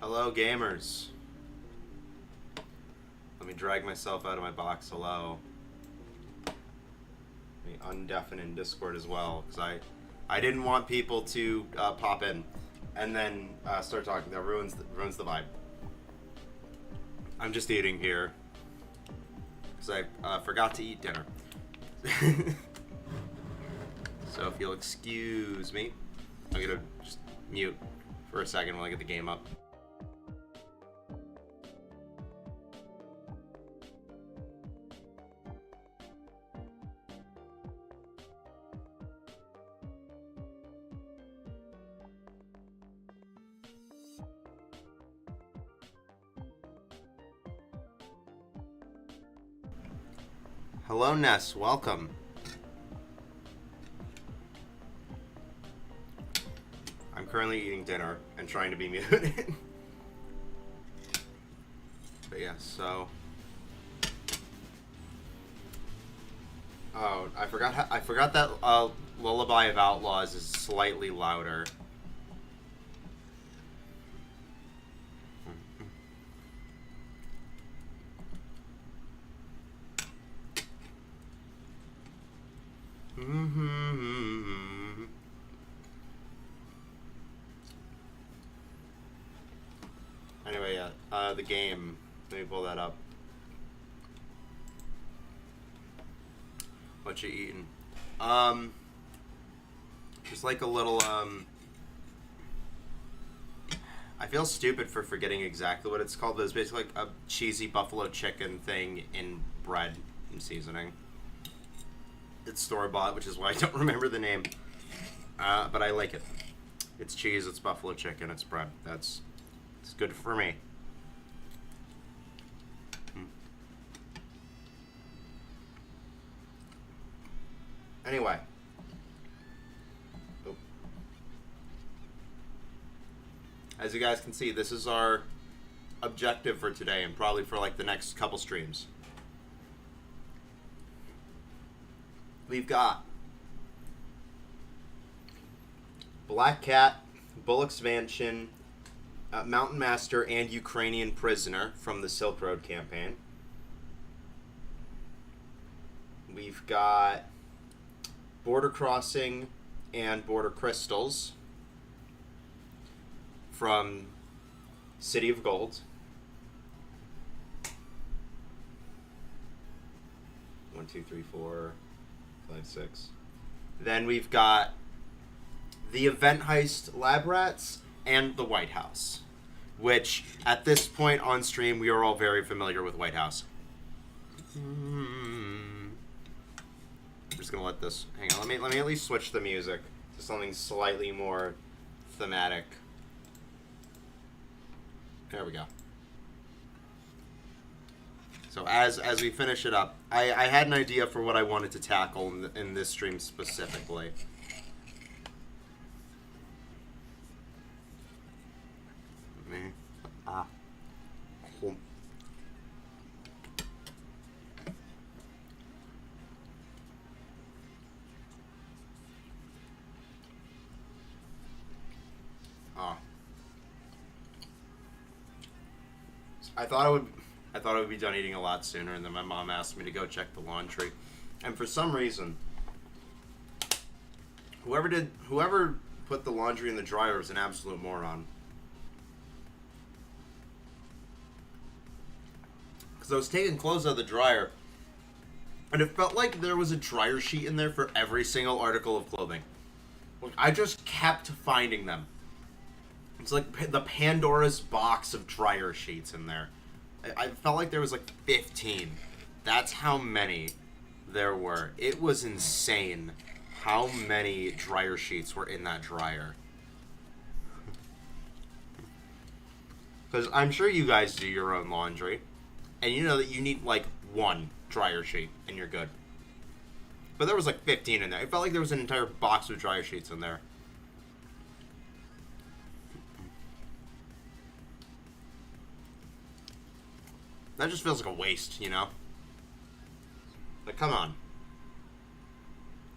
Hello, gamers. Let me drag myself out of my box. Hello. Let me undeafen in Discord as well, because I didn't want people to pop in and then start talking. That ruins the vibe. I'm just eating here because I forgot to eat dinner. So if you'll excuse me, I'm gonna just mute for a second while I get the game up. Hello, Ness. Welcome. I'm currently eating dinner and trying to be muted. But yeah, so. Oh, I forgot that Lullaby of Outlaws is slightly louder. Anyway, yeah, the game. Let me pull that up. What you eating? Just like a little, I feel stupid for forgetting exactly what it's called, but it's basically like a cheesy buffalo chicken thing in bread and seasoning. It's store-bought, which is why I don't remember the name. But I like it. It's cheese, it's buffalo chicken, it's bread. It's good for me. Anyway. Oh. As you guys can see, this is our objective for today and probably for like the next couple streams. We've got Black Cat, Bullock's Mansion, Mountain Master, and Ukrainian Prisoner from the Silk Road campaign. We've got Border Crossing and Border Crystals from City of Gold. 1, 2, 3, 4, 5, 6. Then we've got the Event Heist Lab Rats and the White House, which at this point on stream we are all very familiar with White House. I'm just gonna let this hang on. Let me at least switch the music to something slightly more thematic. There we go. So as we finish it up, I had an idea for what I wanted to tackle in this stream specifically. Cool. I thought I would be done eating a lot sooner, and then my mom asked me to go check the laundry. And for some reason, whoever put the laundry in the dryer was an absolute moron. Because I was taking clothes out of the dryer, and it felt like there was a dryer sheet in there for every single article of clothing. I just kept finding them. It's like the Pandora's box of dryer sheets in there. I felt like there was like 15. That's how many there were. It was insane how many dryer sheets were in that dryer. Because I'm sure you guys do your own laundry, and you know that you need like one dryer sheet and you're good. But there was like 15 in there. It felt like there was an entire box of dryer sheets in there. That just feels like a waste, you know? Like, come on.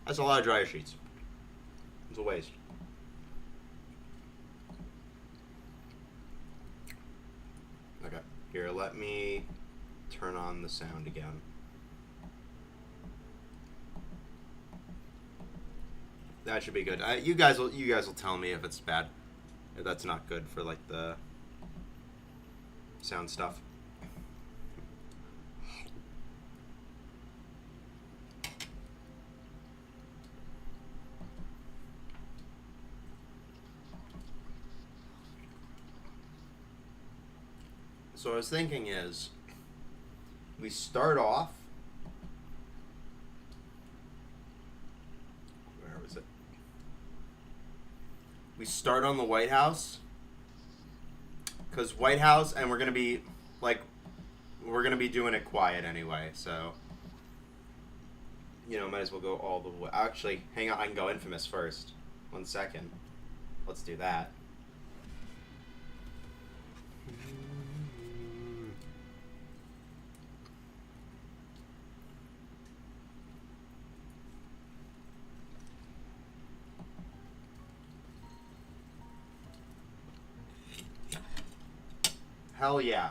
That's a lot of dryer sheets. It's a waste. Here, let me turn on the sound again. That should be good. You guys will tell me if it's bad, if that's not good for like the sound stuff. So what I was thinking is, we start off. Where was it? We start on the White House, because White House, and we're gonna be doing it quiet anyway. So, you know, might as well go all the way. Actually, hang on, I can go Infamous first. 1 second. Let's do that. Hell yeah.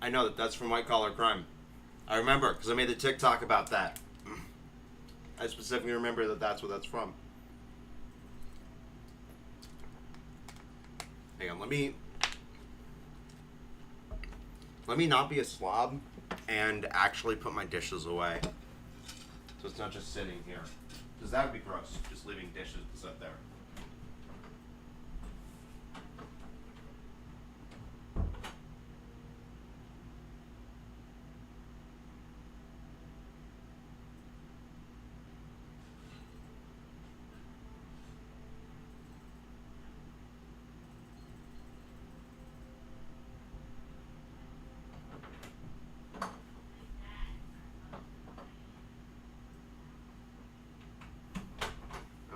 I know that's from White Collar Crime. I remember, because I made the TikTok about that. I specifically remember that that's what that's from. Hang on, let me not be a slob and actually put my dishes away. So it's not just sitting here. Because that would be gross, just leaving dishes to sit there.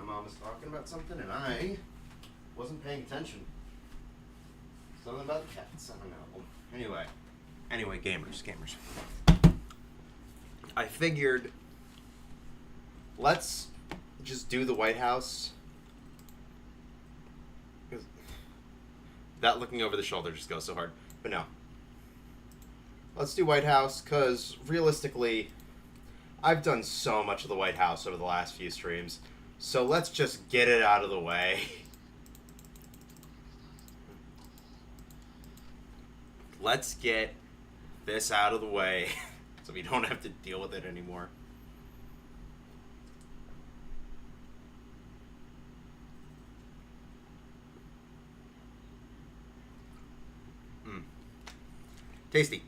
Mom was talking about something and I wasn't paying attention. Something about cats, I don't know. Anyway, gamers. I figured, let's just do the White House. That looking over the shoulder just goes so hard. But no. Let's do White House, because realistically, I've done so much of the White House over the last few streams. So let's just get it out of the way. Let's get this out of the way so we don't have to deal with it anymore. Tasty.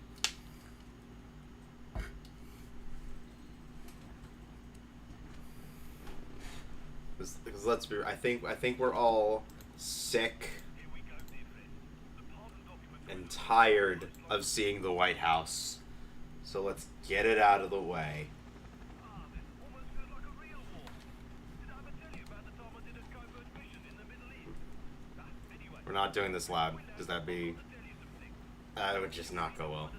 Because let's be, I think we're all sick and tired of seeing the White House. So let's get it out of the way. We're not doing this loud, because that'd be, that would just not go well.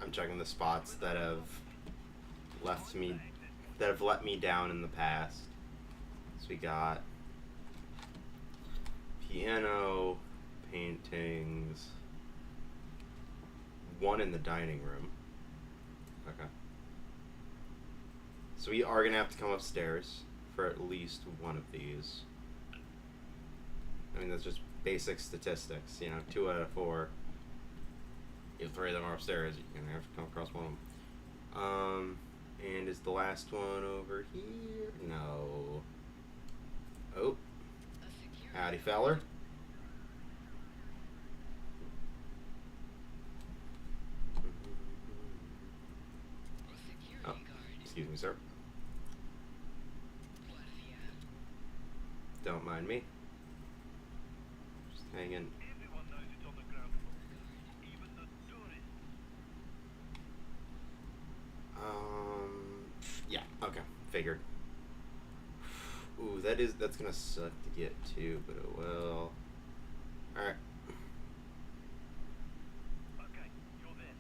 I'm checking the spots that have let me down in the past. So we got piano, paintings, one in the dining room. Okay. So we are gonna have to come upstairs for at least one of these. I mean, that's just basic statistics, you know, 2 out of 4. If 3 of them are upstairs, you're gonna have to come across one of them. And is the last one over here? No. Oh. Howdy, feller. Oh, excuse me, sir. Don't mind me. Just hanging. Everyone knows it's on the ground floor, even the tourists. Yeah, okay. Figured. Ooh, that's gonna suck to get to, but it will. Alright. Okay, you're there.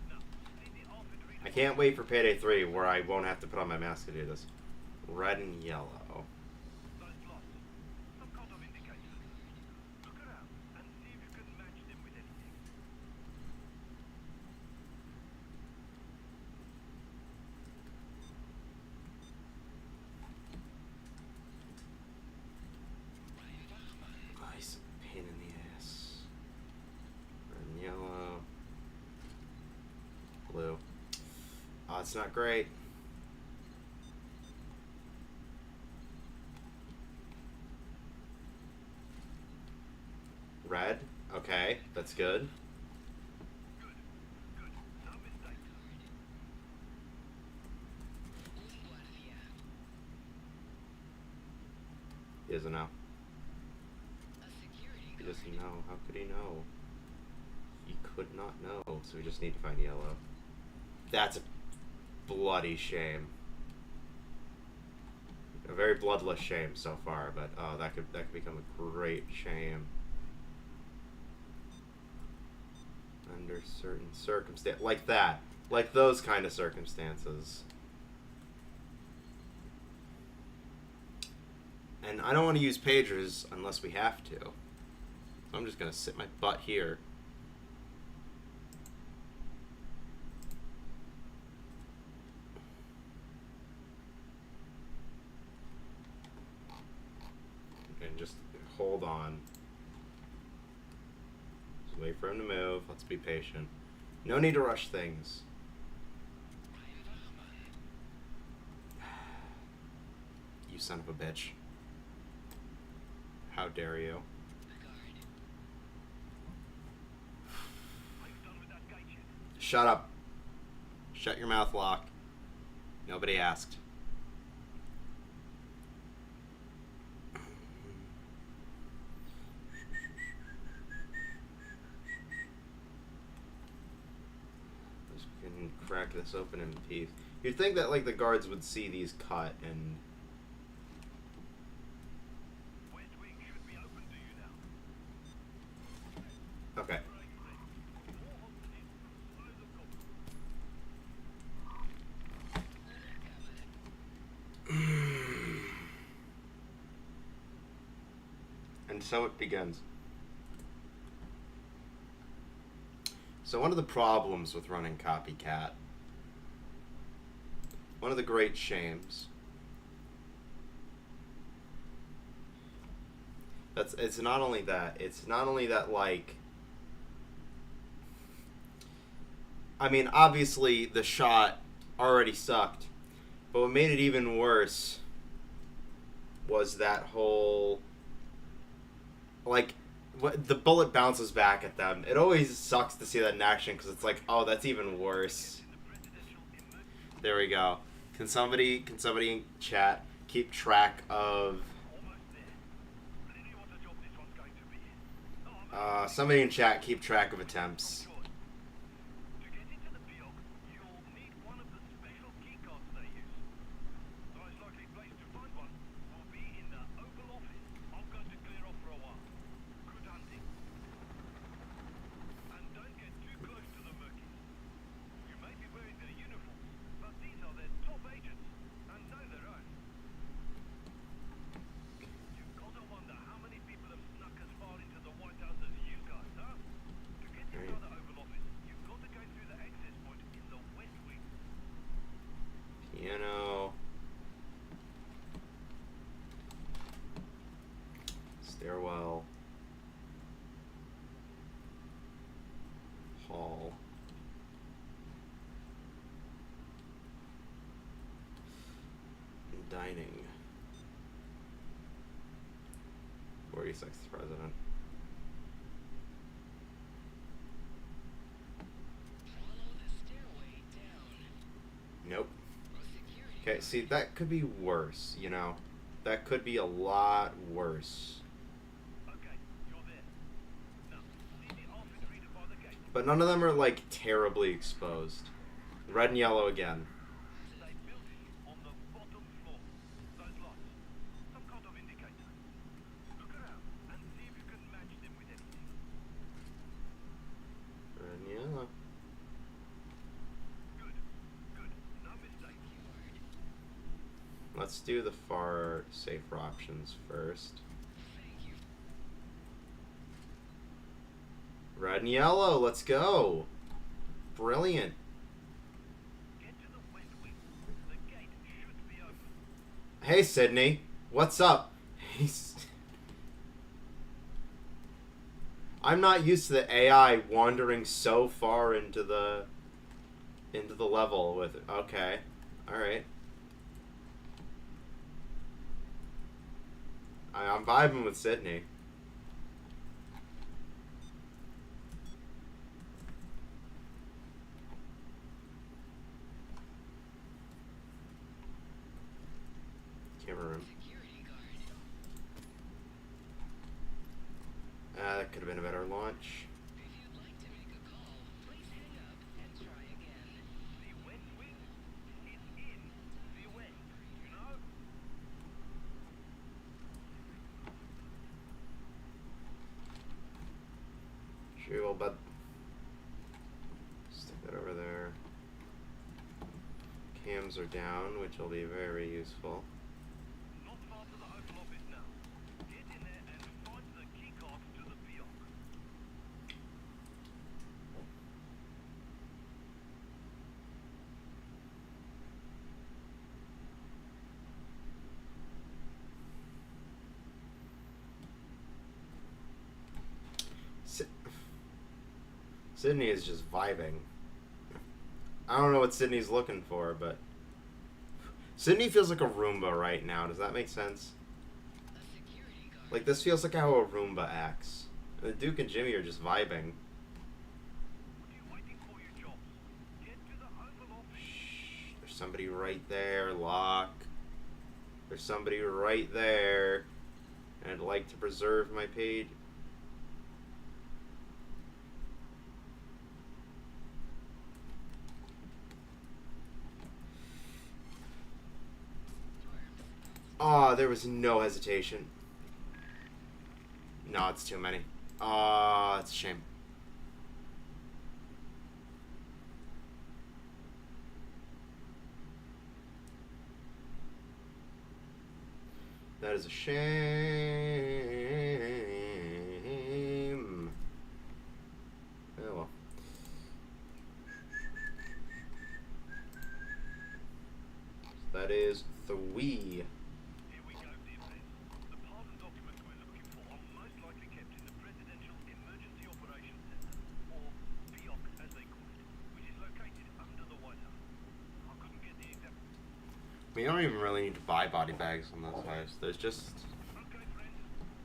Now, see the Alfred Reed. I can't wait for Payday 3 where I won't have to put on my mask to do this. Red and yellow. Those plots. Some kind of indicator. Look around and see if you can match them with anything. Nice pain in the ass. Red and yellow. Blue. Oh, it's not great. Red. Okay, that's good. Good. No mistakes. He doesn't know. He doesn't know. How could he know? He could not know. So we just need to find yellow. That's a bloody shame. A very bloodless shame so far, but oh, that could become a great shame. Under certain circumstances, like that, like those kind of circumstances. And I don't want to use pagers unless we have to. So I'm just gonna sit my butt here. And just hold on. Just wait for him to move. Let's be patient. No need to rush things. You son of a bitch. How dare you? Are you done with that gate yet? Shut up. Shut your mouth, Locke. Nobody asked. Just can crack this open in peace. You'd think that like the guards would see these cut and West wing should be open to you now. okay. More hostages. Follow the course. And so it begins. So one of the problems with running Copycat, one of the great shames, it's not only that like, I mean, obviously the shot already sucked, but what made it even worse was that whole, like, the bullet bounces back at them. It always sucks to see that in action because it's like, oh, that's even worse. There we go. Can somebody in chat keep track of? Somebody in chat keep track of attempts. To get into the field, you'll need one of the special key cards they use. The most likely place to find one will be in the Oval Office. I'm going to clear off for a while. Good hunting. And don't get too close to the Merkies. You may be wearing their uniforms, but these are their top agents and know their own. You've got to wonder how many people have snuck as far into the White House as you guys, huh? To get inside the Oval Office, you've got to go through the access point in the West Wing. Piano. Stairwell. Hall. Dining. 46th president. Nope. Okay, see, that could be worse, you know? that could be a lot worse. Okay, you're there. Now, see the office reader by the gate. But none of them are, like, terribly exposed. Red and yellow again. They built on the bottom floor. Those lights. Some kind of indicator. Look around and see if you can match them with anything. Red and yellow. Good. Good. No mistake. Let's do the far safer options first. Red and yellow, let's go. Brilliant. Get to the west wing. The gate should be open. Hey, Sydney. What's up? I'm not used to the AI wandering so far into the level with it. Okay. Alright. I'm vibing with Sydney. Camera room. That could have been a better launch. The west wing is in the west, you know? Sure, well, but stick that over there. Cams are down, which will be very useful. Not far to the Oval Office now. Get in there and find the key card to the Beyond. Sydney is just vibing. I don't know what Sydney's looking for, but Sydney feels like a Roomba right now. Does that make sense? Like, this feels like how a Roomba acts. The Duke and Jimmy are just vibing. What are you waiting for, you jobs? Get to the Oval Office. Shh, there's somebody right there, Locke. There's somebody right there. And I'd like to preserve my page. Oh, there was no hesitation. No, it's too many. Oh, it's a shame. That is a shame. Oh well. That is three. Here we go, dear friends. The pardon documents we're looking for are most likely kept in the Presidential Emergency Operations Center, or PEOC as they call it, which is located under the White House. I couldn't get the exact... We don't even really need to buy body bags on those guys. There's just... Okay, friends.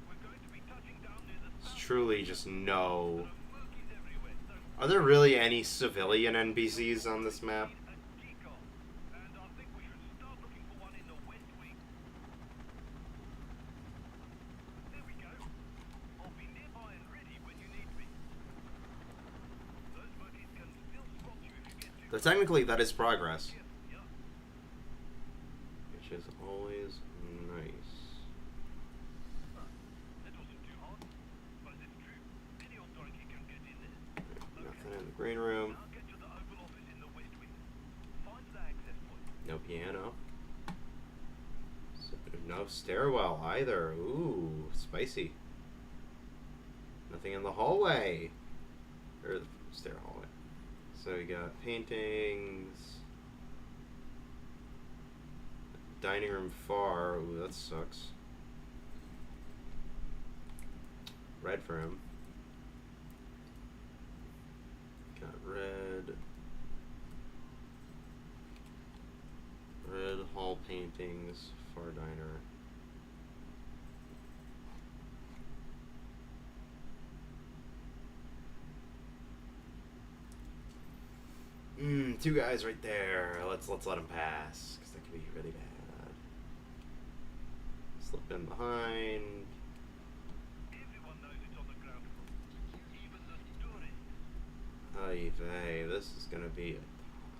We're going to be touching down near the It's truly just no... murkies everywhere, so Are there really any civilian NPCs on this map? a key card. And I think we should start looking for one in the West Wing. There we go. I'll be nearby and ready when you need me. Those murkies can still spot you if you get too But technically, that is progress. Yeah. Which is always nice. That wasn't too hard. But it's true. Any old donkey can get in there. Nothing in the green room. Now get to the Oval Office in the West Wing. Find the access point. No piano. No stairwell either. Ooh, spicy. Nothing in the hallway. Or the stair hallway. So we got paintings. Dining room far. Ooh, that sucks. Red for him. Got red. Red hall paintings, far diner. Two guys right there. Let's let them pass, because that could be really bad. Slip in behind. Everyone knows it's on the ground floor. Even the tourists. Ay vey, this is gonna be a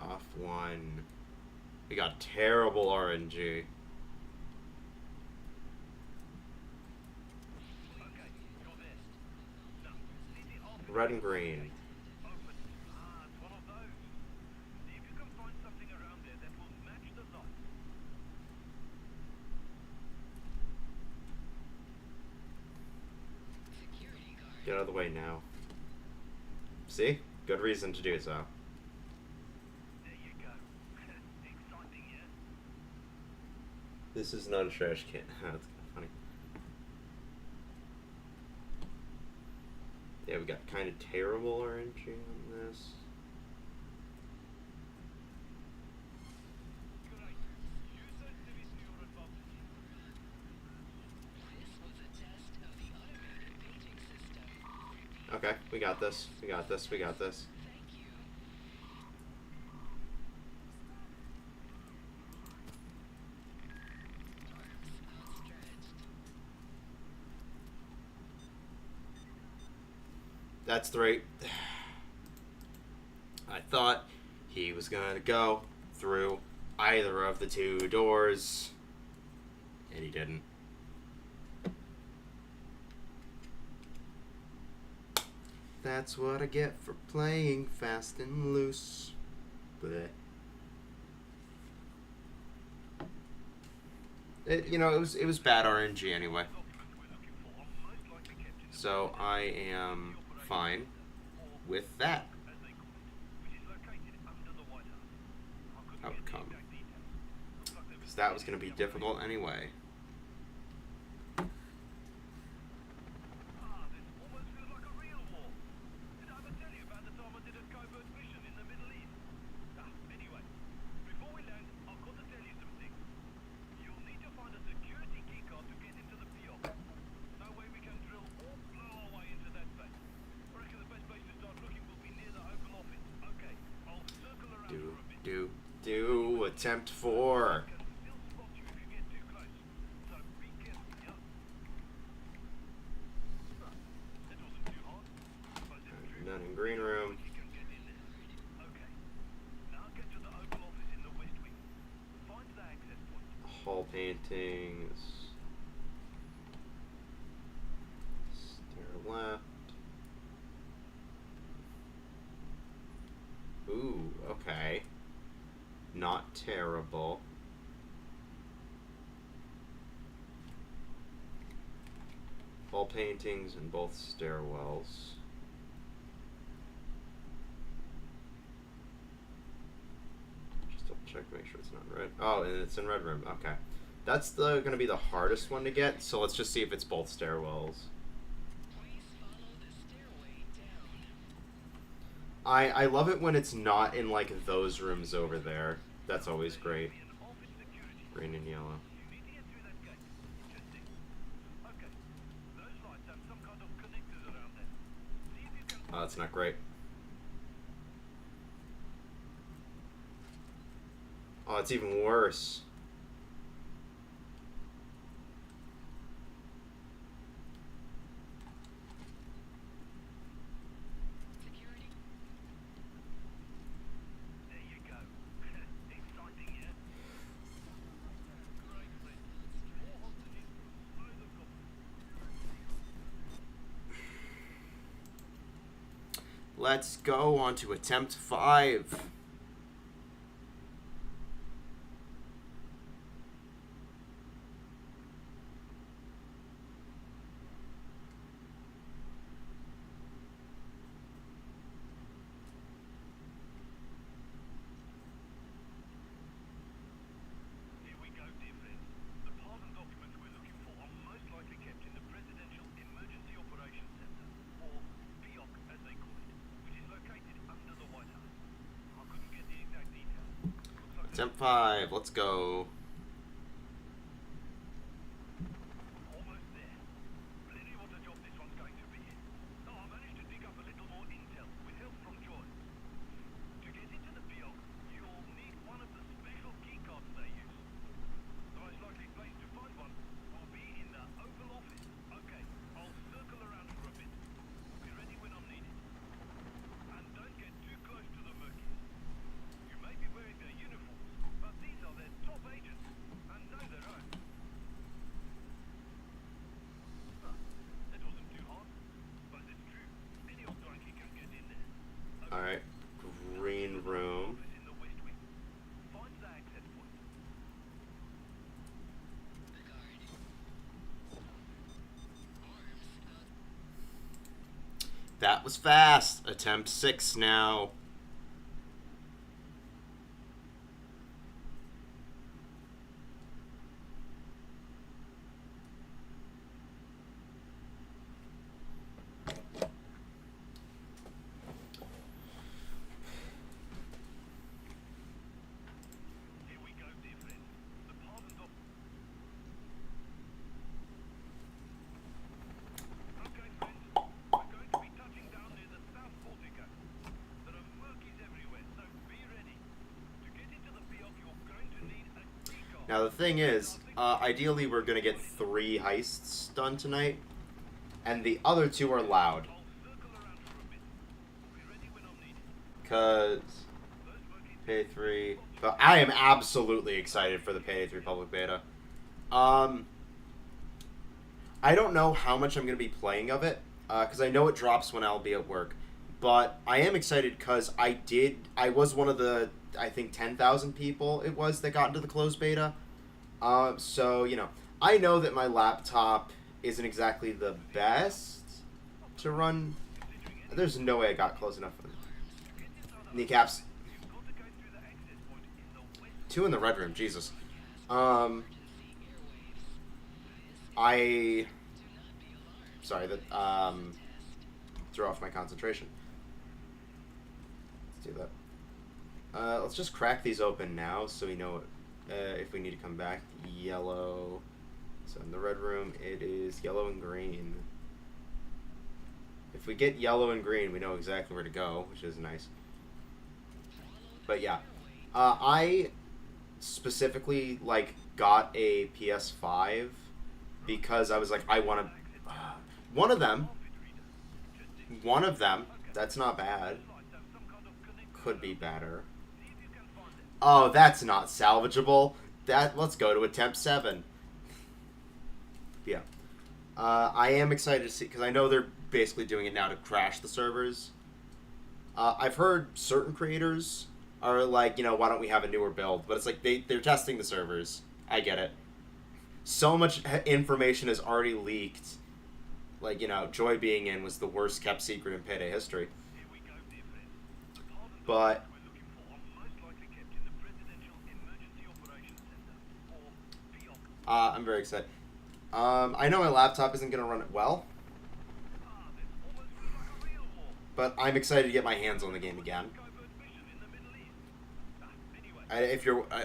tough one. We got terrible RNG. Okay, you're this. Now, city office. Red and green. Open. Ah, it's one of those. See if you can find something around there that will match the light. Get out of the way now. See? Good reason to do so. There you go. Exciting, yeah? This is not a trash can. That's kind of funny. Yeah, we got kind of terrible RNG on this. Great. Use those cities to your advantage. This was a test of the automated painting system. Okay, we got this. We got this. We got this. Thank you. Arms outstretched. That's 3. I thought he was gonna go through either of the 2 doors, and he didn't. That's what I get for playing fast and loose. Bleh. It was bad RNG anyway. So I am fine with that outcome. Because that was going to be difficult anyway. Do attempt 4. None in green room. Hall paintings. Stair left. Ooh, okay. Not terrible. Wall paintings in both stairwells. Just double check to make sure it's not in red. Oh, and it's in red room. Okay. That's gonna be the hardest one to get, so let's just see if it's both stairwells. Please follow the stairway down. I love it when it's not in like those rooms over there. That's always great. Green and yellow. Oh, that's not great. Oh, it's even worse. Security. There you go. Exciting, yeah? Great. More hostages. Slow the cops. Let's go on to attempt 5. Here we go, dear friends. The pardon documents we're looking for are most likely kept in the Presidential Emergency Operations Center, or PEOC as they call it, which is located under the White House. I couldn't get the exact details. Looks like Attempt 5. Let's go. almost there. Plenty what a job this one's going to be in. Oh, I managed to dig up a little more intel with help from Joy. To get into the PEOC, you'll need one of the special key cards they use. The most likely place to find one will be That was fast. Attempt 6 now. Here we go, dear friends. The pardon's off. Okay, friends. We're going to be touching down near the south portico. There are murkies everywhere, so be ready. To get into the field, you're going to need a key card. Now the thing is, ideally we're gonna get 3 heists done tonight, and the other 2 are loud. I'll circle around for a bit. I'll be ready when I'm needed. Cause Those murkies Payday 3, but I am absolutely excited for the Payday 3 public beta. I don't know how much I'm gonna be playing of it, because I know it drops when I'll be at work. But I am excited because I was one of the, I think 10,000 people it was that got into the closed beta. So, you know, I know that my laptop isn't exactly the best to run. There's no way I got close enough. Kneecaps. You've got to go through the access point in the west. 2 in the red room, Jesus. Sorry, that, throw off my concentration. Let's do that. Let's just crack these open now so we know if we need to come back. Yellow. So in the red room, it is yellow and green. If we get yellow and green, we know exactly where to go, which is nice. But yeah, I specifically like got a PS5 because I was like, I want to. One of them. That's not bad. Could be better. Oh, that's not salvageable. Let's go to attempt 7. Yeah. I am excited to see, because I know they're basically doing it now to crash the servers. I've heard certain creators are like, you know, why don't we have a newer build? But it's like they're testing the servers. I get it. So much information is already leaked. Like, you know, Joy being in was the worst kept secret in Payday history. Here we go, dear friends. The pardon's But we're looking for are most likely kept in the Presidential Emergency Operations Center, or POC. I'm very excited. I know my laptop isn't going to run it well, This almost feels like a real war. but I'm excited to get my hands on the game again. Covert mission in the Middle East.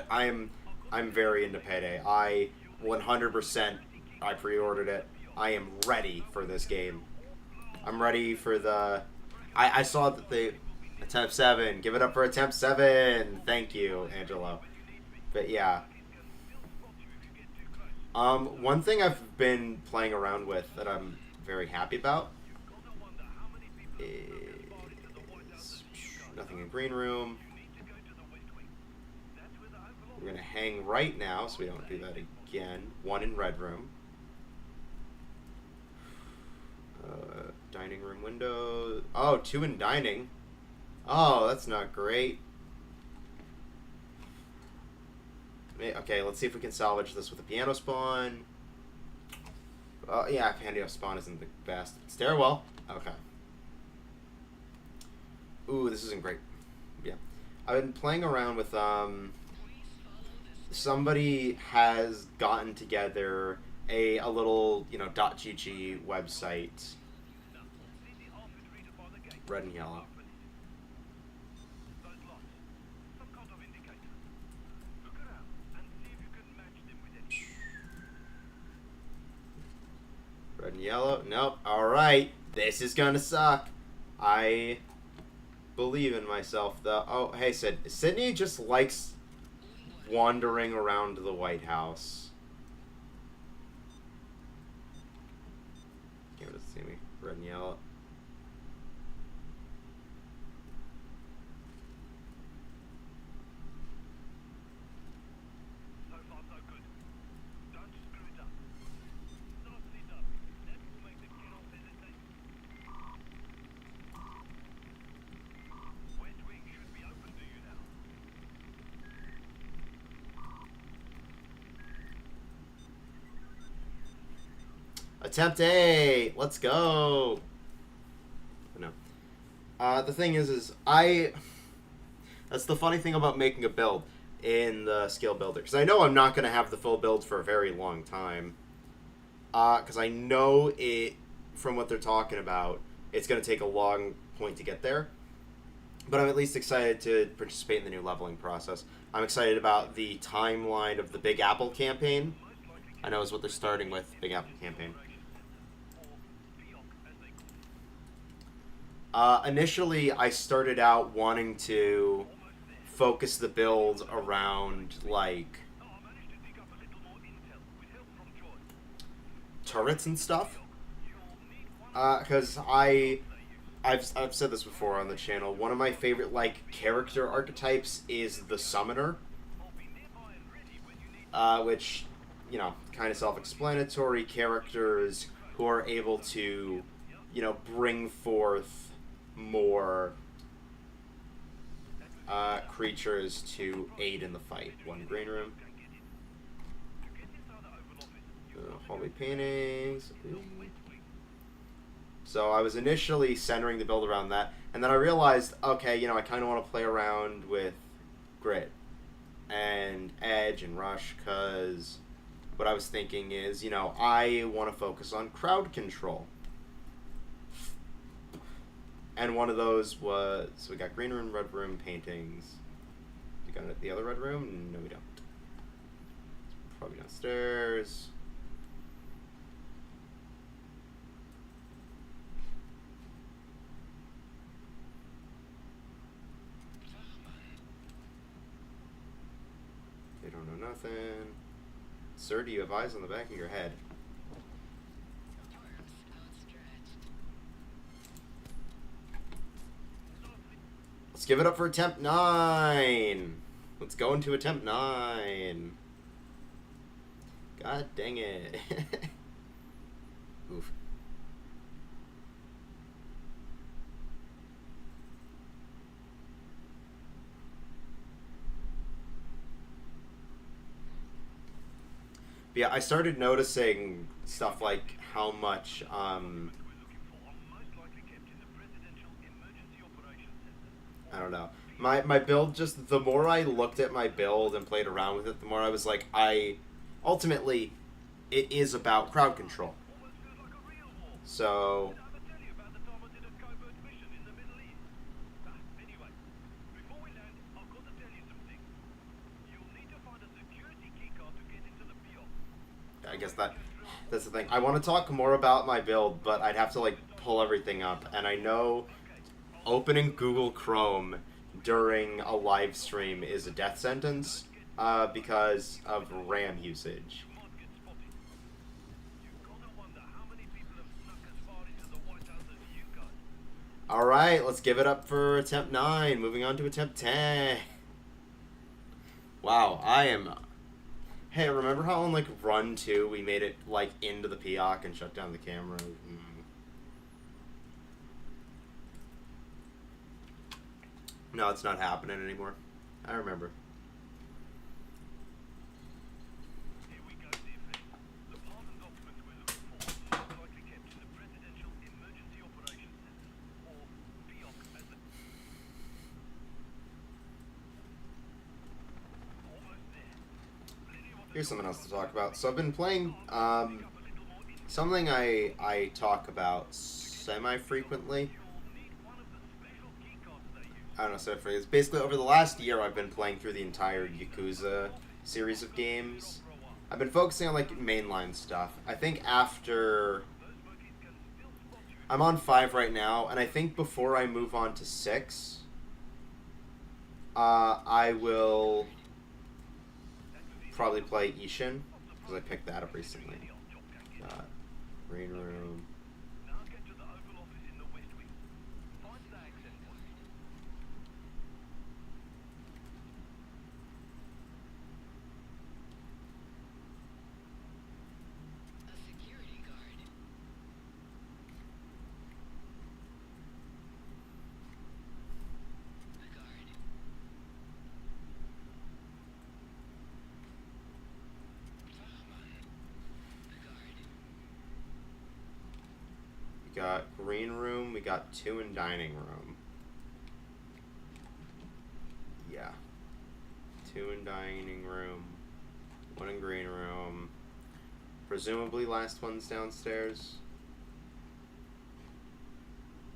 Anyway, I'm very into Payday. I 100% I pre-ordered it. I am ready for this game. I'm ready for the. I saw that they attempt 7. Give it up for attempt 7. Thank you, Angelo. But yeah. One thing I've been playing around with that I'm very happy about is nothing in green room. We're gonna hang right now, so we don't do that again. 1 in red room. Dining room window. Oh, 2 in dining. Oh, that's not great. Okay, let's see if we can salvage this with a piano spawn. Yeah, piano spawn isn't the best. Stairwell. Okay. Ooh, this isn't great. Yeah. I've been playing around with, somebody has gotten together a little, you know, .gg website. Red and yellow. Those lots. Some kind of indicator. Look around and see if you can match them with any. Red and yellow. Nope. Alright. This is gonna suck. I believe in myself, though. Oh, hey, Sid. Sydney just likes wandering around the White House. Can't really see me. Red and yellow. So far, so good. Don't screw it up. Not sit up. That will make the kennel hesitate. West wing should be open to you now. Attempt 8. Let's go. No. The thing is that's the funny thing about making a build in the skill builder, because I know I'm not going to have the full build for a very long time. Because I know it, from what they're talking about, it's going to take a long point to get there. But I'm at least excited to participate in the new leveling process. I'm excited about the timeline of the Big Apple campaign. I know is what they're starting with, Big Apple campaign. Initially, I started out wanting to focus the build around, like, turrets and stuff. Because I've said this before on the channel. One of my favorite, like, character archetypes is the Summoner. Which, you know, kind of self-explanatory, characters who are able to, you know, bring forth more creatures to aid in the fight. One green room. Hallway paintings. So I was initially centering the build around that, and then I realized, okay, you know, I kind of want to play around with grid and edge and rush, because what I was thinking is, you know, I want to focus on crowd control. And one of those was, so we got green room, red room, paintings. We got the other red room? No, we don't. It's probably downstairs. They don't know nothing. Sir, do you have eyes on the back of your head? Arms outstretched. Let's give it up for attempt 9. Let's go into attempt 9. God dang it. Oof. But yeah, I started noticing stuff like how much, I don't know. My build, just the more I looked at my build and played around with it, the more I was like, ultimately, it is about crowd control. So, I guess that's the thing. I want to talk more about my build, but I'd have to, like, pull everything up. And I know opening Google Chrome during a live stream is a death sentence because of RAM usage. Alright, let's give it up for attempt 9. Moving on to attempt 10. Wow, I am... Hey, remember how on, like, Run 2 we made it, like, into the Peoc and shut down the camera? No, it's not happening anymore. I remember. Here's something else to talk about. So I've been playing something I talk about semi-frequently. I don't know, semi-frequently. It's basically over the last year I've been playing through the entire Yakuza series of games. I've been focusing on, like, mainline stuff. I think after... I'm on 5 right now, and I think before I move on to 6, I will probably play Ishin, because I picked that up recently. Green room. A security guard. A guard. We got green room, we got 2 in dining room. 2 in dining room, 1 in green room. Presumably last one's downstairs.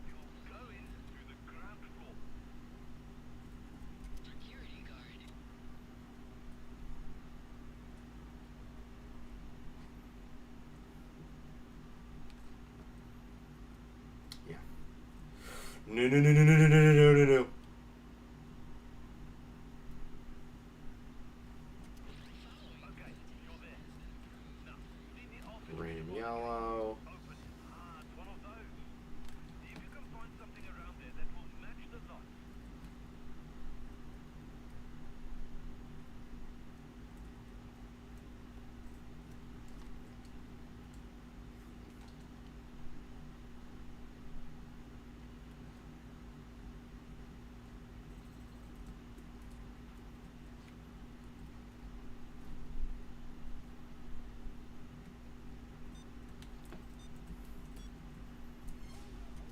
You'll go in through the ground floor. Security guard. Yeah. No, no, no, no, no, no, no, no, no, no. Okay, you're there. Now, see the office Green and door yellow. open. It's one of those. See if you can find something around there that will match the lights.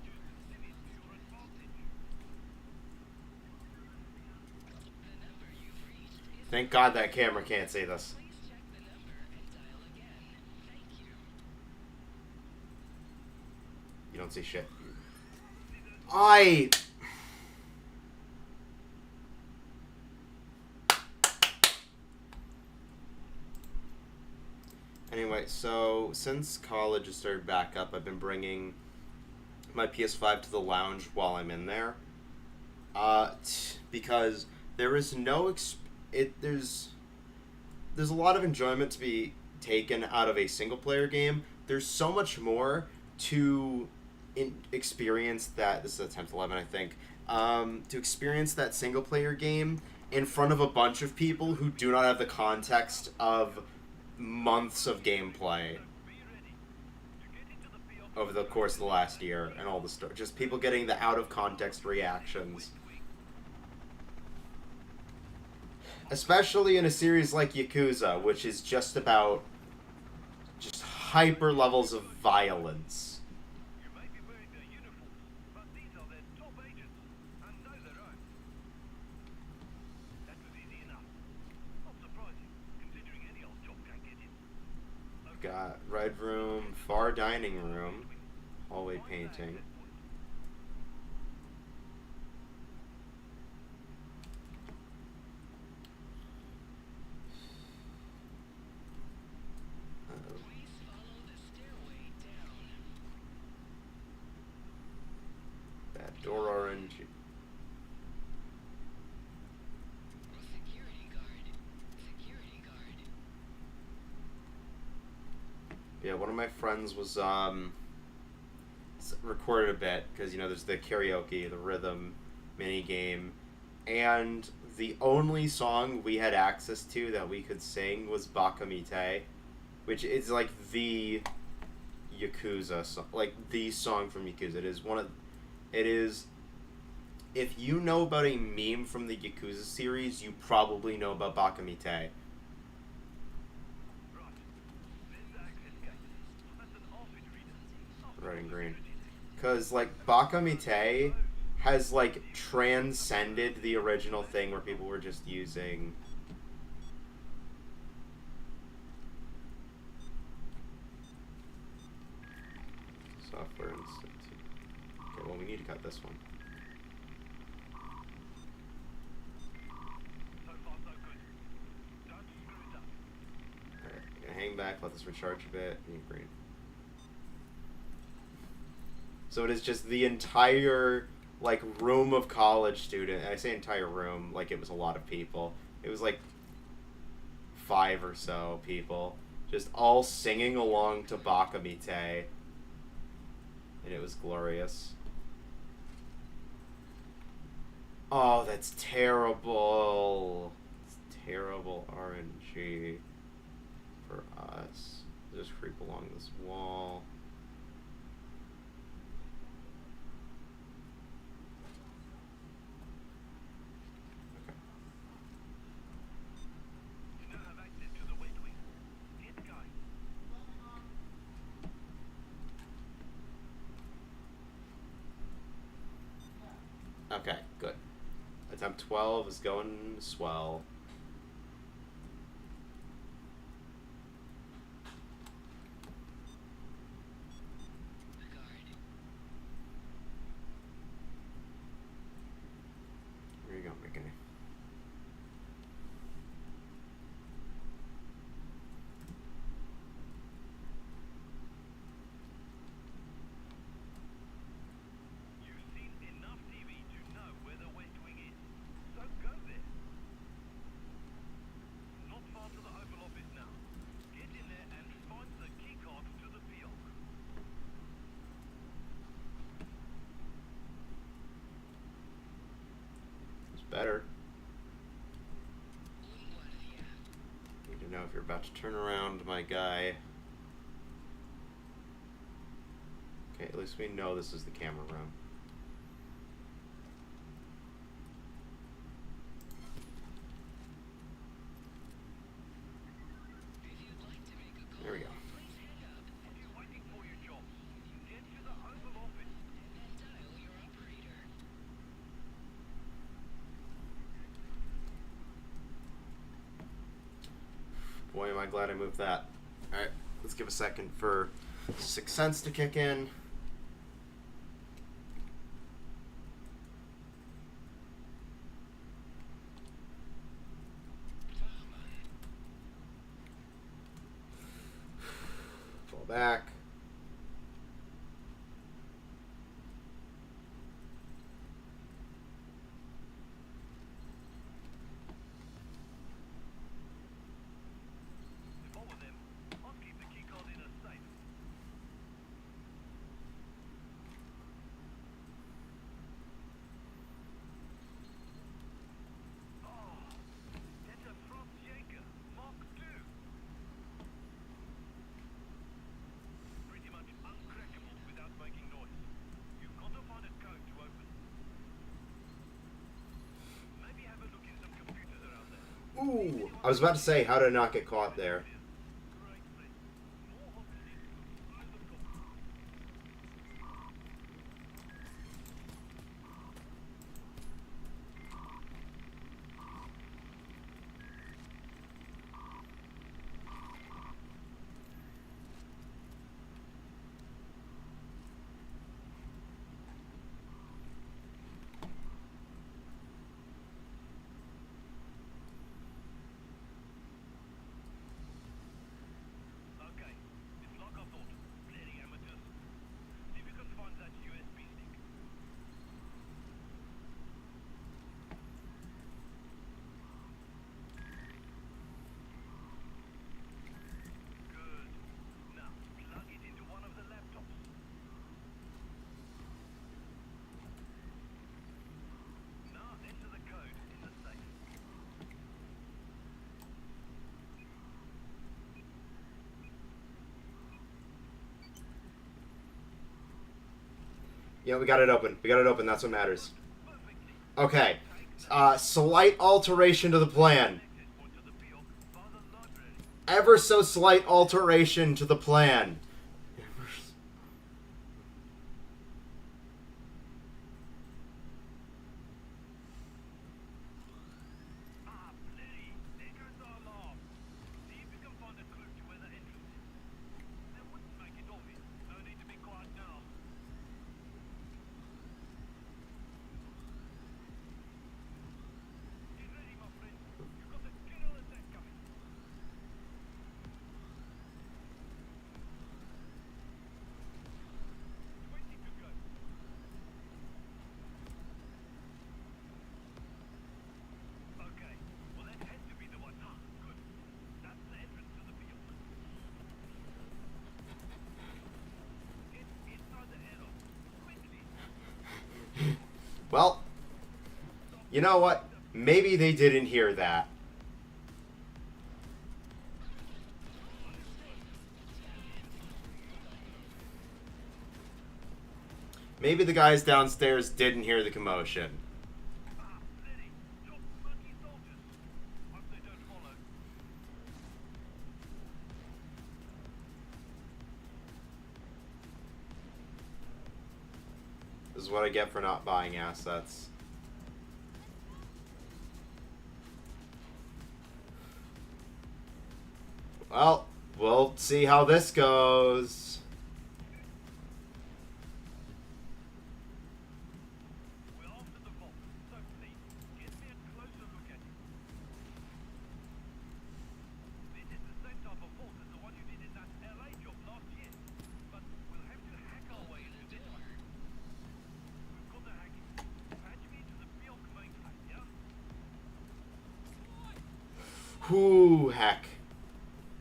Use the city to your advantage. The number you've reached is. Thank God that camera can't see this. Please check the number and dial again. Thank you. You don't see shit. Anyway, so since college has started back up, I've been bringing my PS5 to the lounge while I'm in there. Because there is no there's a lot of enjoyment to be taken out of a single player game. There's so much more to experience that. This is a 10th 11, I think. To experience that single player game in front of a bunch of people who do not have the context of months of gameplay over the course of the last year and all the stuff. Just people getting the out of context reactions. Especially in a series like Yakuza, which is just about just hyper levels of violence. You may be wearing their uniforms, but these are their top agents and know their own. That was easy enough. Not surprising, considering any old job can't get in. Got red room, far dining room, hallway painting. Please follow the stairway down. That door orange. Security guard. Security guard. Yeah, one of my friends was recorded a bit because there's the karaoke, the rhythm mini game, and the only song we had access to that we could sing was Bakamite, which is like the Yakuza song, like the song from Yakuza. It is. If you know about a meme from the Yakuza series, you probably know about Bakamite. Right. There's the access gate. That's an office reader. Red and green. Because, like, Bakamite has, like, transcended the original thing where people were just using... Software Institute. Okay, well, we need to cut this one. So far, so good. Don't screw it up. Alright, gonna hang back, let this recharge a bit, and green. So it is just the entire, like, room of college student. And I say entire room, like it was a lot of people. It was like 5 or so people, just all singing along to Bakamite. And it was glorious. Oh, that's terrible. It's terrible RNG for us. Just creep along this wall. You now have access to the West Wing. Get going. Okay, good. Attempt 12 is going swell. Better. Need to know if you're about to turn around, my guy. Okay, at least we know this is the camera room. There we go. What are you waiting for, you jobs? Get to the Oval Office. Boy, am I glad I moved that. Alright, let's give a second for Sixth Sense to kick in. Fall back. If I were them, I'd keep the key card in a safe. Oh, that's a Franz Jaeger Mark II. Pretty much uncrackable without making noise. You've got to find a code to open it. Maybe have a look in some computers around there. Ooh! I was about to say, how did I not get caught there? Great, friend. More hot Overkill. Okay, it's like I thought. Bloody amateurs. See if you can find that USB stick. Good. Now, plug it into one of the laptops. Now, enter the code in the safe. Yeah, we got it open. We got it open. That's what matters. Perfectly. Okay. Slight alteration to the plan. Access point to the Bjork by the library. Ever so slight alteration to the plan. Ah, bloody. There goes the alarm. See if you can find a clue to where the entrance is. That wouldn't make it obvious. No need to be quiet now. Get ready, my friend. You've got the general attack coming. 20 to go. Okay. Well, that has to be the one. Ah, good. That's the entrance to the field. Get inside the arrow. Quickly. Well, you know what? Maybe they didn't hear that. Maybe the guys downstairs didn't hear the commotion. Ah, bloody. Look, monkey soldiers. Hope they don't follow. This is what I get for not buying assets. Well, we'll see how this goes. We're after the vault, so please, get me a closer look at it. This is the same type of vault as the one you did in that LA job last year. But we'll have to hack our way into this one. We've got the hacking. Patch me into the Bjork mainframe, yeah? Whoo, heck.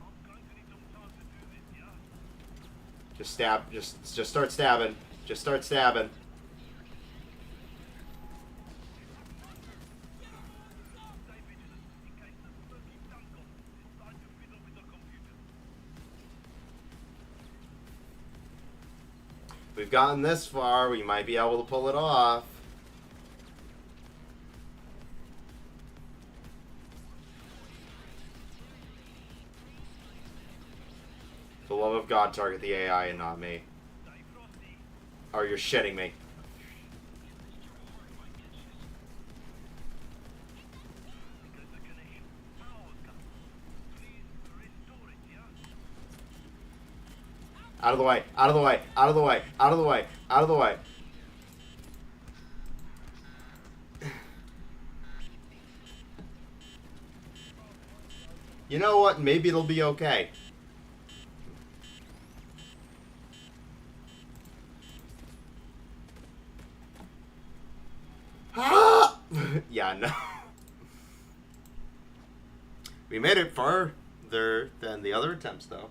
I'm going to need some time to do this, yeah? Just stab. Just start stabbing. Just start stabbing. We've gotten this far. We might be able to pull it off. For the love of God, target the AI and not me. Or you're shitting me. Out of the way, out of the way, out of the way, out of the way, out of the way. You know what? Maybe it'll be okay. Yeah, no. We made it farther than the other attempts, though.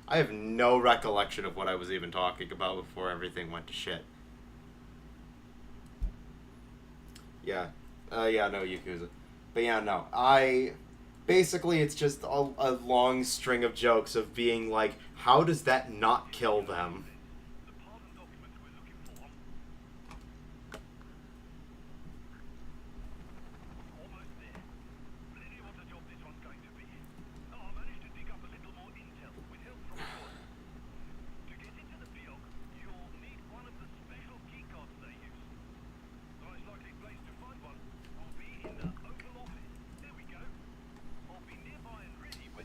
I have no recollection of what I was even talking about before everything went to shit. Yeah. Yeah, no, Yakuza. But yeah, no. Basically, it's just a long string of jokes of being like, how does that not kill them?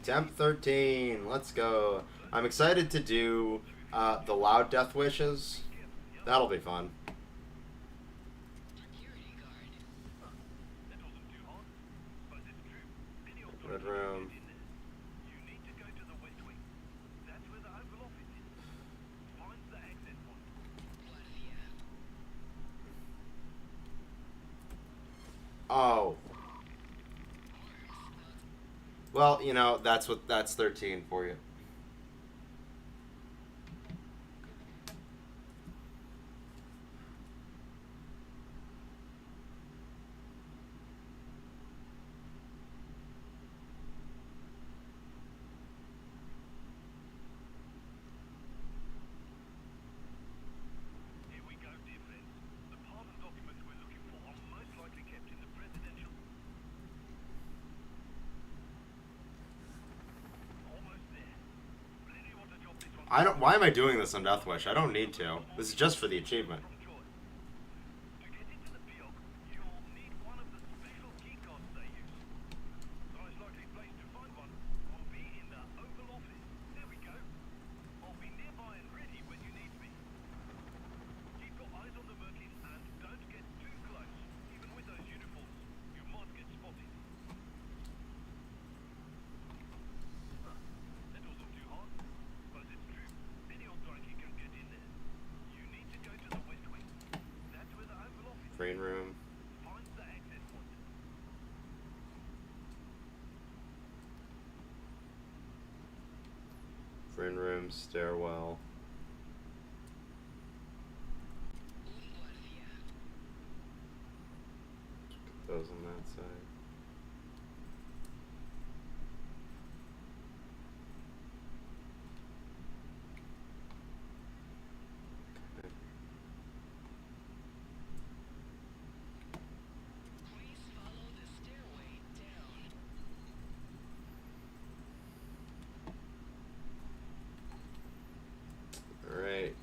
Attempt 13. Let's go. I'm excited to do the loud death wishes. That'll be fun. Red room. Oh. Well, you know, that's 13 for you. Here we go, dear friends. The pardon documents we're looking for are most likely kept in the presidential. Almost there. Really want to drop this one. I don't. Why am I doing this on Death Wish? I don't need to. This is just for the achievement. To get into the field, you'll need one of the special key cards they use. The most likely place to find one will be in the Oval Office. There we go. I'll be nearby and ready when you need me. Keep your eyes on the Merkins and don't get too close. Even with those uniforms, you might get spotted. That wasn't too hard, but it's true. Any old drunkie can get in there. You need to go to the West Wing. That's where the Oval Office is. Green room. Find the access point. Green room. Stairwell. Those on that side. Okay. Please follow the stairway down. All right.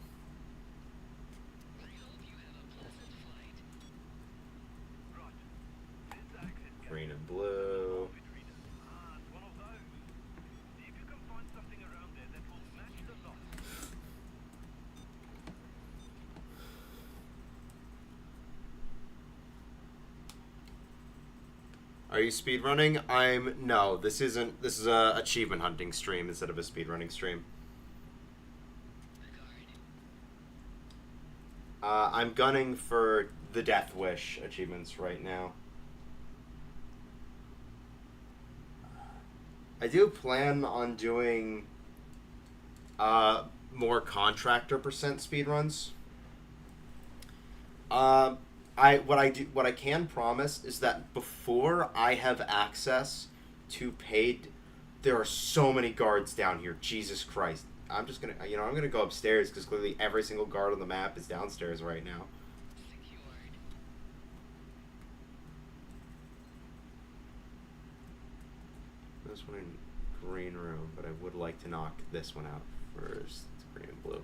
We hope you have a pleasant flight. Right. There's the access gate. Green and blue. It's one of those. See if you can find something around there that will match the lock. Are you speedrunning? No. This isn't. This is a achievement hunting stream instead of a speedrunning stream. I'm gunning for the Death Wish achievements right now. I do plan on doing more contractor percent speedruns. What I can promise is that before I have access to paid, there are so many guards down here. Jesus Christ. I'm just gonna, I'm gonna go upstairs because clearly every single guard on the map is downstairs right now. Secured. This one in green room, but I would like to knock this one out first. It's green and blue.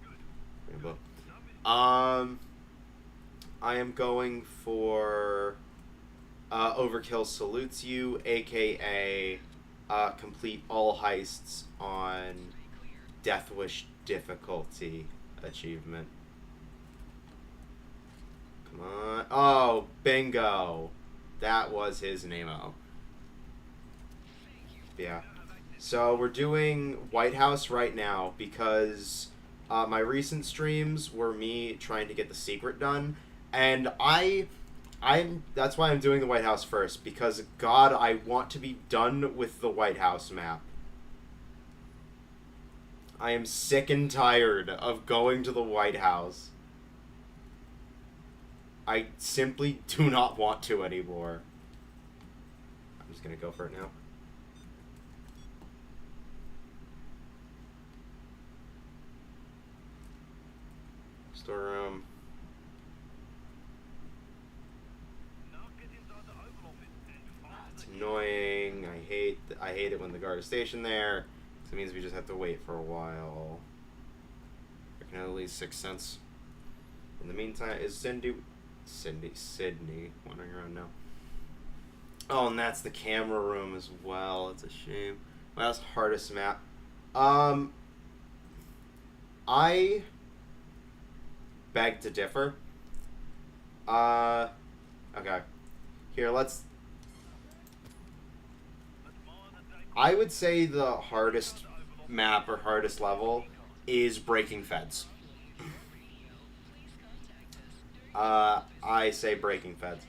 Green and blue. I am going for Overkill Salutes You, aka complete all heists on Death Wish difficulty achievement. Come on. Oh, bingo. That was his name-o. Yeah. So we're doing White House right now because my recent streams were me trying to get the secret done, and that's why I'm doing the White House first, because God, I want to be done with the White House map. I am sick and tired of going to the White House. I simply do not want to anymore. I'm just gonna go for it now. Storeroom. It's annoying. I hate it when the guard is stationed there. So it means we just have to wait for a while. I can at least 6 cents. In the meantime, is Sydney wandering around now? Oh, and that's the camera room as well. It's a shame. Well, that's hardest map. I beg to differ. Okay. Here, I would say the hardest map or hardest level is Breaking Feds. I say Breaking Feds.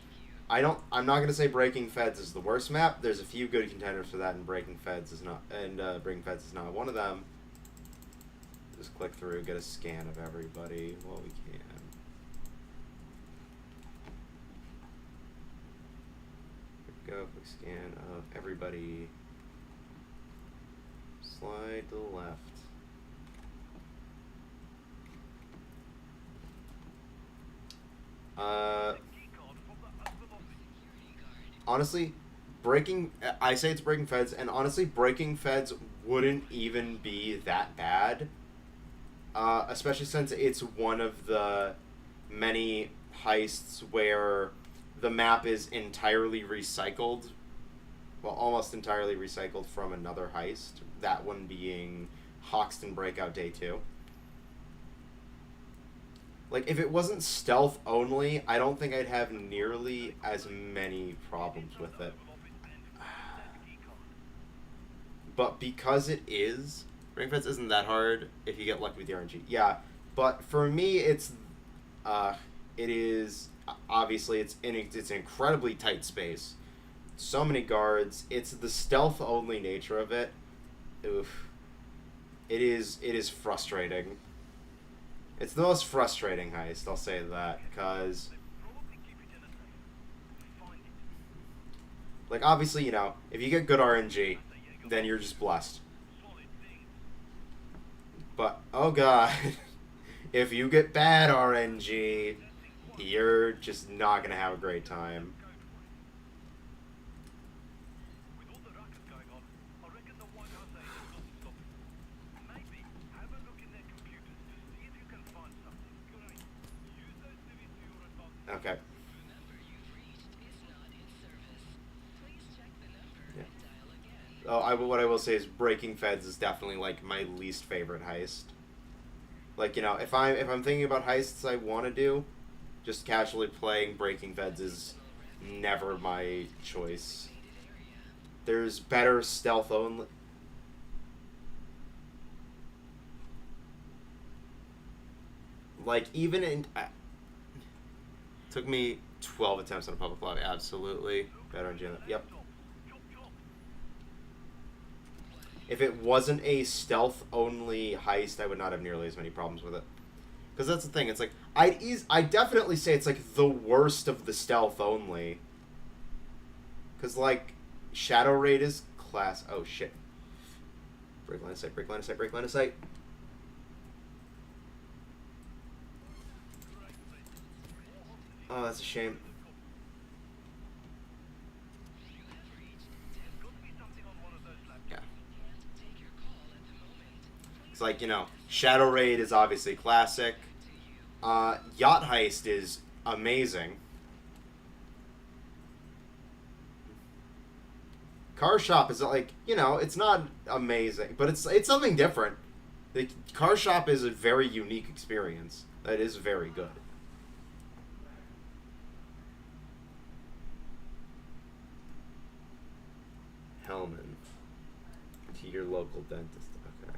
I'm not gonna say Breaking Feds is the worst map. There's a few good contenders for that, and Breaking Feds is not one of them. Just click through, get a scan of everybody while we can. There we go, quick scan of everybody. Slide to the left. Honestly, I say it's Breaking Feds, and honestly, Breaking Feds wouldn't even be that bad. Especially since it's one of the many heists where the map is entirely recycled. Well, almost entirely recycled from another heist. That one being Hoxton Breakout Day 2. Like, if it wasn't stealth only, I don't think I'd have nearly as many problems with it. But because it is, Ring Fence isn't that hard if you get lucky with the RNG. Yeah, but for me, it is, obviously, it's an incredibly tight space. So many guards. It's the stealth only nature of it. Oof. It is frustrating. It's the most frustrating heist, I'll say that, because, like, obviously, if you get good RNG, then you're just blessed. But, oh god, if you get bad RNG, you're just not gonna have a great time. Okay. Yeah. Oh, what I will say is Breaking Feds is definitely like my least favorite heist. Like, if I'm thinking about heists I want to do, just casually playing Breaking Feds is never my choice. There's better stealth only. Like, even in took me 12 attempts on a public lobby. Absolutely. Better on Janet. Yep. If it wasn't a stealth-only heist, I would not have nearly as many problems with it. Because that's the thing. It's like, I definitely say it's like the worst of the stealth-only. Because, like, Shadow Raid is class. Oh shit. Break line of sight, break line of sight, break line of sight. Oh, that's a shame. Yeah. It's like, you know, Shadow Raid is obviously classic. Yacht Heist is amazing. Car Shop is like, you know, it's not amazing, but it's something different. The Car Shop is a very unique experience. That is very good. Hellman. To your local dentist. Okay.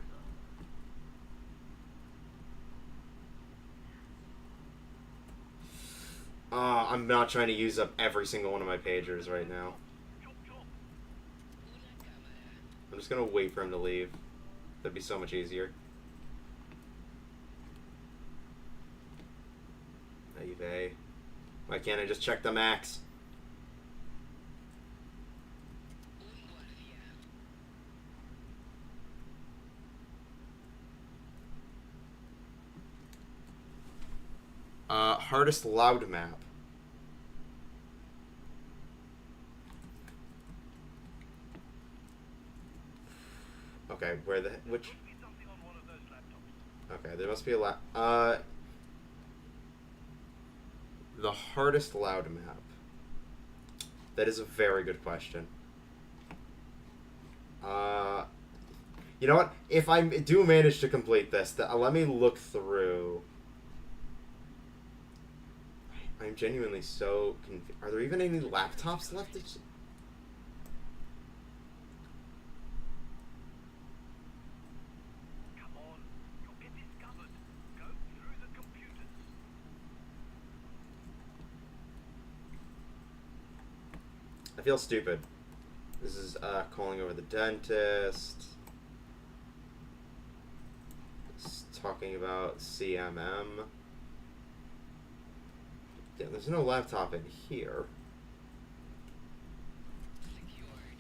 I'm not trying to use up every single one of my pagers right now. I'm just gonna wait for him to leave. That'd be so much easier. Payday. Why can't I just check the max? Hardest loud map. Okay, where the which? Okay, there must be a lap. The hardest loud map. That is a very good question. You know what? If I do manage to complete this, let me look through. I'm genuinely so confused. Are there even any laptops left? Come on, you'll get discovered. Go through the computers. I feel stupid. This is calling over the dentist. It's talking about CMM. Yeah, there's no laptop in here. Secured.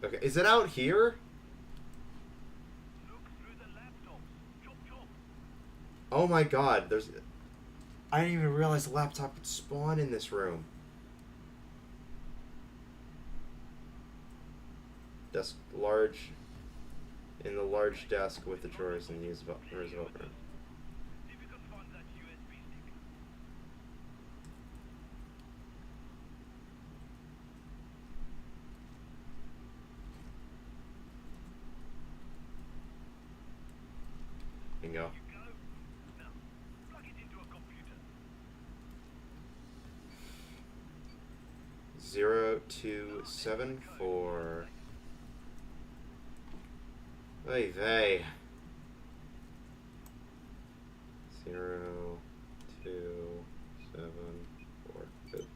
Okay, is it out here? Look through the laptops. Chop chop. Oh my god, there's... I didn't even realize the laptop could spawn in this room. Desk large... In the large desk with the drawers and use drawers open. See if you can find that USB stick. Bingo. You go. Now, plug it into a computer. 0274. Oy vey. 0274. Good.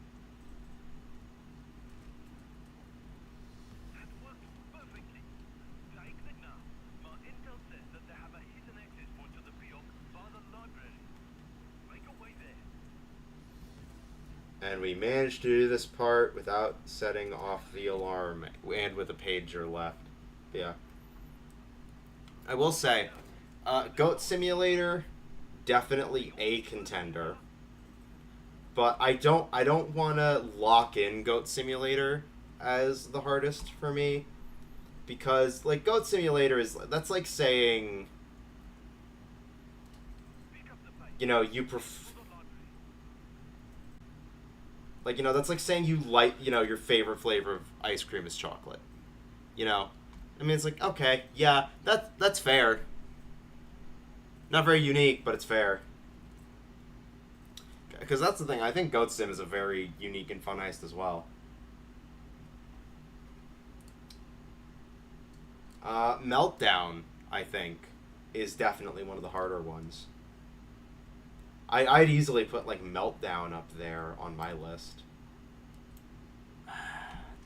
That worked perfectly. Take the now. My intel says that they have a hidden access point to the Beyond by the library. Make a way there. And we managed to do this part without setting off the alarm and with a pager left. Yeah. I will say, Goat Simulator, definitely a contender. But I don't want to lock in Goat Simulator as the hardest for me, because like Goat Simulator that's like saying, Pick up the pace. you know, To the library. like, you know, that's like saying you like, you know, your favorite flavor of ice cream is chocolate. You know? I mean, it's like, okay, yeah, that's fair. Not very unique, but it's fair. Because that's the thing, I think Goat Sim is a very unique and fun heist as well. Meltdown, I think, is definitely one of the harder ones. I'd easily put, like, Meltdown up there on my list.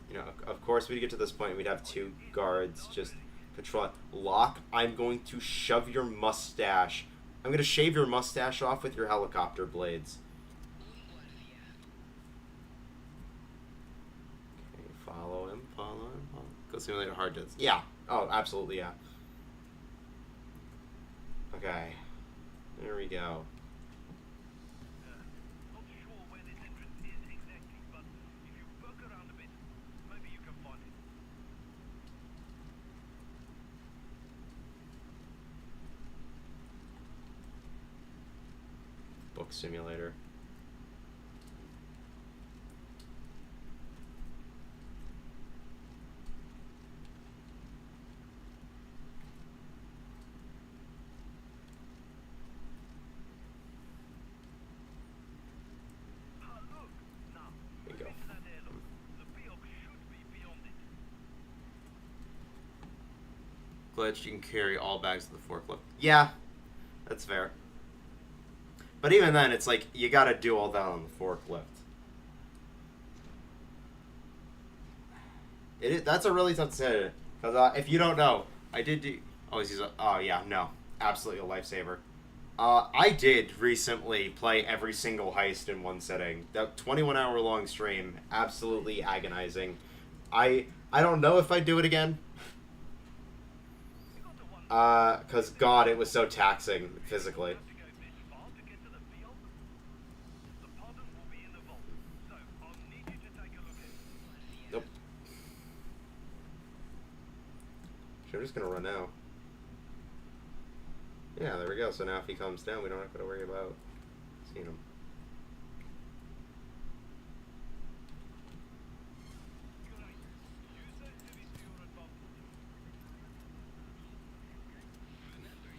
You know, of course, we'd get to this point, we'd have two guards just Control lock. I'm going to shove your mustache. I'm going to shave your mustache off with your helicopter blades. Okay, follow him. Go simulate a hard disk. Yeah. Oh, absolutely, yeah. Okay. There we go. Not sure where this entrance is exactly, but if you poke around a bit, maybe you can find it. Book simulator. Ah, look! Now, There you go. into that airlock. The Beok should be beyond it. Glitch, you can carry all bags to the forklift. Yeah, that's fair. But even then, it's like, you gotta do all that on the forklift. That's a really tough decision. Because if you don't know, I did do... Always use a... Oh, yeah, no. Absolutely a lifesaver. I did recently play every single heist in one sitting. That 21-hour long stream, absolutely agonizing. I don't know if I'd do it again. Because, God, it was so taxing physically. To go this far to get to the Beok? The pardon will be in the vault, so I'll need you to take a look at it. Nope. Sure, I'm just gonna run now. Yeah, there we go. So now if he comes down, we don't have to worry about seeing him. Great. Use that civic to your advantage.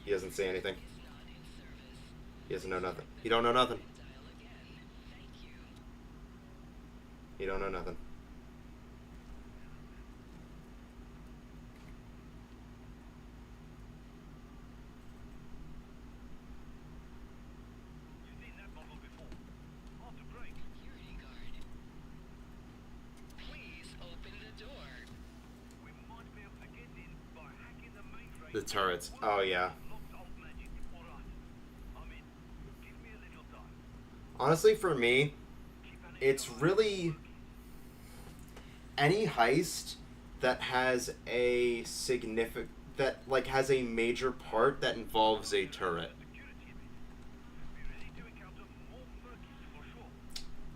He doesn't say anything. He doesn't know nothing. He don't know nothing. He don't know nothing. You've seen that model before. Hard to break. Security guard. Please open the door. We might be able to get in by hacking the mainframe. The turrets. Oh, yeah. Locked alt magic. All right. I mean, give me a little time. Honestly, for me, Keep an it's eye on really any heist that has a significant... that, like, has a major part that involves a turret. security a bit. Be ready to encounter more murkies for sure.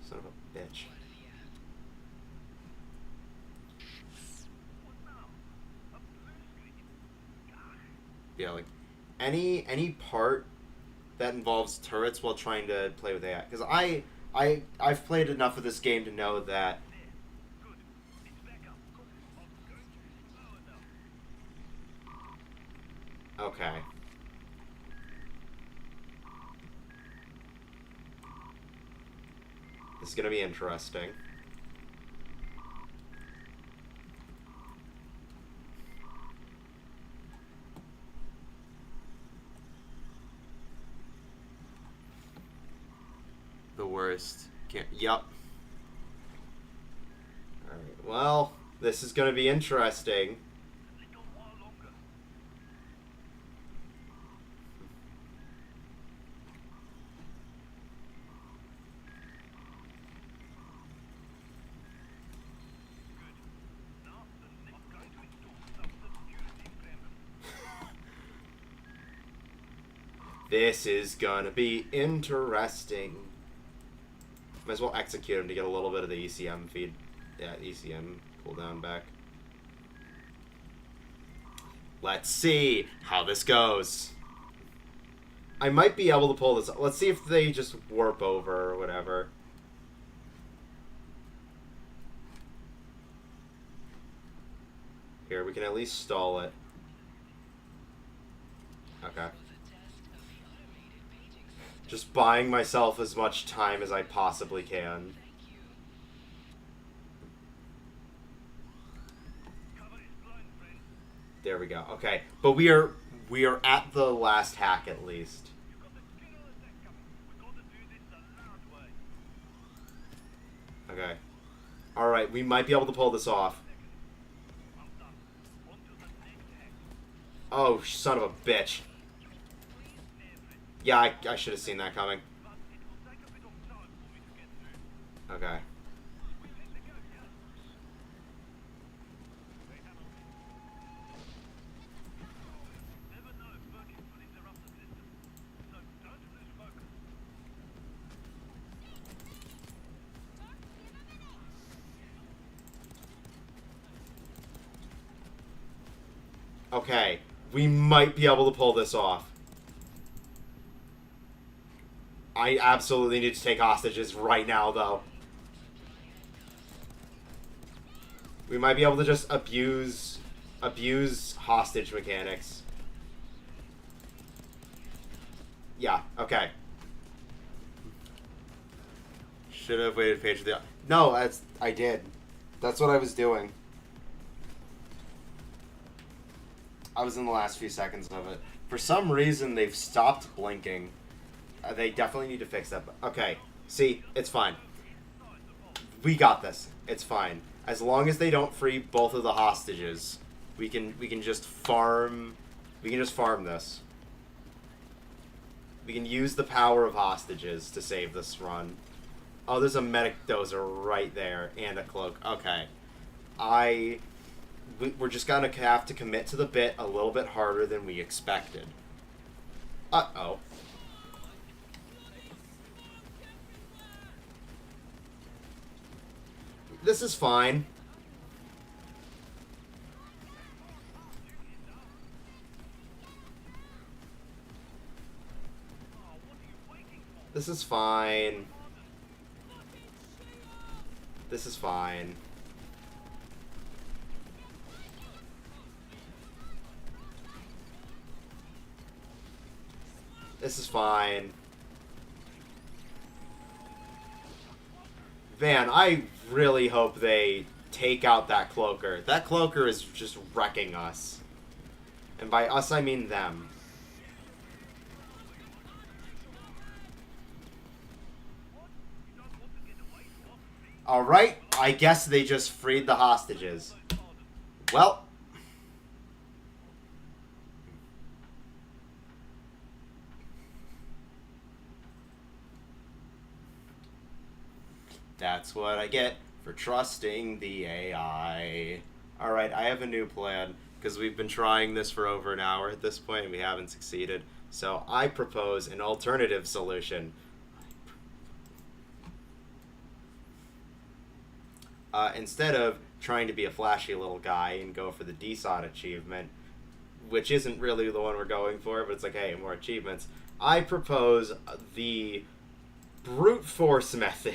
Son of a bitch. What now? A blue screen? Gosh. Yeah, like, any part that involves turrets while trying to play with AI. Because I've played enough of this game to know that... Good. It's back up. I'm going to slow it down. Okay. This is gonna be interesting. The worst. Can't. Yup. Alright, well, this is gonna be interesting. A little while longer. Good. Now, I'm going to install some security cameras. This is gonna be interesting. Might as well execute him to get a little bit of the ECM feed. Yeah, ECM cooldown back. Let's see how this goes. I might be able to pull this. Let's see if they just warp over or whatever. Here, we can at least stall it. Okay. Just buying myself as much time as I possibly can. Cover is blind, friend. There we go. Okay, but we are at the last hack at least. You've got the killer attack coming. We've got to do this the loud way. Okay. All right, we might be able to pull this off. I'm done. On to the next hack. Oh, son of a bitch. Yeah, I should have seen that coming. but it will take a bit of time for me to get through. Okay. We're ready to go, yeah? Hey, Hamilton. Never know if working will interrupt the system, so don't lose focus. Okay. We might be able to pull this off. I absolutely need to take hostages right now, though. We might be able to just abuse hostage mechanics. Yeah, okay. Should have waited page of the... No, I did. That's what I was doing. I was in the last few seconds of it. For some reason, they've stopped blinking. They definitely need to fix that. Okay, see, it's fine. We got this. It's fine. As long as they don't free both of the hostages, we can just farm. We can just farm this. We can use the power of hostages to save this run. Oh, there's a medic dozer right there and a cloak. Okay, we're just gonna have to commit to the bit a little bit harder than we expected. Uh-oh. This is fine. This is fine. This is fine. This is fine. Man, I really hope they take out that cloaker. That cloaker is just wrecking us. And by us, I mean them. Alright, I guess they just freed the hostages. Well. That's what I get for trusting the AI. Alright, I have a new plan, because we've been trying this for over an hour at this point and we haven't succeeded. So I propose an alternative solution. Instead of trying to be a flashy little guy and go for the DSOT achievement, which isn't really the one we're going for, but it's like, hey, more achievements, I propose the brute force method.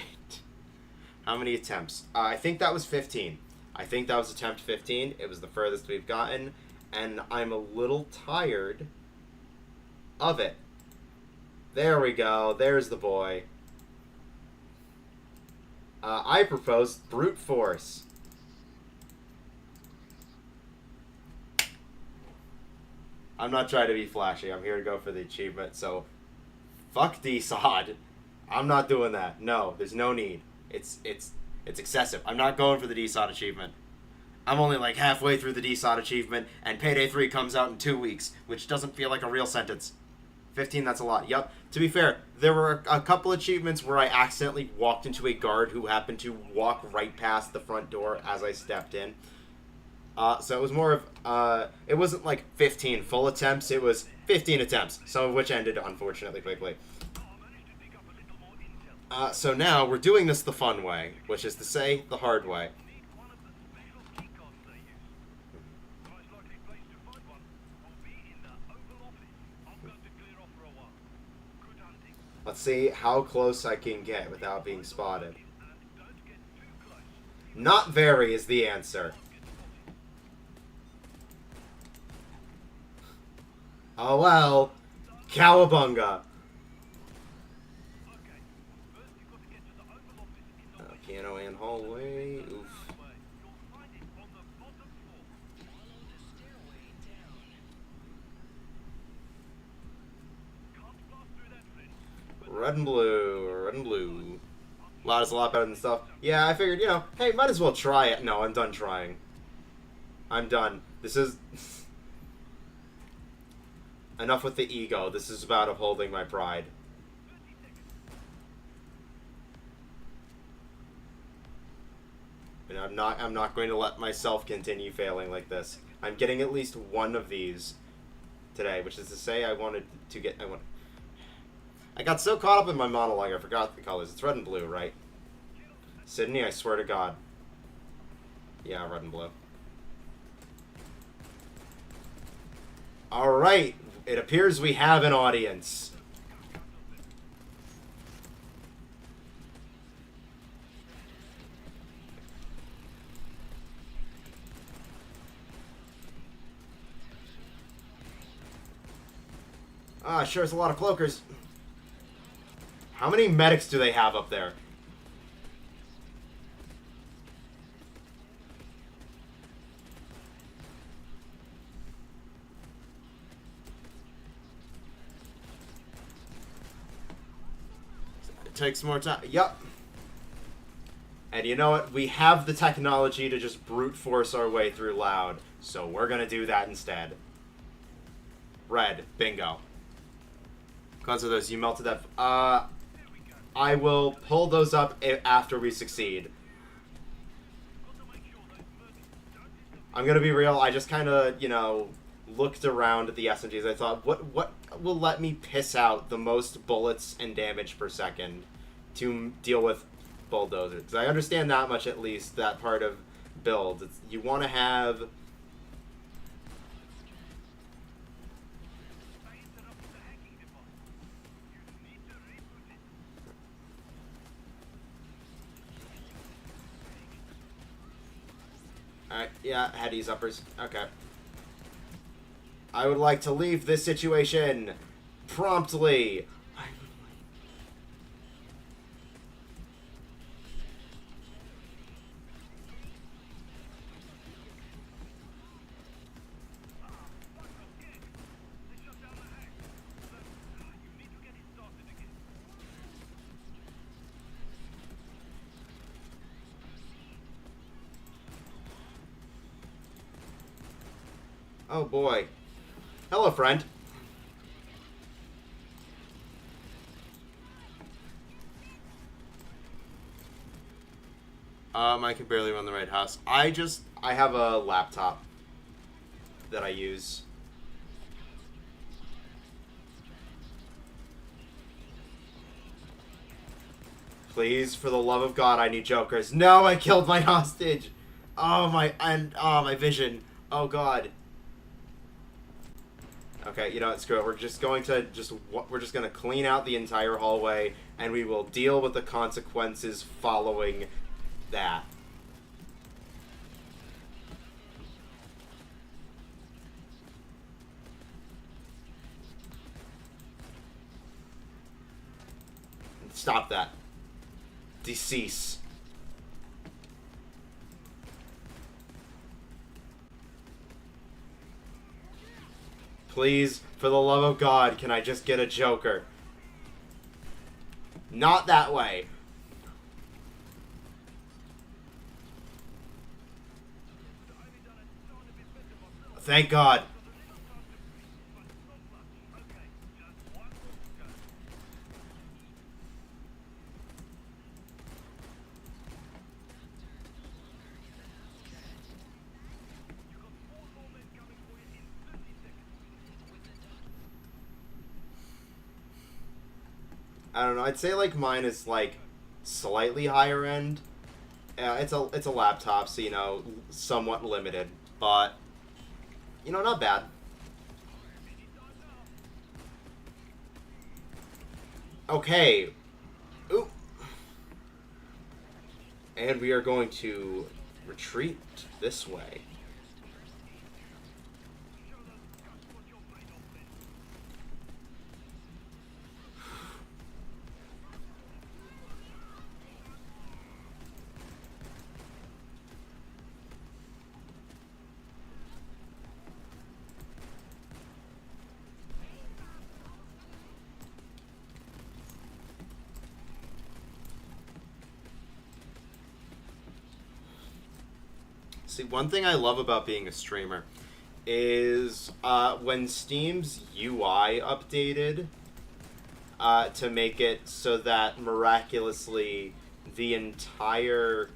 How many attempts? I think that was 15. I think that was attempt 15. It was the furthest we've gotten, and I'm a little tired of it. There we go. There's the boy. I propose brute force. I'm not trying to be flashy. I'm here to go for the achievement, so fuck DSOD. I'm not doing that. No, there's no need. It's excessive. I'm not going for the DSOD achievement. I'm only like halfway through the DSOD achievement, and Payday 3 comes out in 2 weeks, which doesn't feel like a real sentence. 15, that's a lot. Yep. To be fair, there were a couple achievements where I accidentally walked into a guard who happened to walk right past the front door as I stepped in. So it was more of, it wasn't like 15 full attempts, it was 15 attempts, some of which ended, unfortunately, quickly. So now we're doing this the fun way, which is to say, the hard way. Let's see how close I can get without being spotted. Not very is the answer. Oh well. Cowabunga. Piano and hallway. Oof. Red and blue, red and blue. Loud is a lot better than stuff. Yeah, I figured, you know, hey, might as well try it. No, I'm done trying. I'm done. This is... Enough with the ego. This is about upholding my pride. And I'm not going to let myself continue failing like this. I'm getting at least one of these today, which is to say I got so caught up in my monologue I forgot the colors. It's red and blue, right? Sydney, I swear to God. Yeah, red and blue. Alright, it appears we have an audience. Ah, sure, it's a lot of cloakers. How many medics do they have up there? It takes more time. Yup. And you know what? We have the technology to just brute force our way through loud, so we're gonna do that instead. Red. Bingo. Because of those, you melted that. I will pull those up after we succeed. I'm gonna be real. I just kind of, looked around at the SMGs. I thought, what will let me piss out the most bullets and damage per second to deal with bulldozers? Because I understand that much, at least, that part of builds. You want to have. Alright, yeah, headies, uppers. Okay. I would like to leave this situation promptly. Oh boy. Hello, friend. I can barely run the right house. I have a laptop that I use. Please, for the love of God, I need jokers. No, I killed my hostage. Oh my vision. Oh God. Okay, you know what, screw it. We're just going to clean out the entire hallway, and we will deal with the consequences following that. Stop that. Decease. Please, for the love of God, can I just get a Joker? Not that way. Thank God. I don't know. I'd say like mine is like slightly higher end. It's a laptop, so somewhat limited, but not bad. Okay. Ooh. And we are going to retreat this way. See, one thing I love about being a streamer is when Steam's UI updated to make it so that miraculously the entire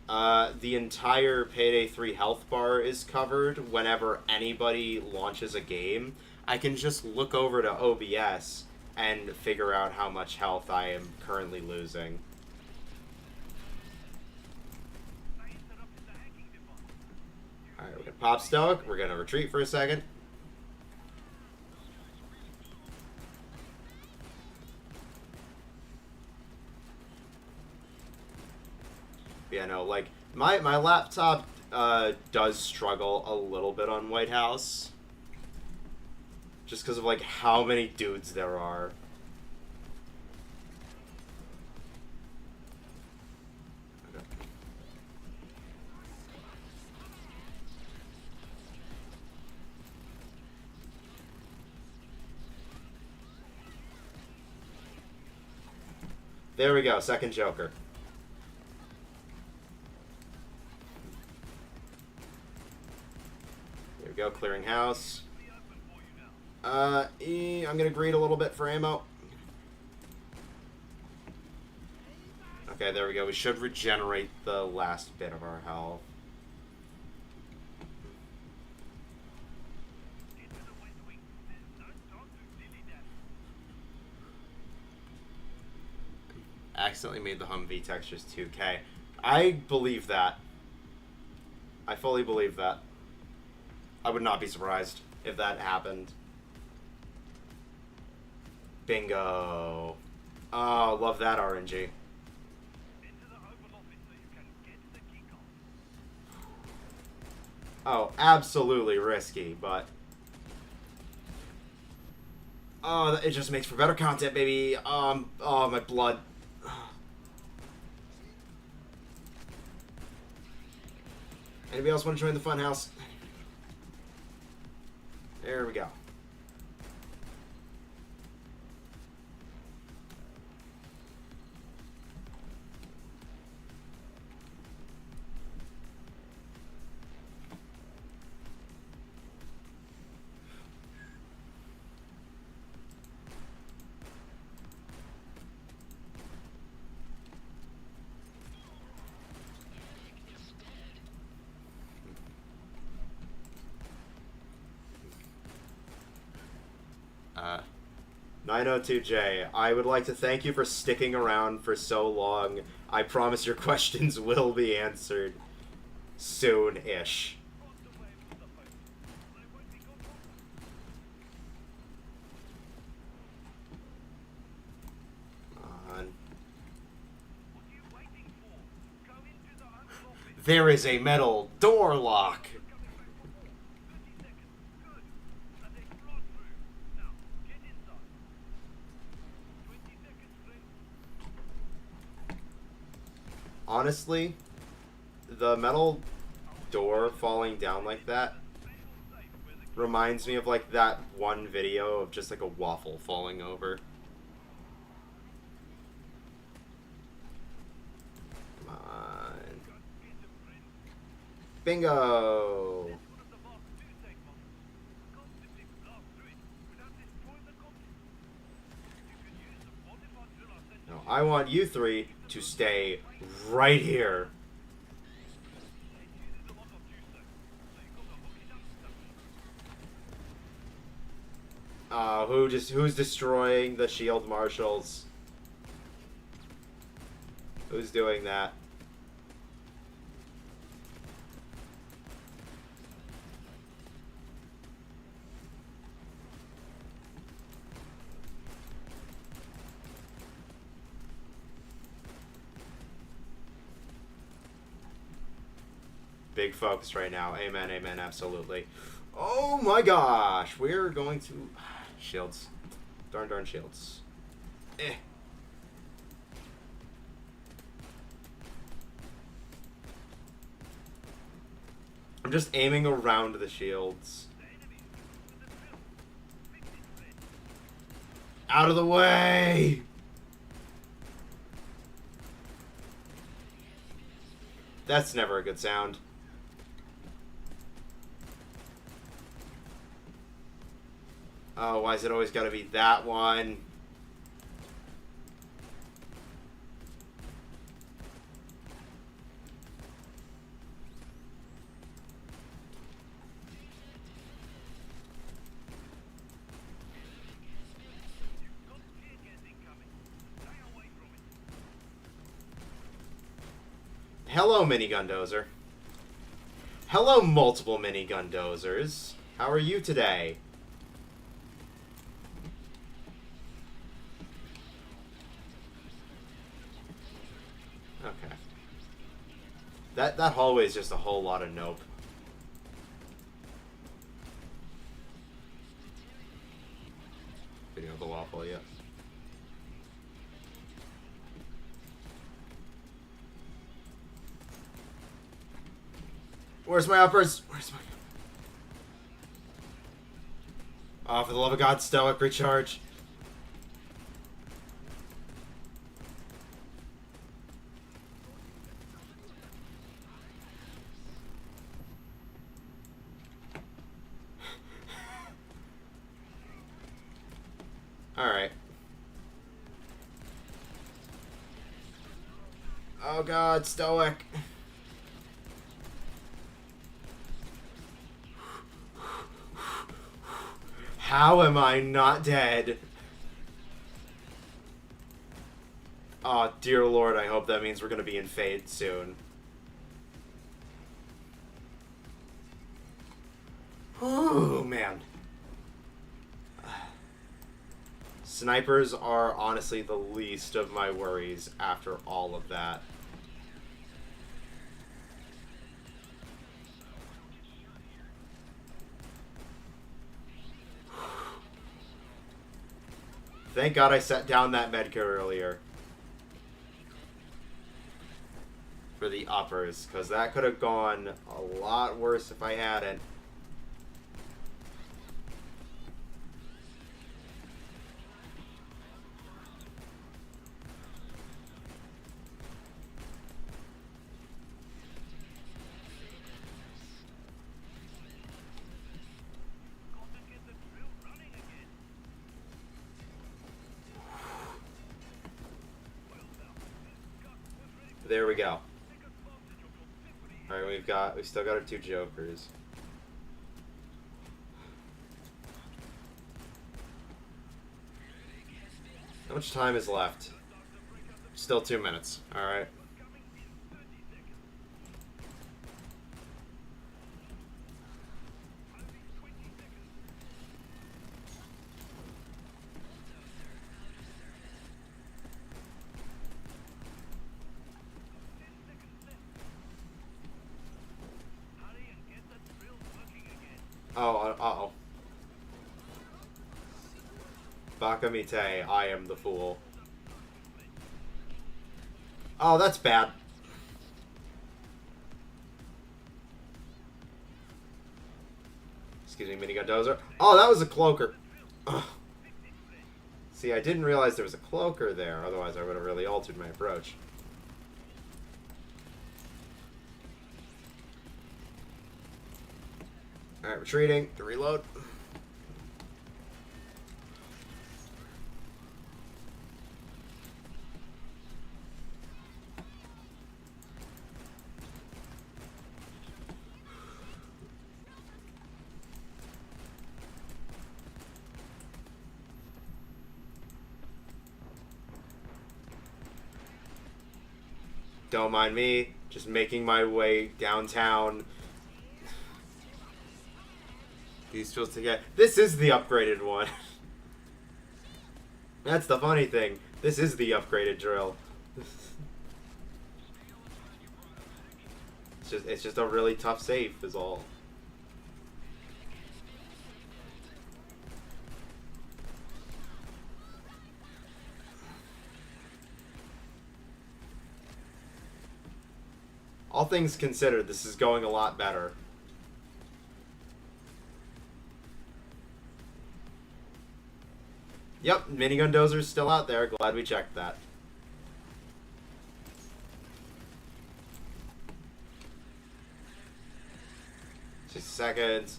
Payday 3 health bar is covered whenever anybody launches a game. I can just look over to OBS and figure out how much health I am currently losing. Alright, we're gonna pop Stoic. We're gonna retreat for a second. Yeah, no, like, my laptop does struggle a little bit on White House. Just because of, like, how many dudes there are. Okay. There we go, second Joker. There we go, clearing house. I'm gonna greed a little bit for ammo. Okay, there we go. We should regenerate the last bit of our health. Accidentally made the Humvee textures 2K. I believe that. I fully believe that. I would not be surprised if that happened. Bingo. Oh, love that RNG. Oh, absolutely risky, but... Oh, it just makes for better content, baby. Oh, my blood. Anybody else want to join the funhouse? There we go. Uh, 902J, I would like to thank you for sticking around for so long. I promise your questions will be answered soon-ish. Come on. There is a metal door lock. Honestly, the metal door falling down like that reminds me of like that one video of just like a waffle falling over. Come on. Bingo! No, I want you three to stay right here. Who's destroying the shield marshals? Who's doing that? Big focus right now. Amen, amen, absolutely. Oh my gosh, we're going to... Shields. Darn shields. Eh. I'm just aiming around the shields. Out of the way! That's never a good sound. Oh, why is it always gotta be that one? Hello, minigun dozer. Hello, multiple minigun dozers. How are you today? Okay. That hallway is just a whole lot of nope. Video of the waffle, yeah. Where's my uppers? Where's my... Oh, for the love of God, Stoic, recharge. Alright. Oh God, Stoic. How am I not dead? Oh, dear Lord, I hope that means we're gonna be in Fade soon. Oh, man. Snipers are honestly the least of my worries after all of that. Thank God I set down that medkit earlier. For the uppers, because that could have gone a lot worse if I hadn't. There we go. Alright, we still got our 2 jokers. How much time is left? Still 2 minutes. Alright. Oh, uh-oh. Bakamite, I am the fool. Oh, that's bad. Excuse me, minigun dozer. Oh, that was a cloaker. Ugh. See, I didn't realize there was a cloaker there, otherwise I would have really altered my approach. Alright, retreating. To reload. Don't mind me, just making my way downtown. He's supposed to get... This is the upgraded one. That's the funny thing. This is the upgraded drill. It's just a really tough safe is all. All things considered, this is going a lot better. Yep, minigun dozer's still out there. Glad we checked that. 60 seconds.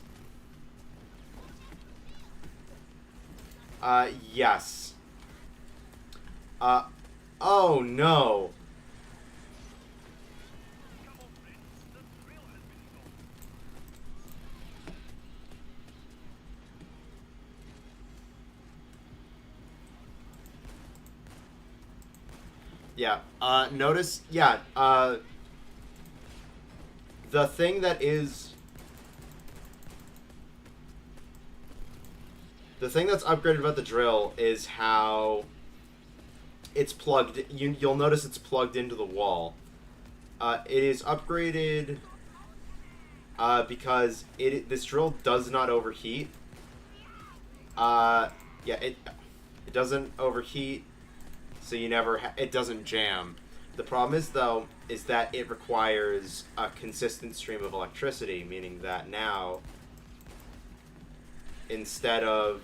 Yes. Oh no. Come on, friend. The thrill has been stolen. Yeah. Notice, yeah, the thing that is... The thing that's upgraded about the drill is how it's plugged... You'll notice it's plugged into the wall. It is upgraded because this drill does not overheat. Yeah, it doesn't overheat, so you never... it doesn't jam. The problem is, though, is that it requires a consistent stream of electricity, meaning that now, instead of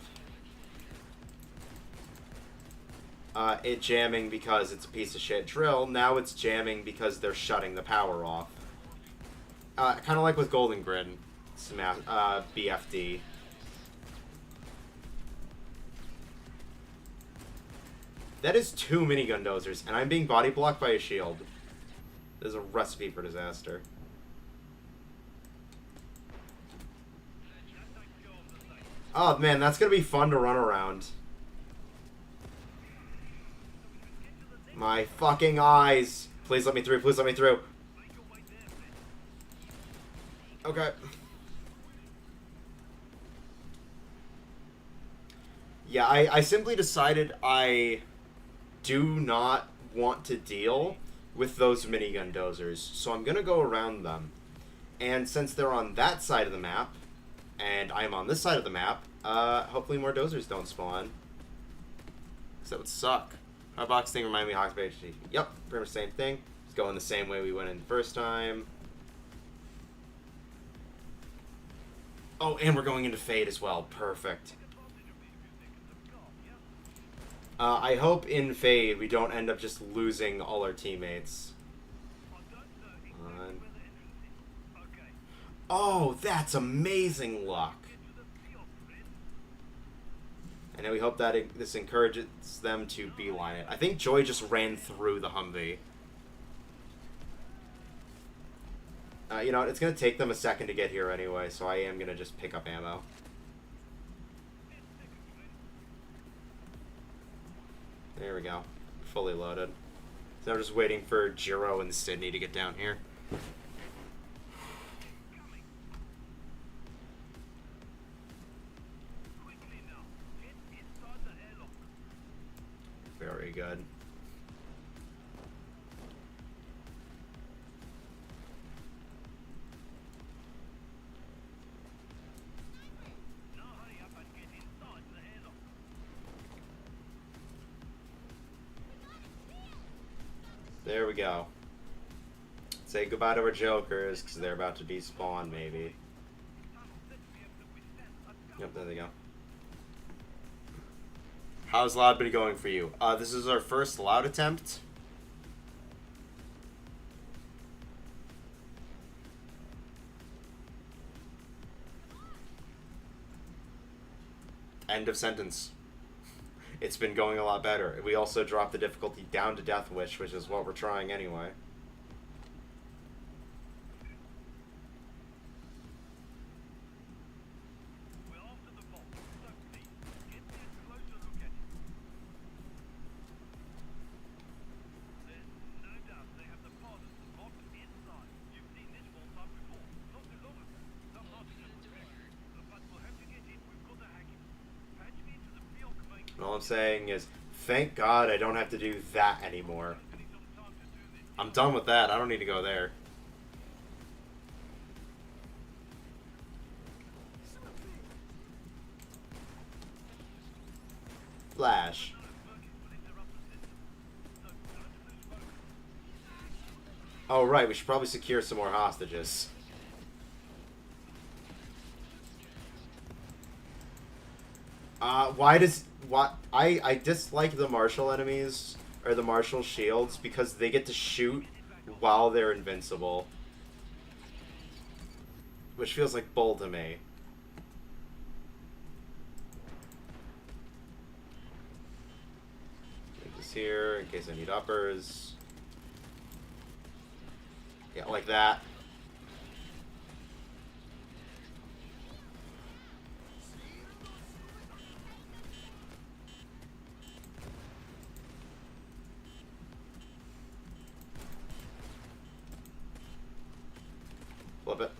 it jamming because it's a piece of shit drill, now it's jamming because they're shutting the power off. Kind of like with Golden Grid, BFD. That is 2 minigun dozers, and I'm being body blocked by a shield. This is a recipe for disaster. Oh man, that's gonna be fun to run around. My fucking eyes! Please let me through, please let me through. Okay. Yeah, I simply decided I do not want to deal with those minigun dozers, so I'm gonna go around them. And since they're on that side of the map, and I'm on this side of the map, hopefully more dozers don't spawn. Because that would suck. Our box thing reminded me of Hawk's Bay. Yep, pretty much the same thing. It's going the same way we went in the first time. Oh, and we're going into Fade as well. Perfect. I hope in Fade we don't end up just losing all our teammates. Oh, that's amazing luck. And then we hope that this encourages them to beeline it. I think Joy just ran through the Humvee. You know, it's going to take them a second to get here anyway, so I am going to just pick up ammo. There we go. Fully loaded. So I'm just waiting for Jiro and Sydney to get down here. Very good. There we go. Say goodbye to our jokers, because they're about to despawn, maybe. Yep, there they go. How's Loud been going for you? This is our first Loud attempt. End of sentence. It's been going a lot better. We also dropped the difficulty down to Death Wish, which is what we're trying anyway. All I'm saying is, thank God I don't have to do that anymore. I'm done with that. I don't need to go there. Flash. Oh, right. We should probably secure some more hostages. Why does... I dislike the martial enemies, or the martial shields, because they get to shoot while they're invincible. which feels like bull to me. Leave this here in case I need uppers. Yeah, like that. Flip it.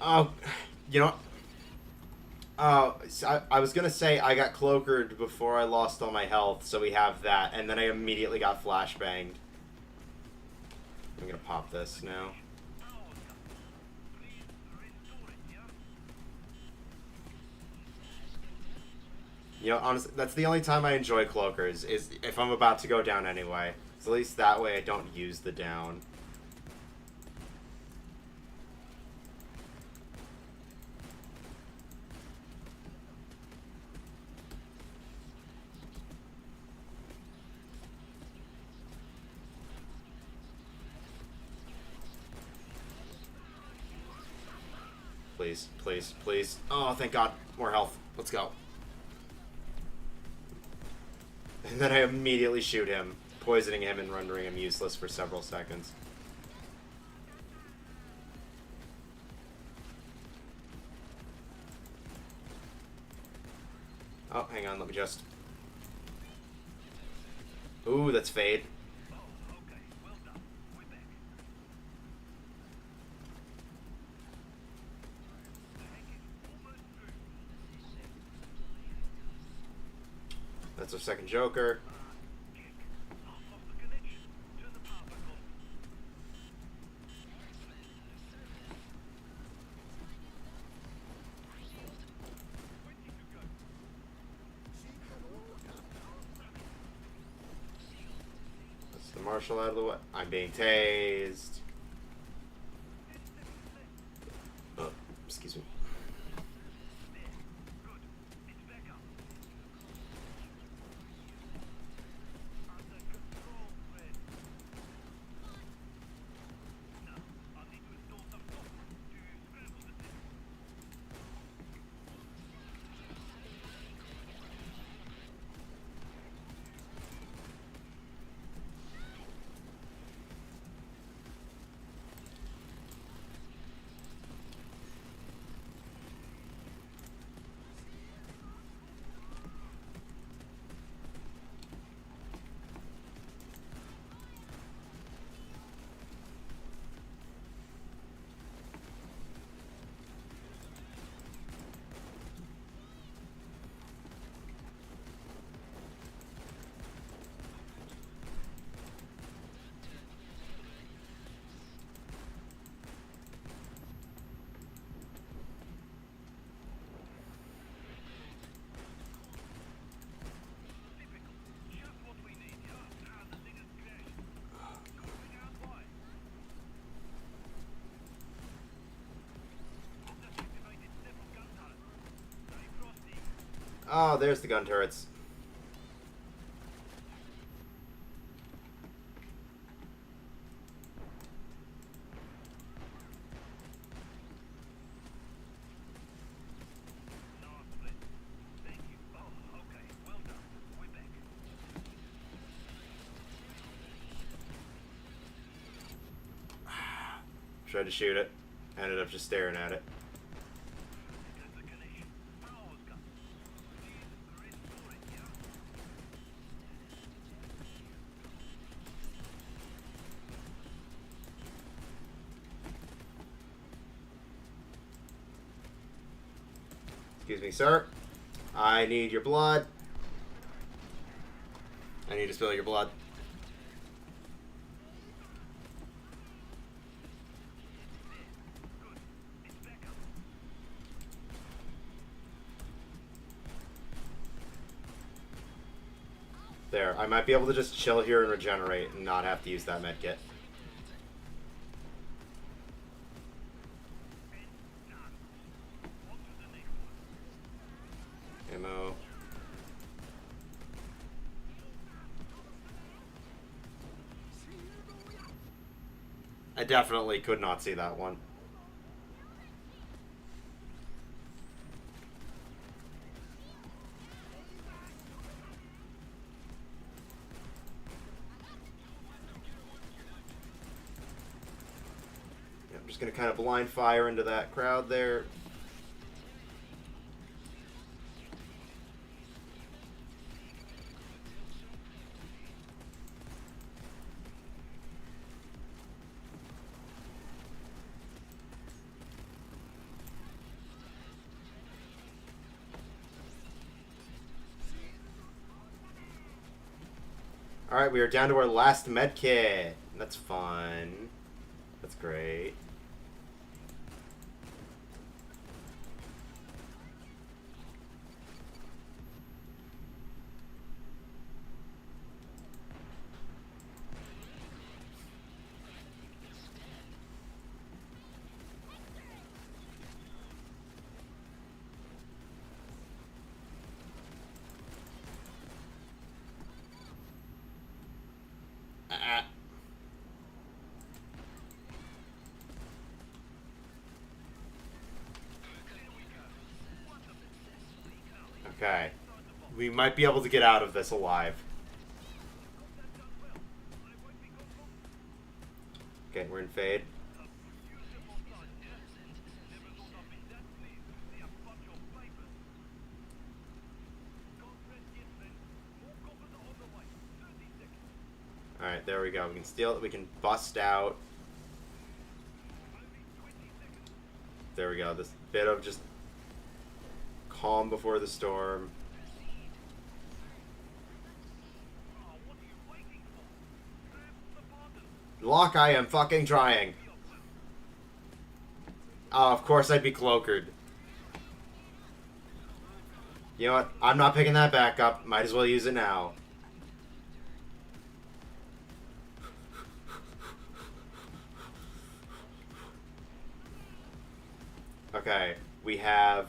Oh, you know, I was gonna say I got cloakered before I lost all my health, so we have that, and then I immediately got flashbanged. I'm gonna pop this now. You know, honestly, that's the only time I enjoy cloakers, is if I'm about to go down anyway. So at least that way I don't use the down. Please, please, please. Oh, thank God. More health. Let's go. And then I immediately shoot him, poisoning him and rendering him useless for several seconds. Oh, hang on, let me just... Ooh, that's Fade. That's our second Joker. That's the Marshal out of the way. I'm being tased. Oh, excuse me. Oh, there's the gun turrets. Tried to shoot it. Ended up just staring at it. Excuse me, sir. I need your blood. I need to spill your blood. There, I might be able to just chill here and regenerate and not have to use that medkit. I definitely could not see that one. Yeah, I'm just gonna kind of blind fire into that crowd there. Alright, we are down to our last med kit. That's fun. That's great. Ah. Okay. We might be able to get out of this alive. Okay, we're in fade. Alright, there we go. We can steal it. We can bust out. There we go. This bit of just calm before the storm. Lock, I am fucking trying. Oh, of course I'd be cloakered. You know what? I'm not picking that back up. Might as well use it now. Okay, we have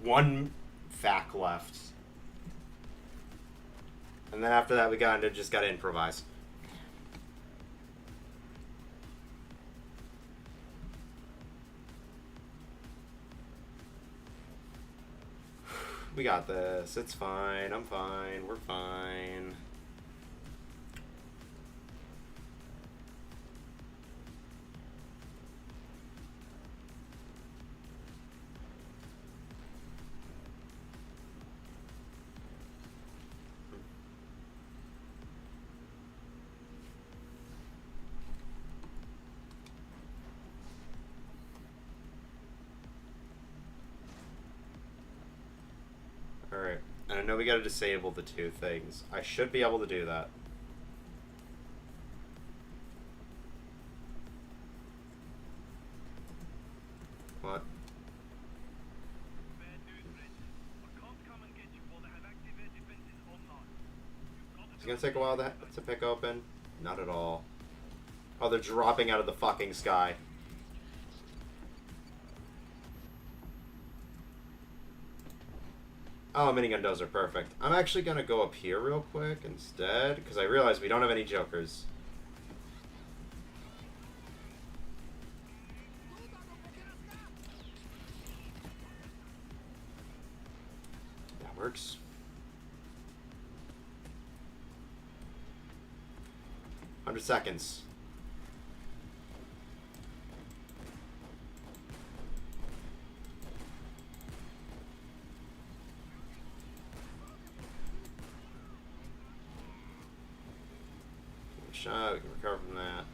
one fac left. And then after that we just gotta improvise. We got this. It's fine. I'm fine. We're fine. Alright. And I know we gotta disable the two things. I should be able to do that. What? Is it gonna take a while to pick open? Not at all. Oh, they're dropping out of the fucking sky. Oh, minigun does are perfect. I'm actually gonna go up here real quick instead, because I realize we don't have any jokers. That works. $100 seconds. Shot, we can recover from that.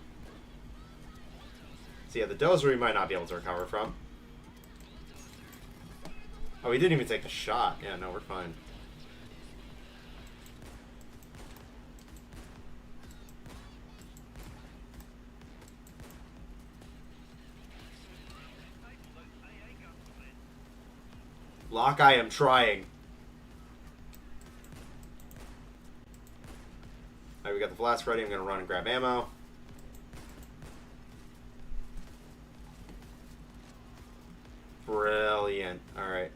So yeah, the dozer we might not be able to recover from. Oh, we didn't even take the shot. Yeah, no, we're fine. Lock, I am trying. Alright, we got the blast ready. I'm gonna run and grab ammo. Brilliant. Alright.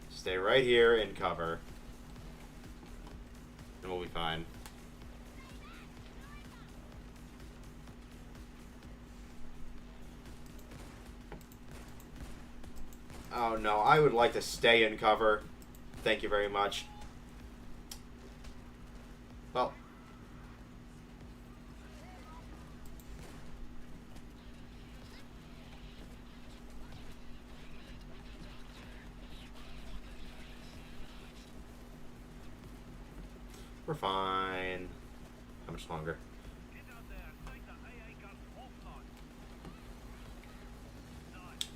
Stay right here in cover. fine. Oh no, I would like to stay in cover. Thank you very much. Well. We're fine. How much longer? Get out there and take the AA guns offline. Nice.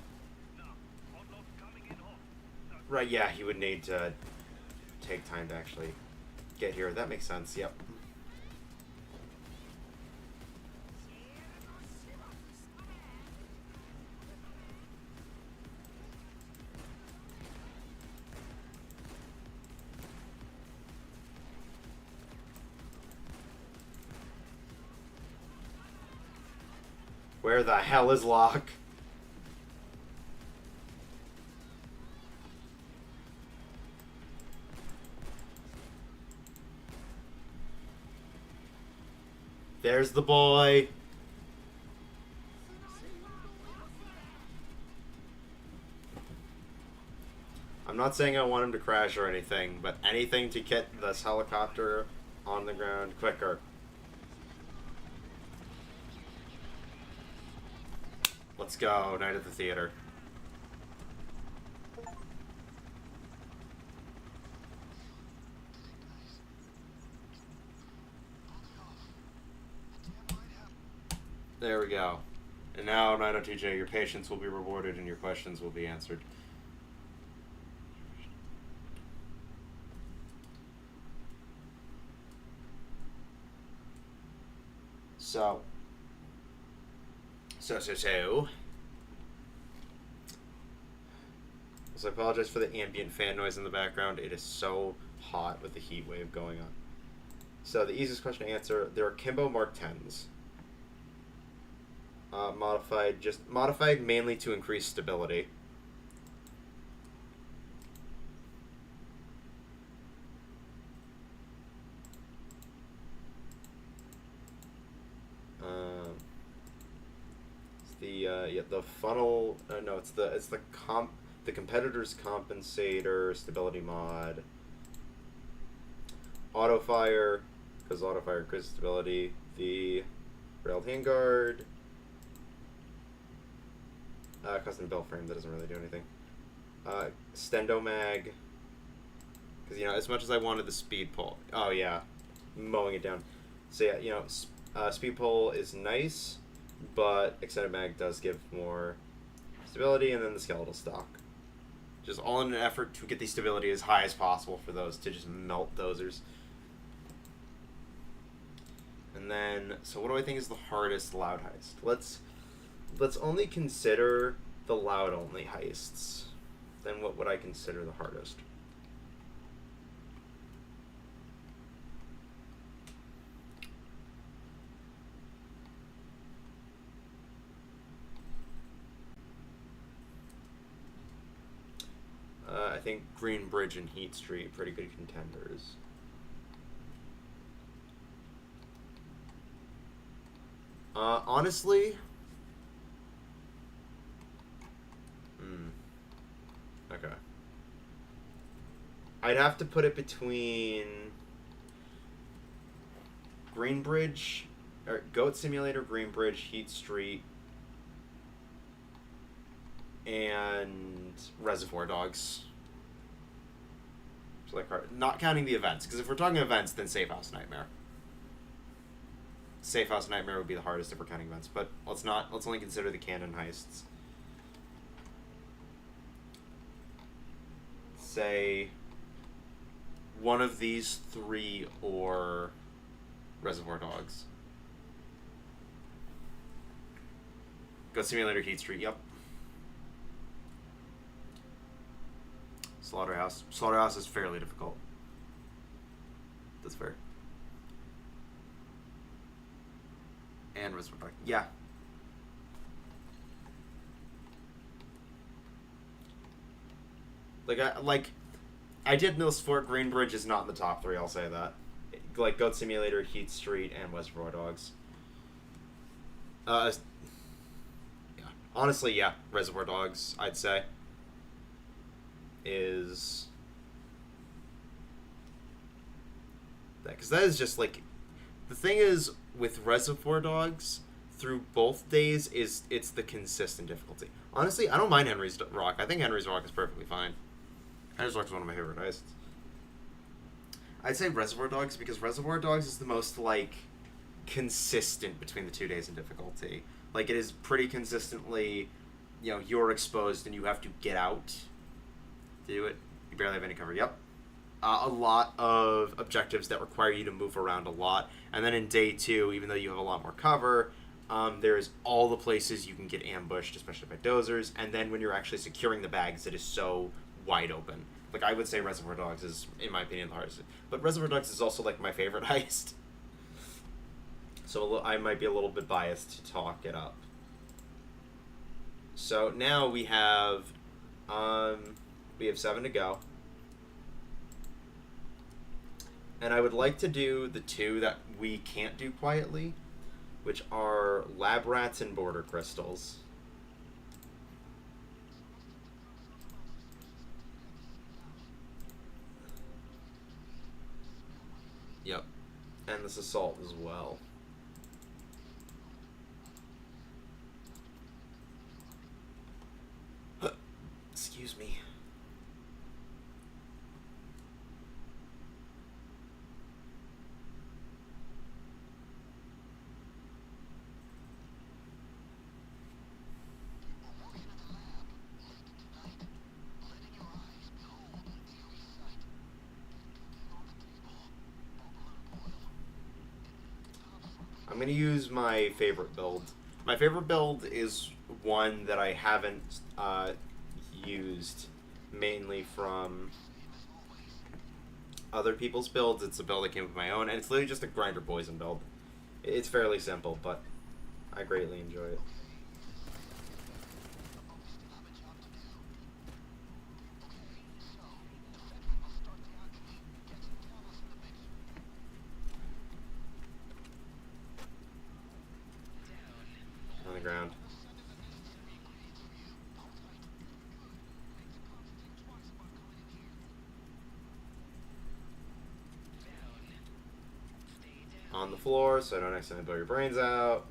Now, hotlock's coming in hot. So Right, yeah, he would need to take time to actually get here. That makes sense, yep. Where the hell is Locke? There's the boy. I'm not saying I want him to crash or anything, but anything to get this helicopter on the ground quicker. Let's go. Night at the theater. There we go. And now, 902J, your patience will be rewarded and your questions will be answered. So. So. So I apologize for the ambient fan noise in the background. It is so hot with the heat wave going on. So the easiest question to answer, there are Kimbo Mark 10s. Modified mainly to increase stability. It's the funnel. No, it's the competitor's compensator stability mod. Auto fire, because auto fire increases stability. The railed handguard. Custom build frame, that doesn't really do anything. Stendomag, because as much as I wanted the speed pull, oh yeah, mowing it down. So yeah, speed pull is nice, but extended mag does give more stability, and then the skeletal stock, just all in an effort to get the stability as high as possible for those to just melt dozers. And then, so what do I think is the hardest loud heist? Let's only consider the loud only heists. Then what would I consider the hardest? I think Green Bridge and Heat Street, pretty good contenders. Honestly, okay. I'd have to put it between Greenbridge, or Goat Simulator, Greenbridge, Heat Street, and Reservoir Dogs. So like, not counting the events, because if we're talking events, then Safe House Nightmare. Safe House Nightmare would be the hardest if we're counting events, but let's only consider the canon heists. Say one of these three or Reservoir Dogs. Goat Simulator, Heat Street, yep. Slaughterhouse. Slaughterhouse is fairly difficult. That's fair. And Reservoir Dogs. Yeah. I did know Fort Greenbridge is not in the top three, I'll say that. like Goat Simulator, Heat Street, and Reservoir Dogs. Yeah. Honestly, yeah, Reservoir Dogs, I'd say, is that, because that is just like, the thing is with Reservoir Dogs through both days is it's the consistent difficulty. Honestly, I don't mind Henry's Rock. I think Henry's Rock is perfectly fine. Henry's Rock is one of my favorite heists. I'd say Reservoir Dogs because Reservoir Dogs is the most like consistent between the 2 days in difficulty. Like, it is pretty consistently, you know, you're exposed and you have to get out to do it. You barely have any cover. Yep. A lot of objectives that require you to move around a lot. And then in day 2, even though you have a lot more cover, there's all the places you can get ambushed, especially by dozers. And then when you're actually securing the bags, it is so wide open. Like, I would say Reservoir Dogs is, in my opinion, the hardest. But Reservoir Dogs is also, like, my favorite heist. So I might be a little bit biased to talk it up. So now we have 7 to go. And I would like to do the 2 that we can't do quietly, which are Lab Rats and Border Crystals. Yep. And this assault as well. Excuse me. I'm going to use my favorite build. My favorite build is one that I haven't used mainly from other people's builds. It's a build that came with my own, and it's literally just a grinder poison build. It's fairly simple, but I greatly enjoy it. On the ground. On the floor, so I don't accidentally blow your brains out.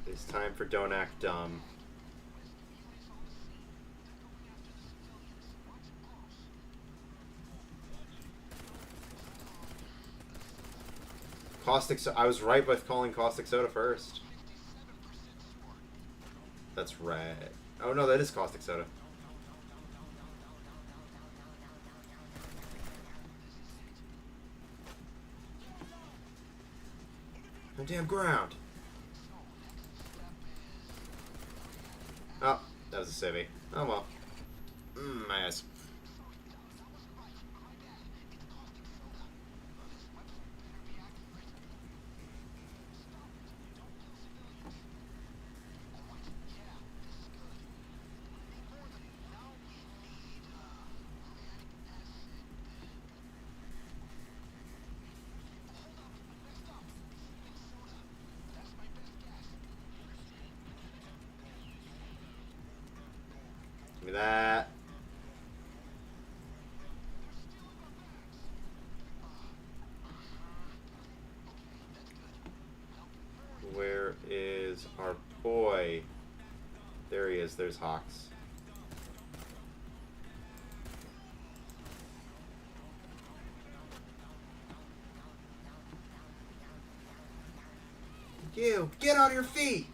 It's time for Don't Act Dumb. Caustic Soda. I was right with calling Caustic Soda first. That's red. Oh no, that is Caustic Soda. Oh, damn ground. Oh, that was a civvy. Oh well. My ass. Give me that. Where is our boy? There he is. There's Hawks. You get on your feet.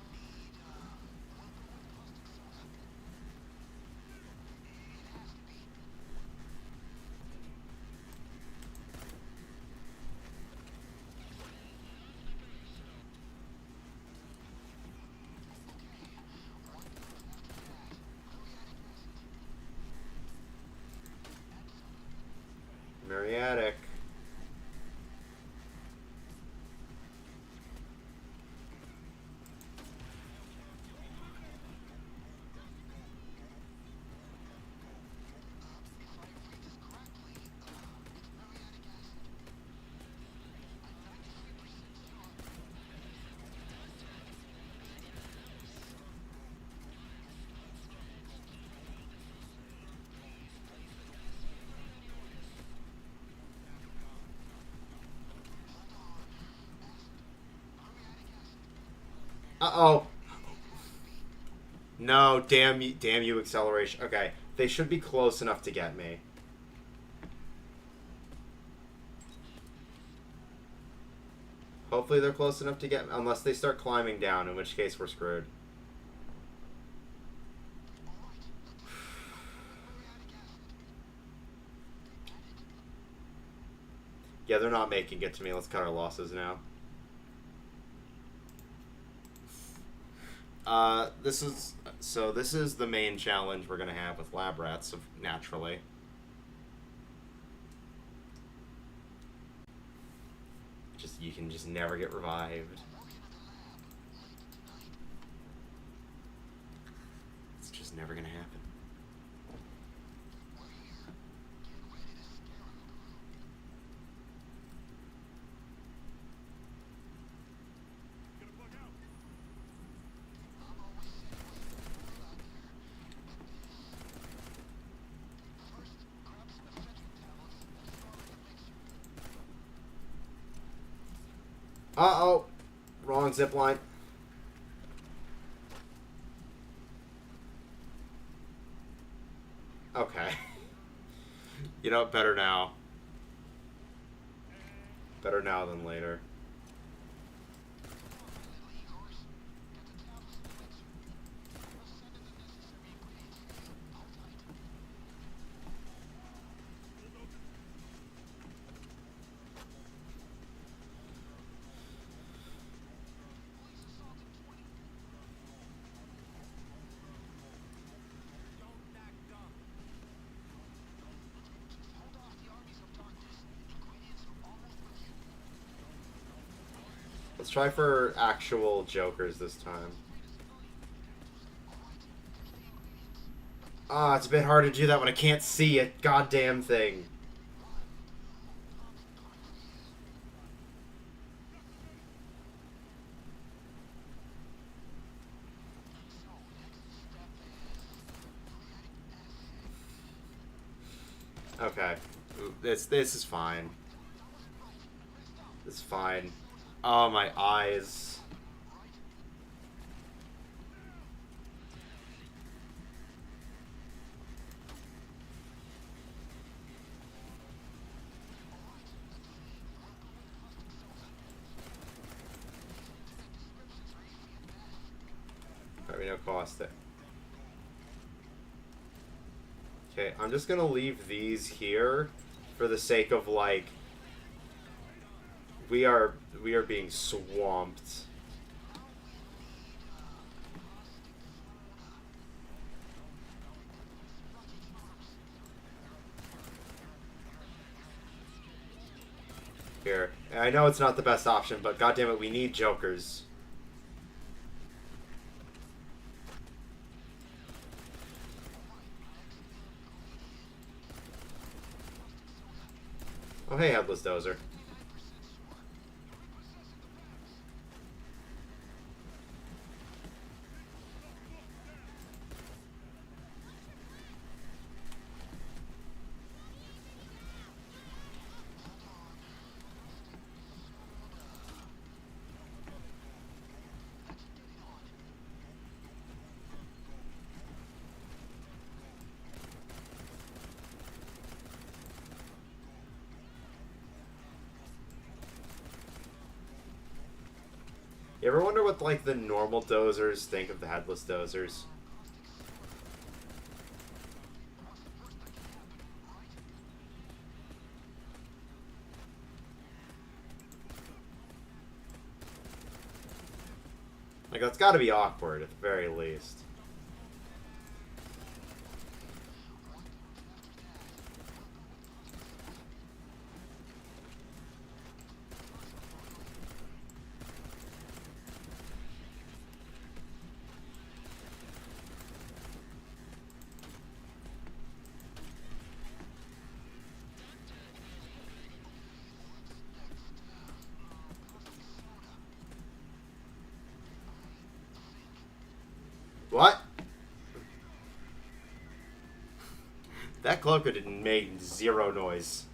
Primary attic. Uh-oh. No, damn you, acceleration. Okay, they should be close enough to get me. Hopefully they're close enough to get me, unless they start climbing down, in which case we're screwed. Yeah, they're not making it to me. Let's cut our losses now. This is the main challenge we're gonna have with lab rats, naturally. You can just never get revived. It's just never gonna happen. Uh-oh. Wrong zip line. Okay. You know, better now. Better now than later. Let's try for actual jokers this time. Ah, it's a bit hard to do that when I can't see a goddamn thing. Okay. This is fine. This is fine. Oh, my eyes. Probably no cost there. Okay, I'm just gonna leave these here for the sake of, like, we are being swamped. Here. I know it's not the best option, but goddammit, we need jokers. Oh, hey, Headless Dozer. You ever wonder what, like, the normal dozers think of the Headless Dozers? Like, that's gotta be awkward, at the very least. What? That cloaker didn't make zero noise.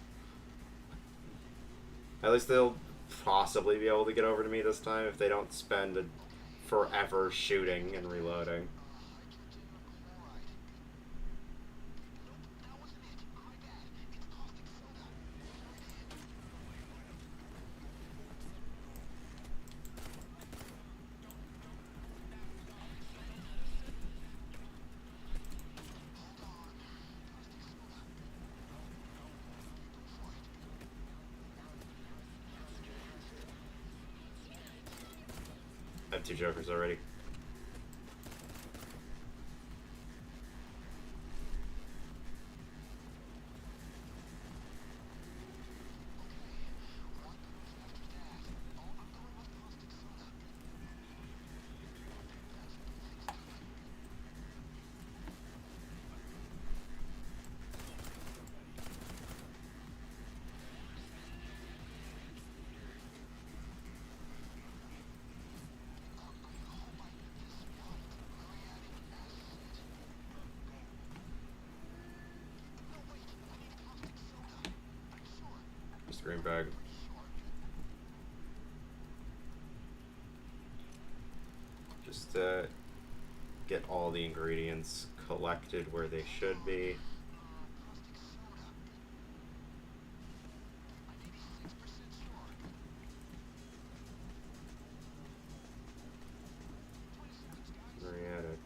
At least they'll possibly be able to get over to me this time if they don't spend forever shooting and reloading. I have 2 jokers already. Just green bag. Just get all the ingredients collected where they should be. Muriatic.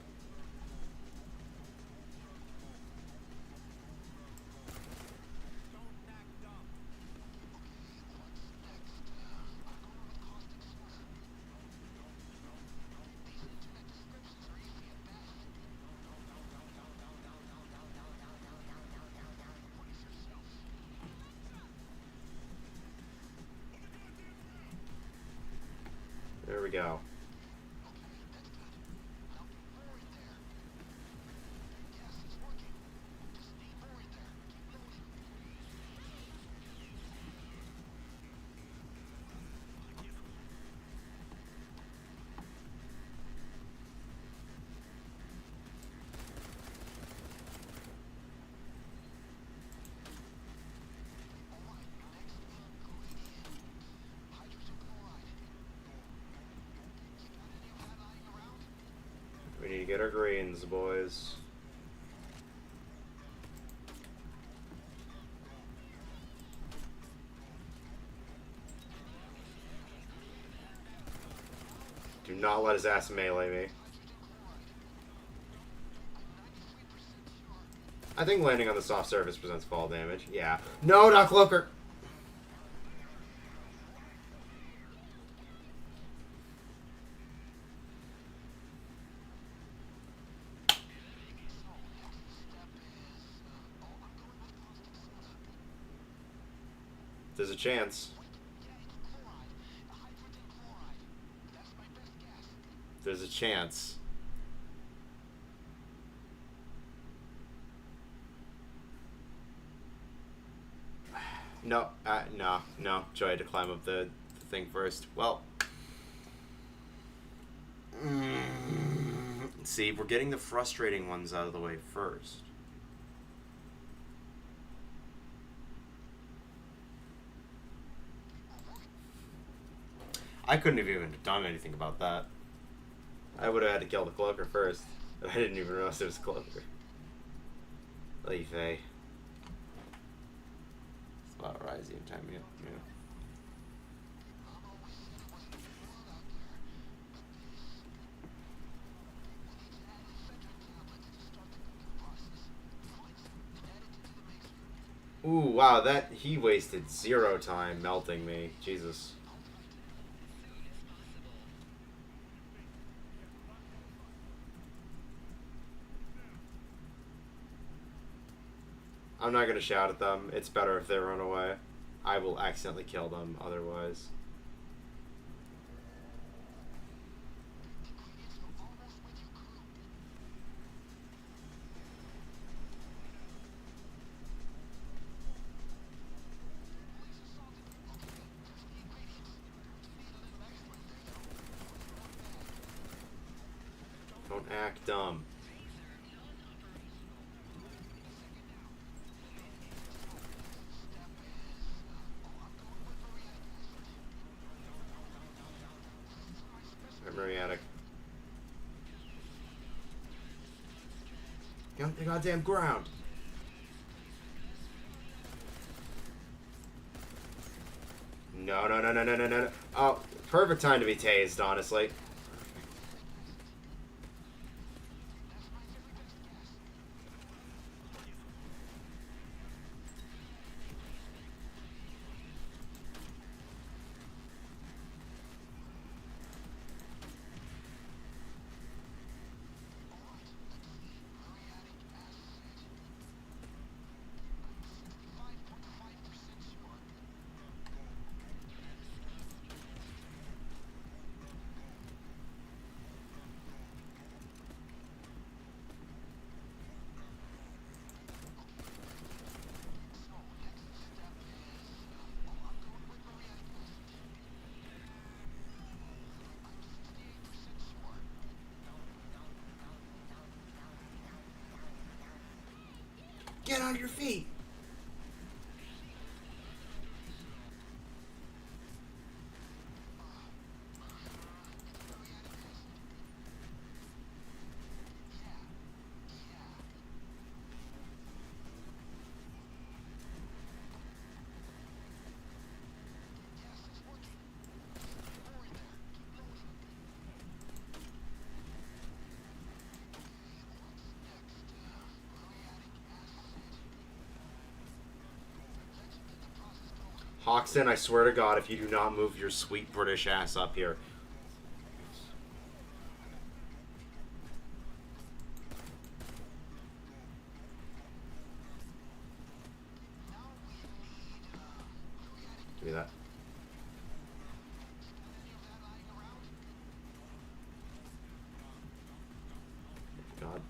There we go. We need to get our greens, boys. Do not let his ass melee me. I think landing on the soft surface presents fall damage. Yeah. No, not cloaker! There's a chance. There's a chance. No, no. Joy had to climb up the thing first. Well. See, we're getting the frustrating ones out of the way first. I couldn't have even done anything about that. I would have had to kill the cloaker first. And I didn't even realize it was a cloaker. Leave. It's about rising time, yeah. Ooh, wow, that he wasted 0 time melting me. Jesus. I'm not gonna shout at them. It's better if they run away. I will accidentally kill them otherwise. Don't act dumb. Memory attic. Get on the goddamn ground. No, no, no, no, no, no, no. Oh, perfect time to be tased, honestly. Get on your feet. Hoxton, I swear to God, if you do not move your sweet British ass up here. Give me that. God.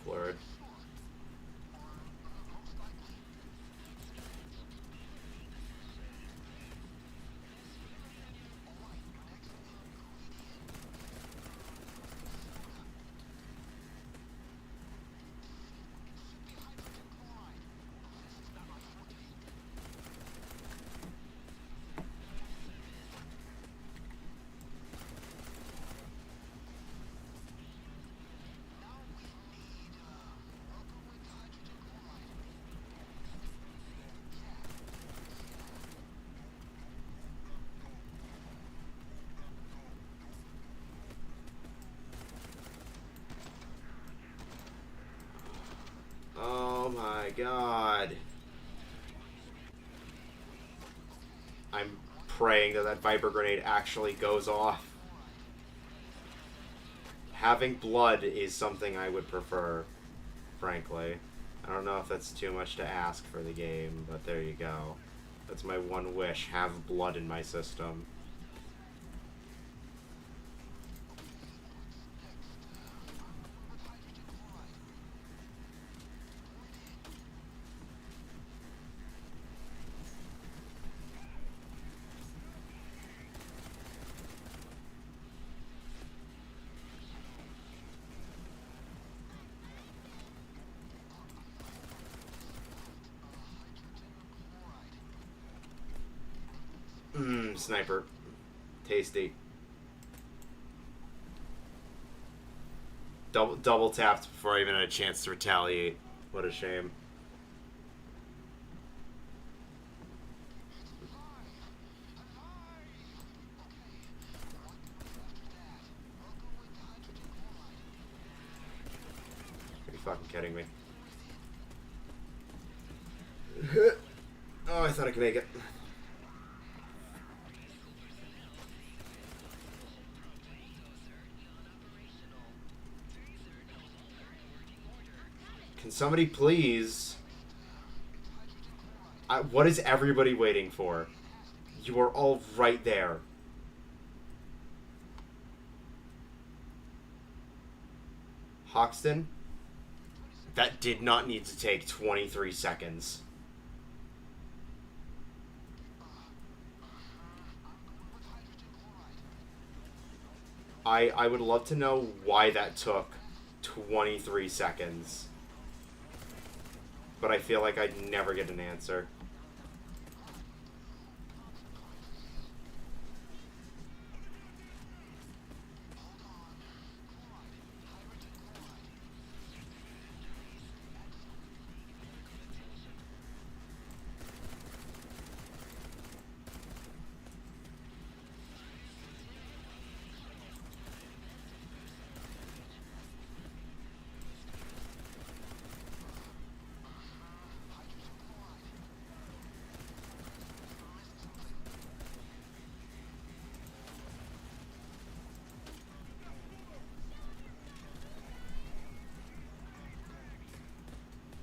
Word. Oh my God. I'm praying that that Viper grenade actually goes off. Having blood is something I would prefer, frankly. I don't know if that's too much to ask for the game, but there you go. That's my one wish, have blood in my system. Sniper. Tasty. Double tapped before I even had a chance to retaliate. What a shame. Are you fucking kidding me? Oh, I thought I could make it. Can somebody please... What is everybody waiting for? You are all right there. Hoxton? That did not need to take 23 seconds. I would love to know why that took 23 seconds. But I feel like I'd never get an answer.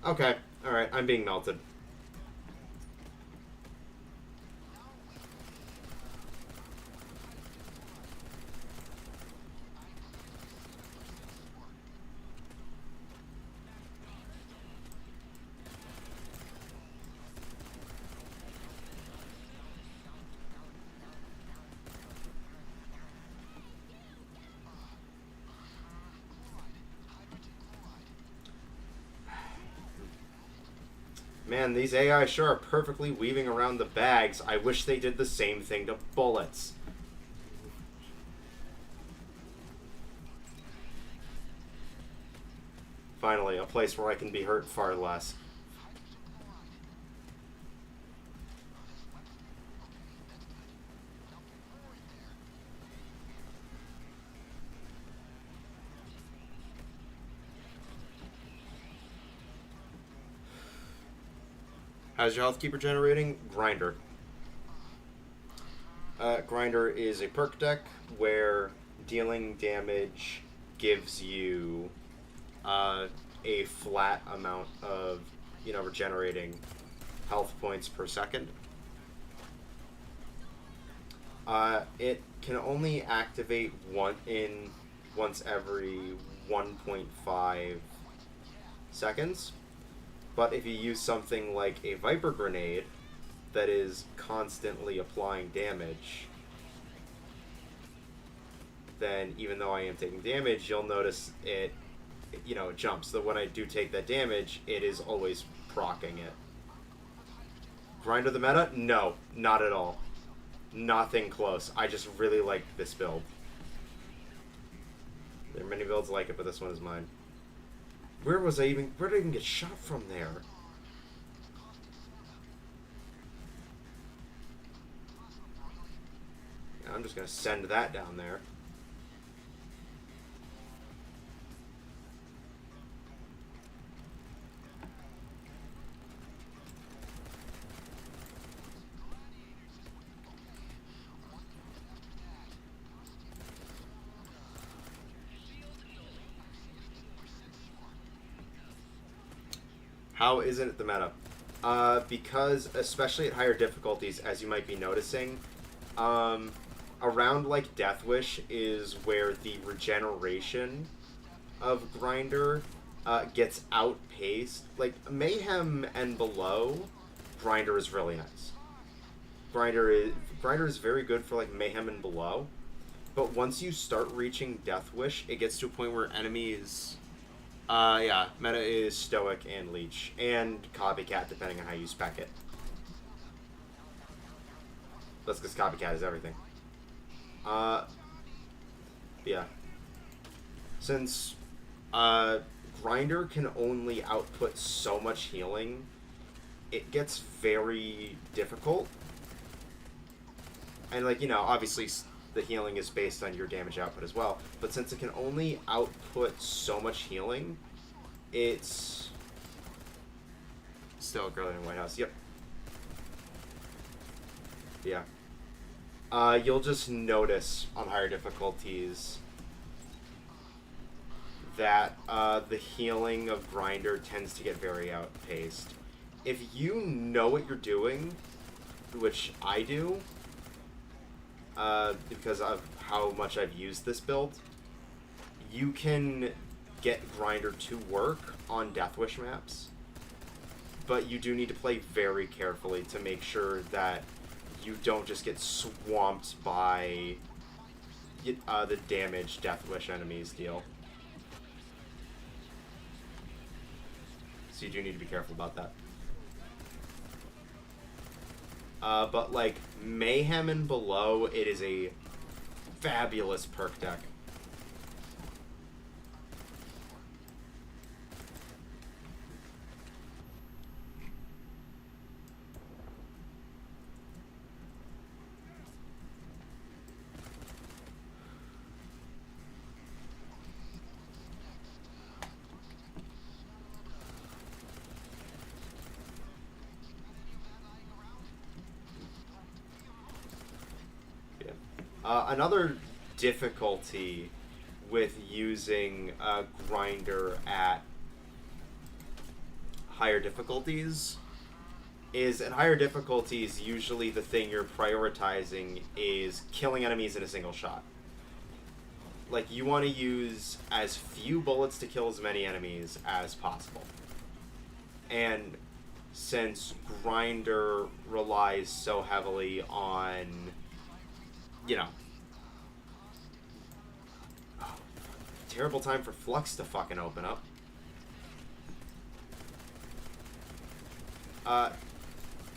Okay, alright, I'm being melted. Man, these AI sure are perfectly weaving around the bags. I wish they did the same thing to bullets. Finally, a place where I can be hurt far less. How's your health keeper generating? Grinder. Grinder is a perk deck where dealing damage gives you a flat amount of, regenerating health points per second. It can only activate once every 1.5 seconds. But if you use something like a Viper Grenade that is constantly applying damage, then even though I am taking damage, you'll notice it jumps. So when I do take that damage, it is always proccing it. Grinder the meta? No, not at all. Nothing close. I just really like this build. There are many builds like it, but this one is mine. Where did I even get shot from there? Yeah, I'm just gonna send that down there. How isn't it the meta? Because, especially at higher difficulties, as you might be noticing, around, like, Death Wish is where the regeneration of Grinder gets outpaced. Like, Mayhem and below, Grinder is really nice. Grinder is very good for, like, Mayhem and below. But once you start reaching Death Wish, it gets to a point where enemies... yeah, meta is Stoic and Leech, and Copycat, depending on how you spec it. That's because Copycat is everything. Yeah. Since, Grinder can only output so much healing, it gets very difficult. And, like, obviously... the healing is based on your damage output as well. But since it can only output so much healing, it's... Still a girl in White House. Yep. Yeah. You'll just notice on higher difficulties that the healing of Grinder tends to get very outpaced. if you know what you're doing, which I do, because of how much I've used this build, you can get Grinder to work on Death Wish maps, but you do need to play very carefully to make sure that you don't just get swamped by the damage Death Wish enemies deal. So you do need to be careful about that. But like Mayhem and below, it is a fabulous perk deck. Another difficulty with using a Grinder at higher difficulties is at higher difficulties, usually the thing you're prioritizing is killing enemies in a single shot. Like, you want to use as few bullets to kill as many enemies as possible. And since Grinder relies so heavily on, you know, terrible time for Flux to fucking open up.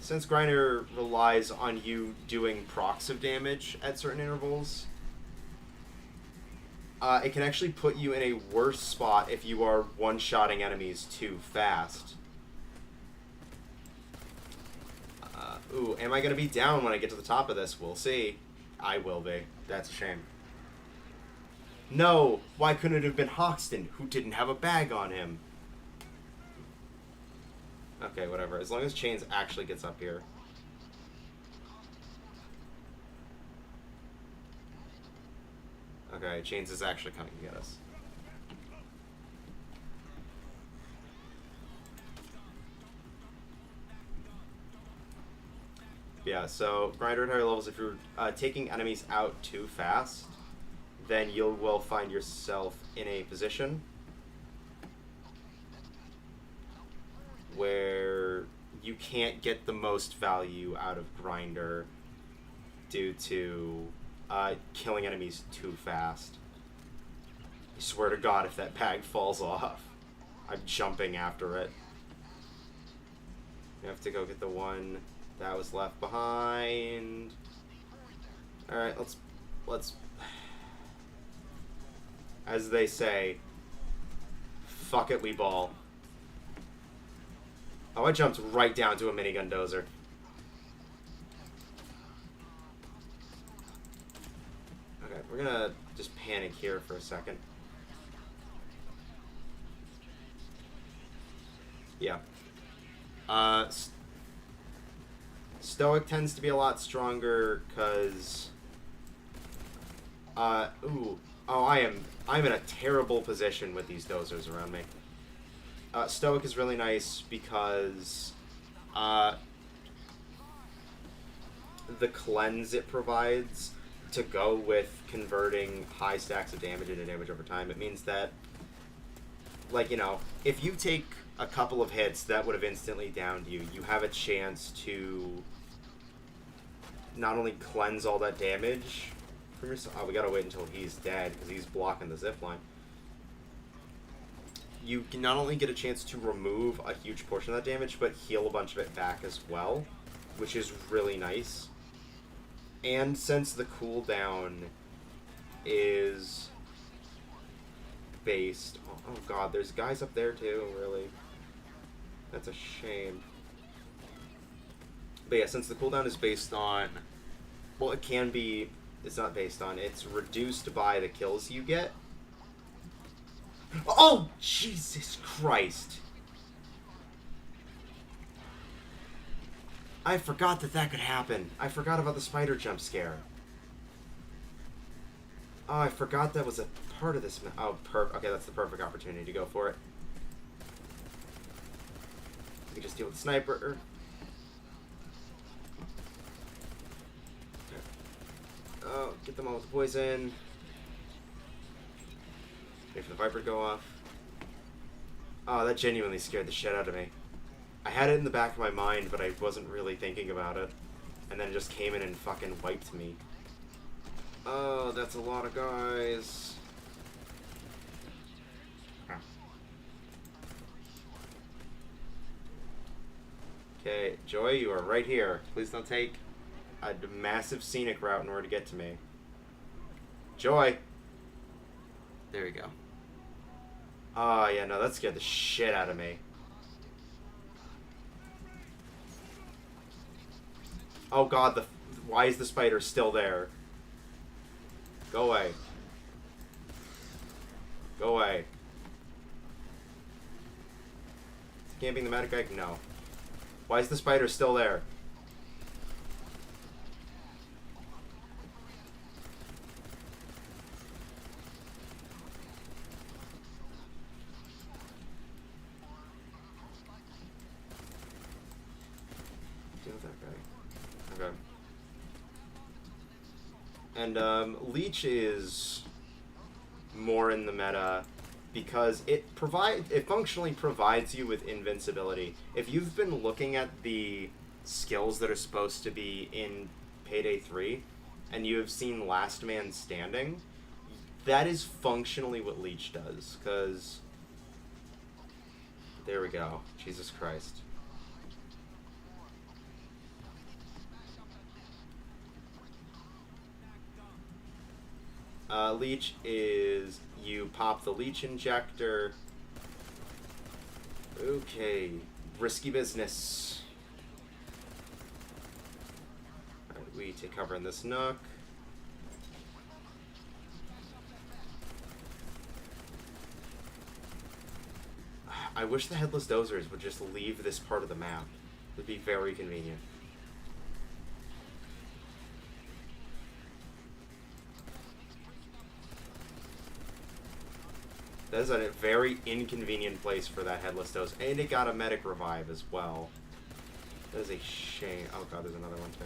Since Grinder relies on you doing procs of damage at certain intervals, it can actually put you in a worse spot if you are one-shotting enemies too fast. Ooh, am I going to be down when I get to the top of this? We'll see. I will be. That's a shame. No! Why couldn't it have been Hoxton, who didn't have a bag on him? Okay, whatever. As long as Chains actually gets up here. Okay, Chains is actually coming to get us. Yeah, so Grinder at higher levels, if you're taking enemies out too fast, then you will find yourself in a position where you can't get the most value out of Grinder due to killing enemies too fast. I swear to God, if that bag falls off, I'm jumping after it. You have to go get the one that was left behind. Alright, let's as they say, fuck it, we ball. Oh, I jumped right down to a minigun dozer. Okay, we're gonna just panic here for a second. Yeah. Stoic tends to be a lot stronger because I'm in a terrible position with these dozers around me. Stoic is really nice because the cleanse it provides to go with converting high stacks of damage into damage over time. It means that, like, you know, if you take a couple of hits that would have instantly downed you, you have a chance to not only cleanse all that damage from yourself. Oh, we gotta wait until he's dead because he's blocking the zipline. You can not only get a chance to remove a huge portion of that damage, but heal a bunch of it back as well, which is really nice. And since the cooldown is based... Oh god, there's guys up there too, really. That's a shame. But yeah, since the cooldown is based on... Well, it can be... It's not based on. It's reduced by the kills you get. Oh, Jesus Christ. I forgot that that could happen. I forgot about the spider jump scare. Oh, I forgot that was a part of this. Oh, okay, that's the perfect opportunity to go for it. We can just deal with the sniper. Oh, get them all with the poison. Wait for the Viper to go off. Oh, that genuinely scared the shit out of me. I had it in the back of my mind, but I wasn't really thinking about it. And then it just came in and fucking wiped me. Oh, that's a lot of guys. Okay, Joy, you are right here. Please don't take a massive scenic route in order to get to me. Joy! There we go. Oh, yeah, no, that scared the shit out of me. Oh god, why is the spider still there? Go away. Go away. Is he camping the medic guy? No. Why is the spider still there? Deal with that guy. Okay. And Leech is more in the meta because it functionally provides you with invincibility. If you've been looking at the skills that are supposed to be in Payday 3 and you have seen Last Man Standing, that is functionally what Leech does, because there we go. Jesus Christ. Leech is you pop the leech injector. Okay, risky business. Alright, we take cover in this nook. I wish the headless dozers would just leave this part of the map. It would be very convenient. That is a very inconvenient place for that headless dozer. And it got a medic revive as well. That is a shame. Oh god, there's another one too.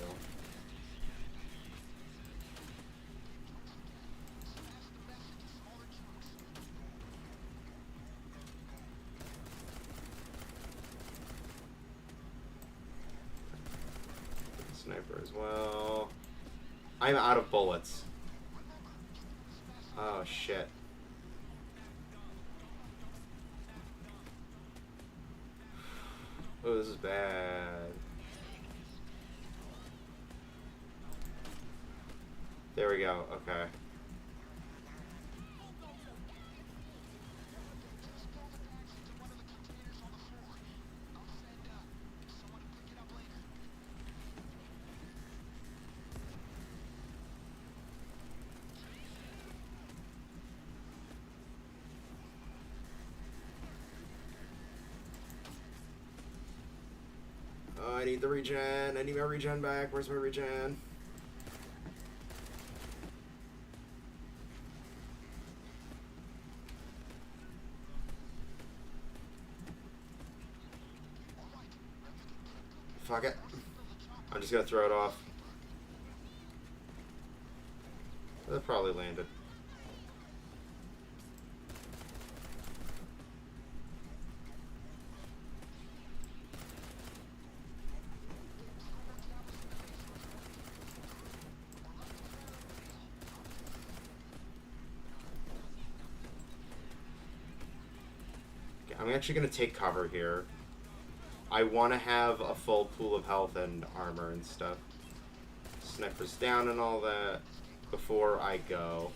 Sniper as well. I'm out of bullets. Oh shit. Oh, this is bad. There we go. Okay. Oh, I need the regen. I need my regen back. Where's my regen? Fuck it. I'm just gonna throw it off. That probably landed. Okay, I'm actually gonna take cover here. I want to have a full pool of health and armor and stuff. Snipers down and all that before I go.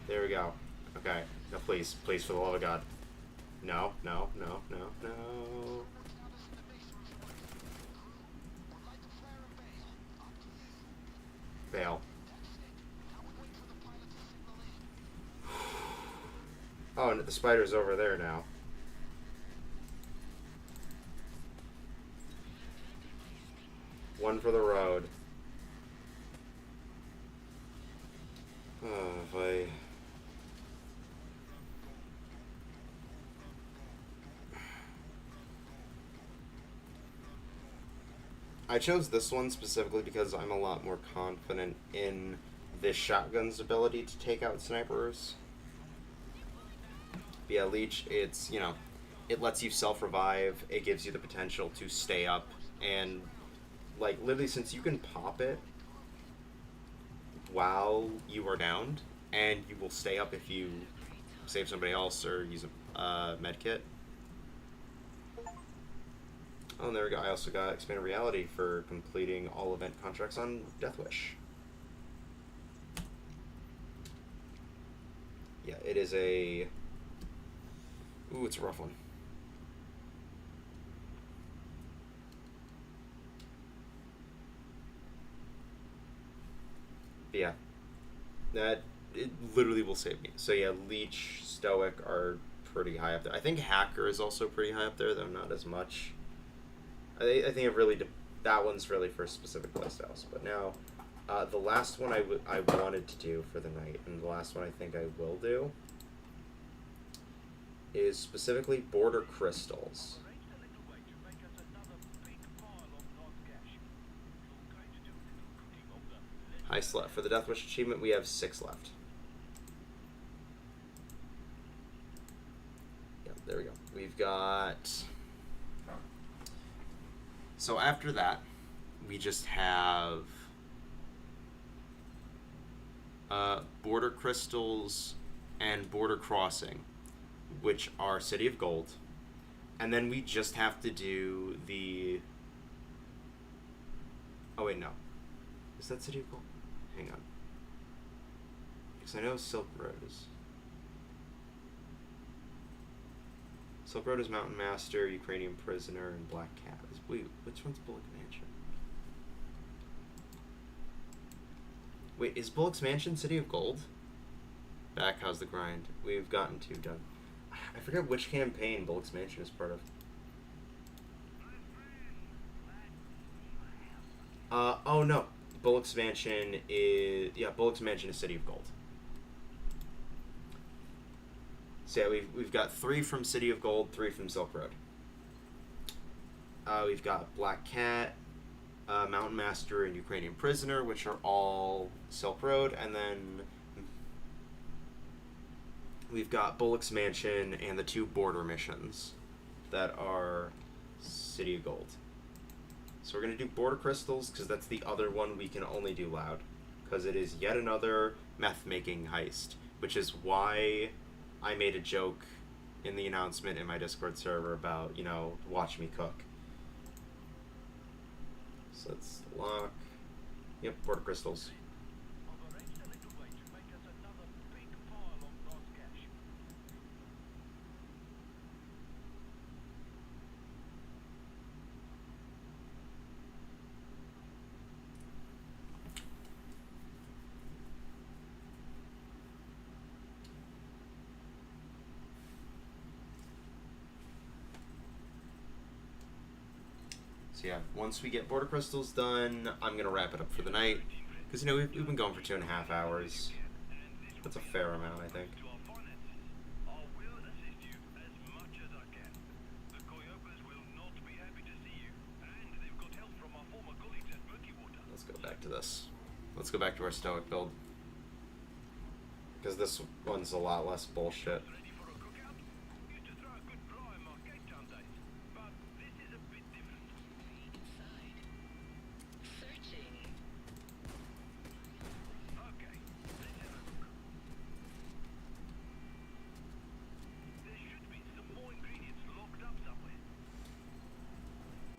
There we go. Okay. Now please, please, for the love of God. No, no, no, no, no. Fail. Oh, and the spider's over there now. One for the road. Oh, boy. I chose this one specifically because I'm a lot more confident in this shotgun's ability to take out snipers. But yeah, Leech, it's, you know, it lets you self-revive, it gives you the potential to stay up, and, like, literally, since you can pop it while you are downed, and you will stay up if you save somebody else or use a med kit. Oh, and there we go. I also got Expanded Reality for completing all event contracts on Death Wish. Yeah, it is a... Ooh, it's a rough one. But yeah. That, it literally will save me. So yeah, Leech, Stoic are pretty high up there. I think Hacker is also pretty high up there, though not as much. I think it really... that one's really for specific playstyles. But now, the last one I wanted to do for the night, and the last one I think I will do, is specifically Border Crystals. Heist left. For the Death Wish achievement, we have 6 left. Yeah, there we go. We've got... So after that, we just have Border Crystals and Border Crossing, which are City of Gold. And then we just have to do the... Oh wait, no. Is that City of Gold? Hang on. Because I know Silk Road is... Silk Road is Mountain Master, Ukrainian Prisoner, and Black Cat. Wait, which one's Bullock Mansion? Wait, is Bullock's Mansion City of Gold? Back, how's the grind? We've gotten 2 done. I forget which campaign Bullock's Mansion is part of. Oh no. Bullock's Mansion is... Yeah, Bullock's Mansion is City of Gold. So yeah, we've got 3 from City of Gold, 3 from Silk Road. We've got Black Cat, Mountain Master, and Ukrainian Prisoner, which are all Silk Road, and then we've got Bullock's Mansion and the 2 border missions that are City of Gold. So we're going to do Border Crystals, because that's the other one we can only do loud, because it is yet another meth-making heist, which is why I made a joke in the announcement in my Discord server about, you know, watch me cook. So let's lock. Yep, Border Crystals. So yeah, once we get Border Crystals done, I'm going to wrap it up for the night. Because, you know, we've been going for 2.5 hours. That's a fair amount, I think. Let's go back to this. Let's go back to our Stoic build. Because this one's a lot less bullshit.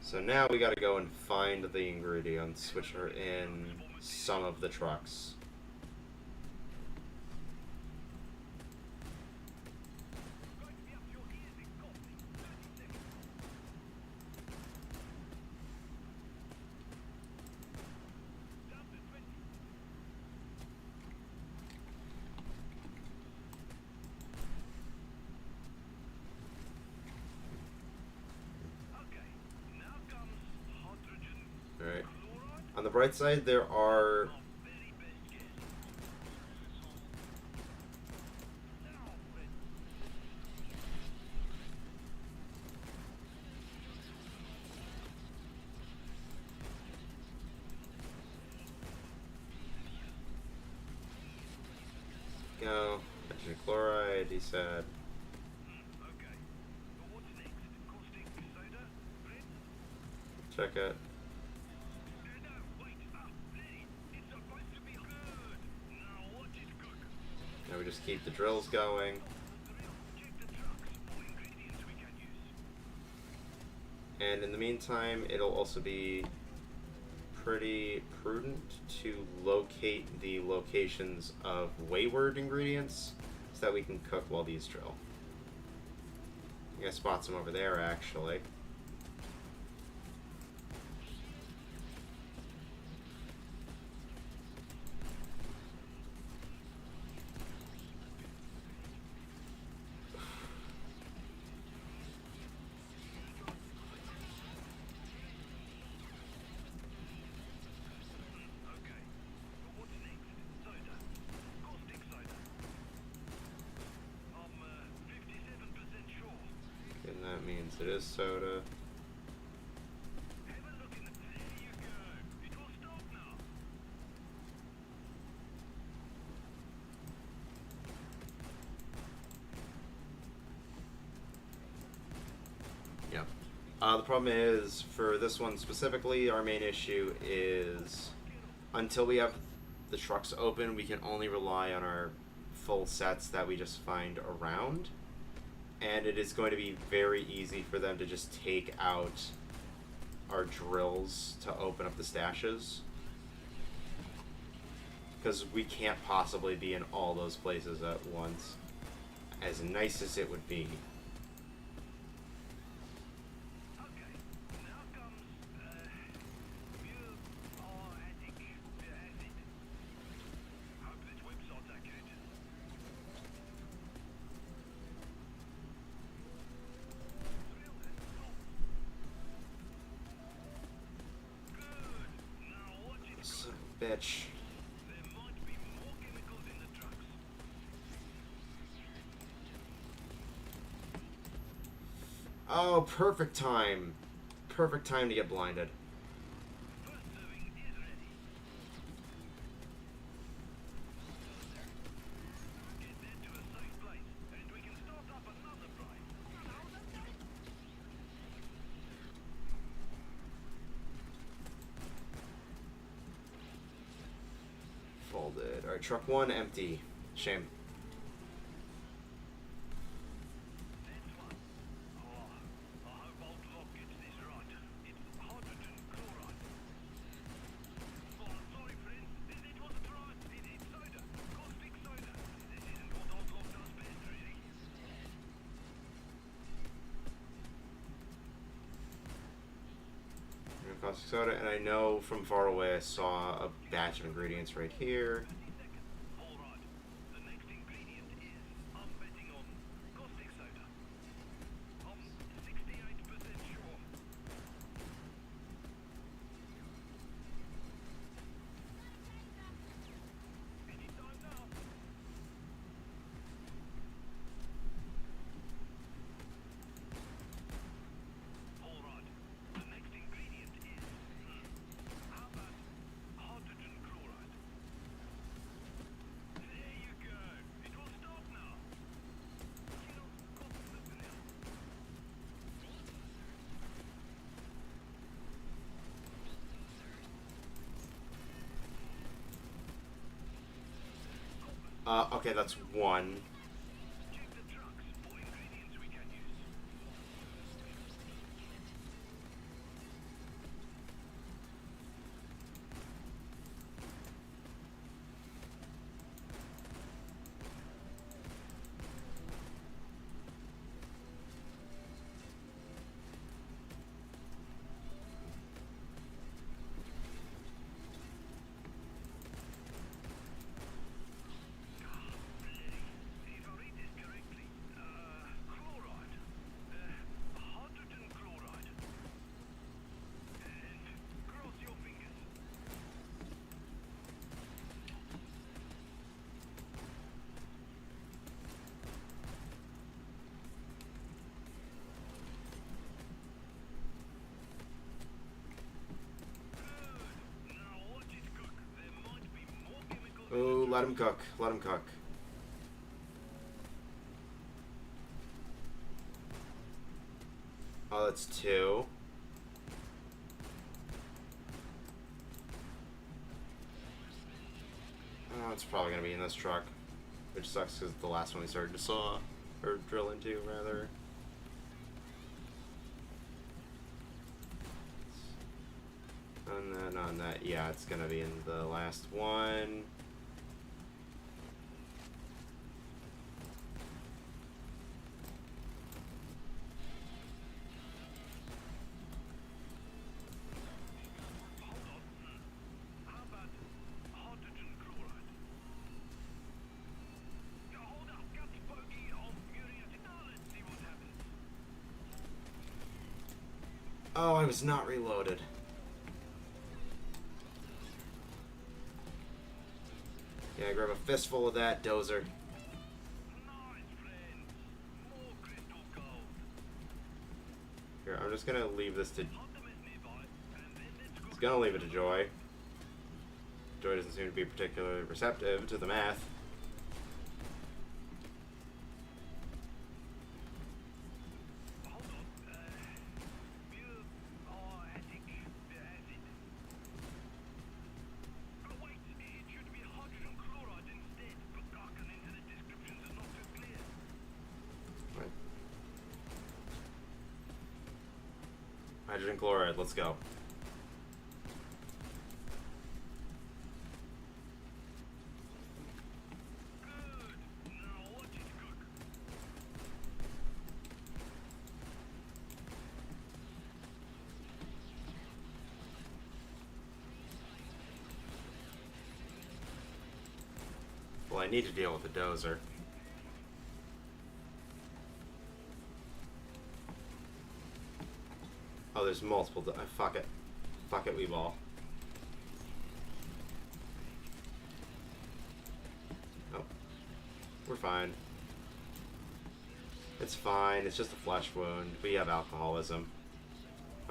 So now we gotta go and find the ingredients, which are in some of the trucks. Alright. On the bright side, there are... Go. Hydrogen chloride, he said. Okay. But what's next? Caustic soda? Bread? Check it. No, wait. Lady. It's supposed to be good. Now watch it cook. Now we just keep the drills going. Check the trucks for ingredients we can use. And in the meantime, it'll also be pretty prudent to locate the locations of wayward ingredients so that we can cook while these drill. I think I spot some over there, actually. Okay. But what's next? Soda. Caustic soda. I'm 57% sure. And that means it is soda. Have a look in the... There you go. It will stop now. Yeah. The problem is, for this one specifically, our main issue is until we have the trucks open, we can only rely on our full sets that we just find around. And it is going to be very easy for them to just take out our drills to open up the stashes. Because we can't possibly be in all those places at once, as nice as it would be. Okay. Now comes muriatic acid. Hope this website's accurate. Drill and stop. Good. Now watch it. Son of a bitch. There might be more chemicals in the trucks. Oh, perfect time. Perfect time to get blinded. First serving is ready. Get that to a safe place, and we can start up another fry. Folded. Alright, truck one empty. Shame. That's one. Oh, I hope old Locke gets this right. It's hydrogen chloride. Oh, sorry, friends. It wasn't right. It's soda. Caustic soda. This isn't what old Locke does best, really. Caustic soda, and I know from far away I saw a batch of ingredients right here. 30 seconds. All right. The next ingredient is, I'm betting on caustic soda. I'm 68% sure. Anytime now. All right. The next ingredient is, how about hydrogen chloride? There you go. It will stop now. Kill the vanilla. Okay, that's one. Check the trucks for ingredients we can use. If I read this correctly, chloride, hydrogen chloride, and cross your fingers. Good. Now watch it cook. There might be more chemicals. Oh, let him cook. Let him cook. Oh, that's 2. Oh, it's probably gonna be in this truck, which sucks because the last one we started to saw or drill into rather. And then on that, yeah, it's gonna be in the last one. Hold on. How about hydrogen chloride? Now hold up, got the bogey of muriatic. Now let's see what happens. Oh, I was not reloaded. Yeah, grab a fistful of that dozer. Nice, friends. More crystal gold. Here, I'm just gonna leave this to. Optimus nearby, and then let's go. It's gonna leave it to Joy. Joy doesn't seem to be particularly receptive to the math. Hold on. Muriatic acid. Oh wait, it should be hydrogen chloride instead, but Garkin into the descriptions are not too clear. Right. Hydrogen chloride, let's go. Good. Now watch it cook. Well, I need to deal with the dozer. Oh, there's multiple. Fuck it. Fuck it, we ball. Oh. We're fine. It's fine. It's just a flesh wound. We have alcoholism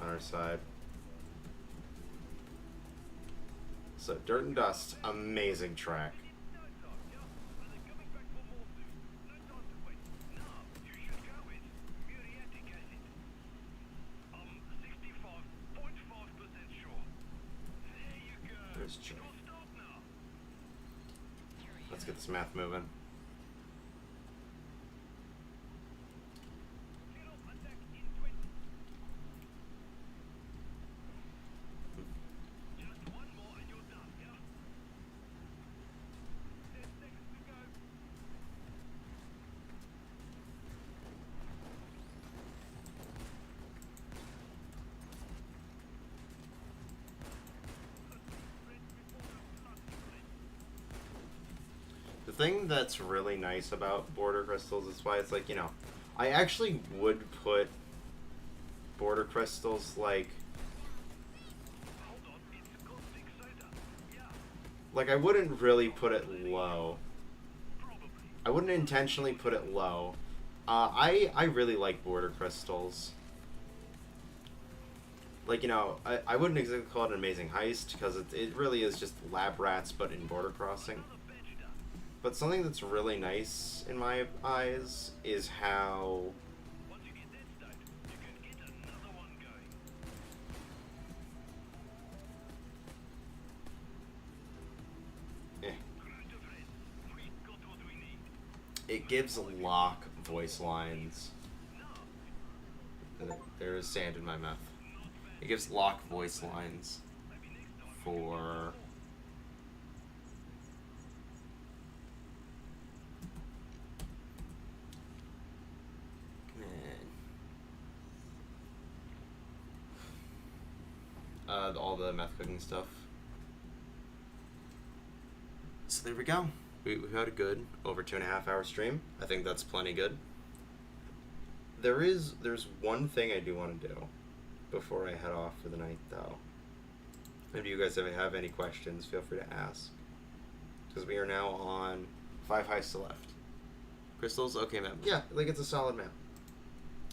on our side. So, Dirt and Dust, amazing track. No time, yeah? Are they coming back for more soon? No time to wait. Now, you should go with muriatic acid. I'm 65.5% sure. There you go. There's Joy. It will start now. Let's get this math moving. Zero attack in 20. Just one more and you're done, yeah? 10 seconds to go. The thing that's really nice about border crystals is why it's like, you know, I actually would put border crystals like Hold on, it's caustic soda. Yeah, I wouldn't really put it low. probably. I wouldn't intentionally put it low. I really like border crystals. Like, you know, I wouldn't exactly call it an amazing heist because it really is just lab rats but in border crossing. Another bench done. But something that's really nice in my eyes is how Once you get that started, you can get another one going. Cruiser friends, we got what we need. it gives Locke voice lines. Now, There is sand in my mouth. not bad. It gives Locke voice lines Maybe next time. for all the meth cooking stuff. So there we go. We've had a good over 2.5 hour stream. I think that's plenty good. There's one thing I do want to do before I head off for the night, though. If you guys have any questions, feel free to ask. Because we are now on 5 heists to left. Crystals? Okay, map. Yeah, like it's a solid map.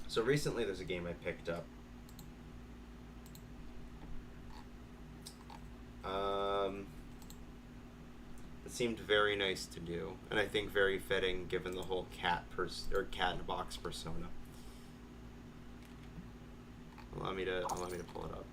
So recently there's a game I picked up. It seemed very nice to do, and I think very fitting given the whole cat in a box persona. Allow me to pull it up.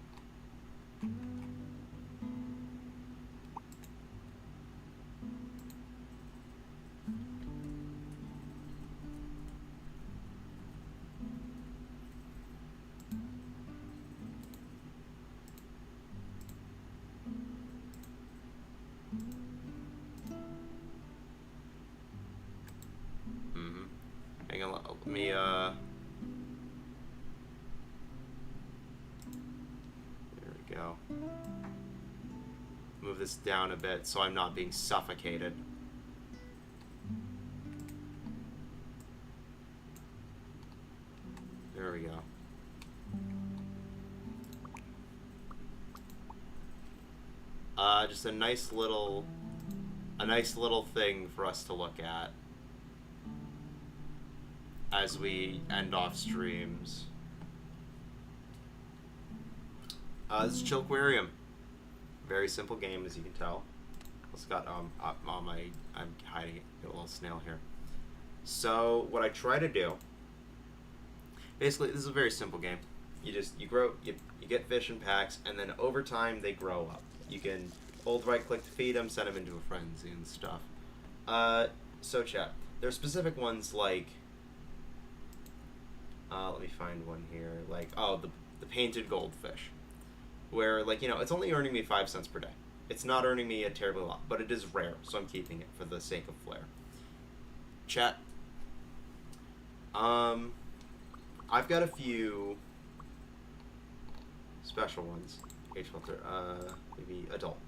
Hang on, let me, there we go. Move this down a bit so I'm not being suffocated. There we go. Just a nice little thing for us to look at as we end off streams. This is Chillquarium. Very simple game, as you can tell. It's got on my, I'm hiding it, got a little snail here. So what I try to do, basically, this is a very simple game. You get fish in packs, and then over time they grow up. You can hold right click to feed them, send them into a frenzy and stuff. So chat, there are specific ones like, let me find one here, like, oh, the painted goldfish, where, like, you know, it's only earning me 5 cents per day. It's not earning me a terribly lot, but it is rare, so I'm keeping it for the sake of flair. Chat, I've got a few special ones. Age filter, maybe adult.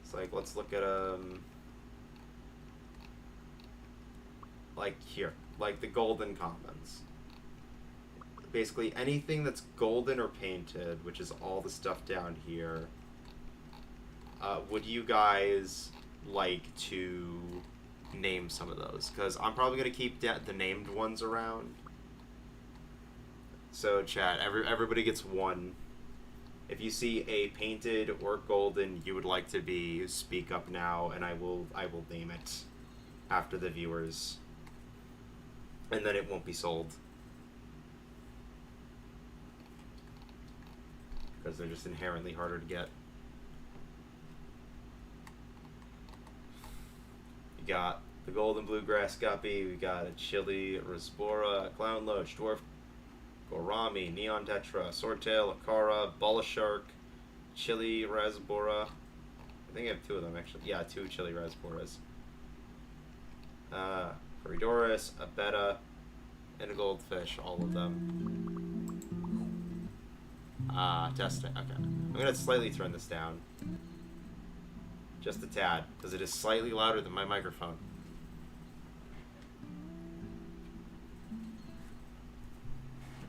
It's like, let's look at, like here, like the golden commons. Basically anything that's golden or painted, which is all the stuff down here. Would you guys like to name some of those? Because I'm probably going to keep the named ones around. So chat, everybody gets one. If you see a painted or golden you would like to be, speak up now, and I will name it after the viewers. And then it won't be sold. Because they're just inherently harder to get. You got the golden bluegrass guppy, we got a chili rasbora, a clown loach, dwarf gourami, neon tetra, swordtail, akara, balla shark, chili rasbora. I think I have two of them actually. Yeah, 2 chili rasboras. Corridorus, a betta, and a goldfish, all of them. Testing, okay. I'm gonna slightly turn this down. Just a tad, because it is slightly louder than my microphone.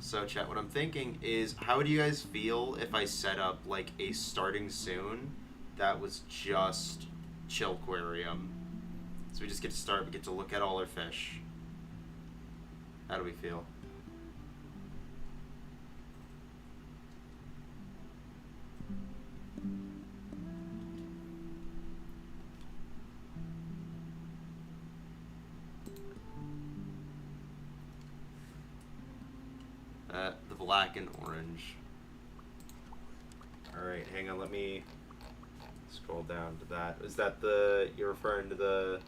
So chat, what I'm thinking is, how would you guys feel if I set up like a starting soon that was just Chillquarium? So we just get to start, we get to look at all our fish. How do we feel? The black and orange. Alright, hang on, let me scroll down to that. Is that you're referring to the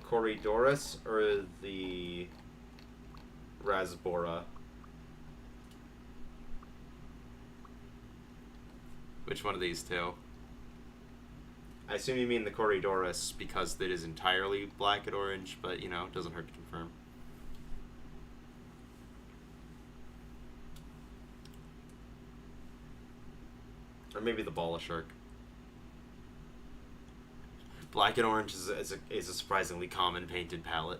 Corridorus or the Rasbora? Which one of these two? I assume you mean the Corridorus because it is entirely black and orange, but, you know, it doesn't hurt to confirm. Or maybe the balla shark. Black and orange is a surprisingly common painted palette.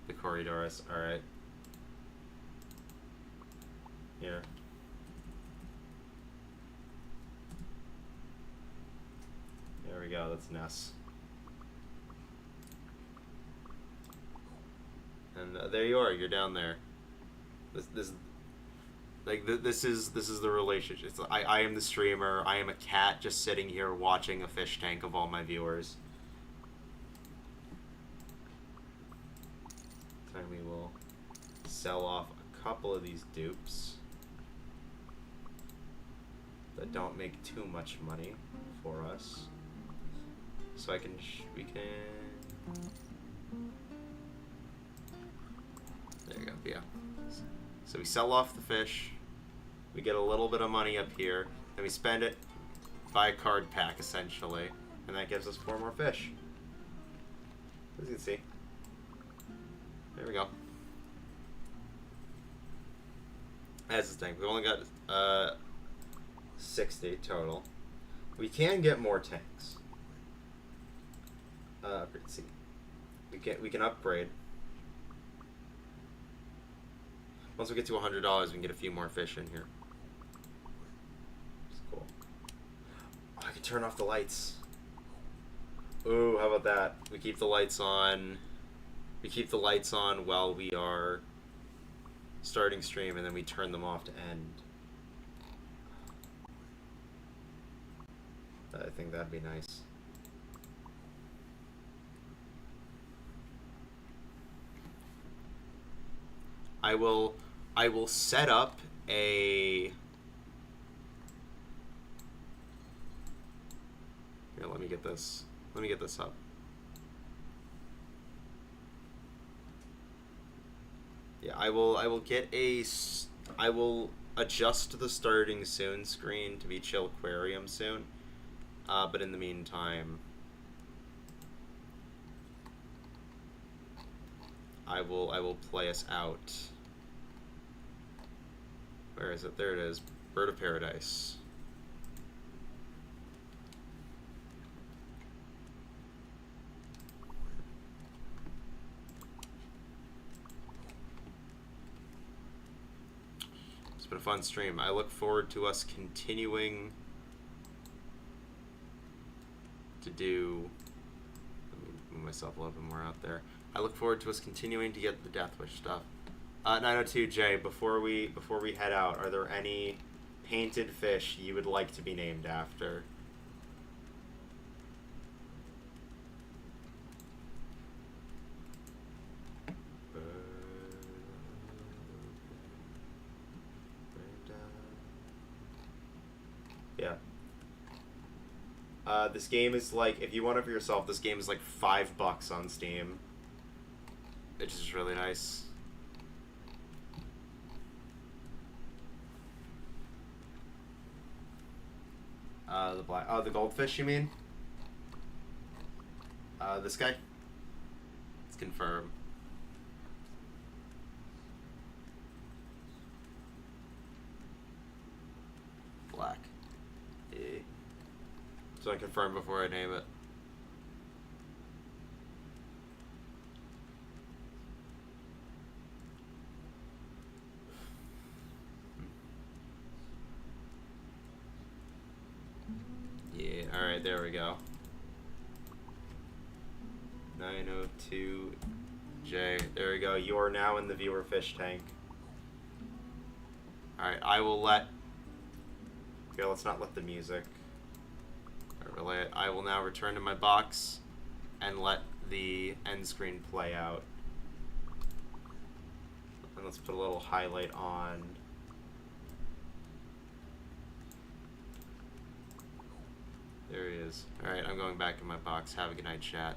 The Corridorus, alright. Here. There we go, that's Ness. And there you are, you're down there. This is the relationship. It's, I am the streamer. I am a cat just sitting here watching a fish tank of all my viewers. Time we will sell off a couple of these dupes that don't make too much money for us. So we can... There you go, yeah. So we sell off the fish, we get a little bit of money up here, then we spend it, buy a card pack essentially, and that gives us 4 more fish. As you can see. There we go. That's the thing. We've only got 60 total. We can get more tanks. Let's see. We can upgrade. Once we get to $100, we can get a few more fish in here. It's cool. Oh, I can turn off the lights. Ooh, how about that? We keep the lights on. We keep the lights on while we are starting stream, and then we turn them off to end. I think that'd be nice. I will set up a... Here, let me get this up. Yeah, I will get a... I will adjust the starting soon screen to be Chill Aquarium soon. But in the meantime, I will play us out. Where is it? There it is. Bird of Paradise. It's been a fun stream. I look forward to us continuing to do... Let me move myself a little bit more out there. I look forward to us continuing to get the Death Wish stuff. 902 Jay, before we head out, are there any painted fish you would like to be named after? Yeah. This game is like, if you want it for yourself, this game is like $5 on Steam. It's just really nice. The black, oh, the goldfish, you mean? This guy? Let's confirm. Black. Yeah. So I confirm before I name it. Yeah, alright, there we go. 902J. There we go. You are now in the viewer fish tank. Alright, I will let... Okay, let's not let the music relay it. I will now return to my box and let the end screen play out. And let's put a little highlight on. There he is. Alright, I'm going back in my box. Have a good night, chat.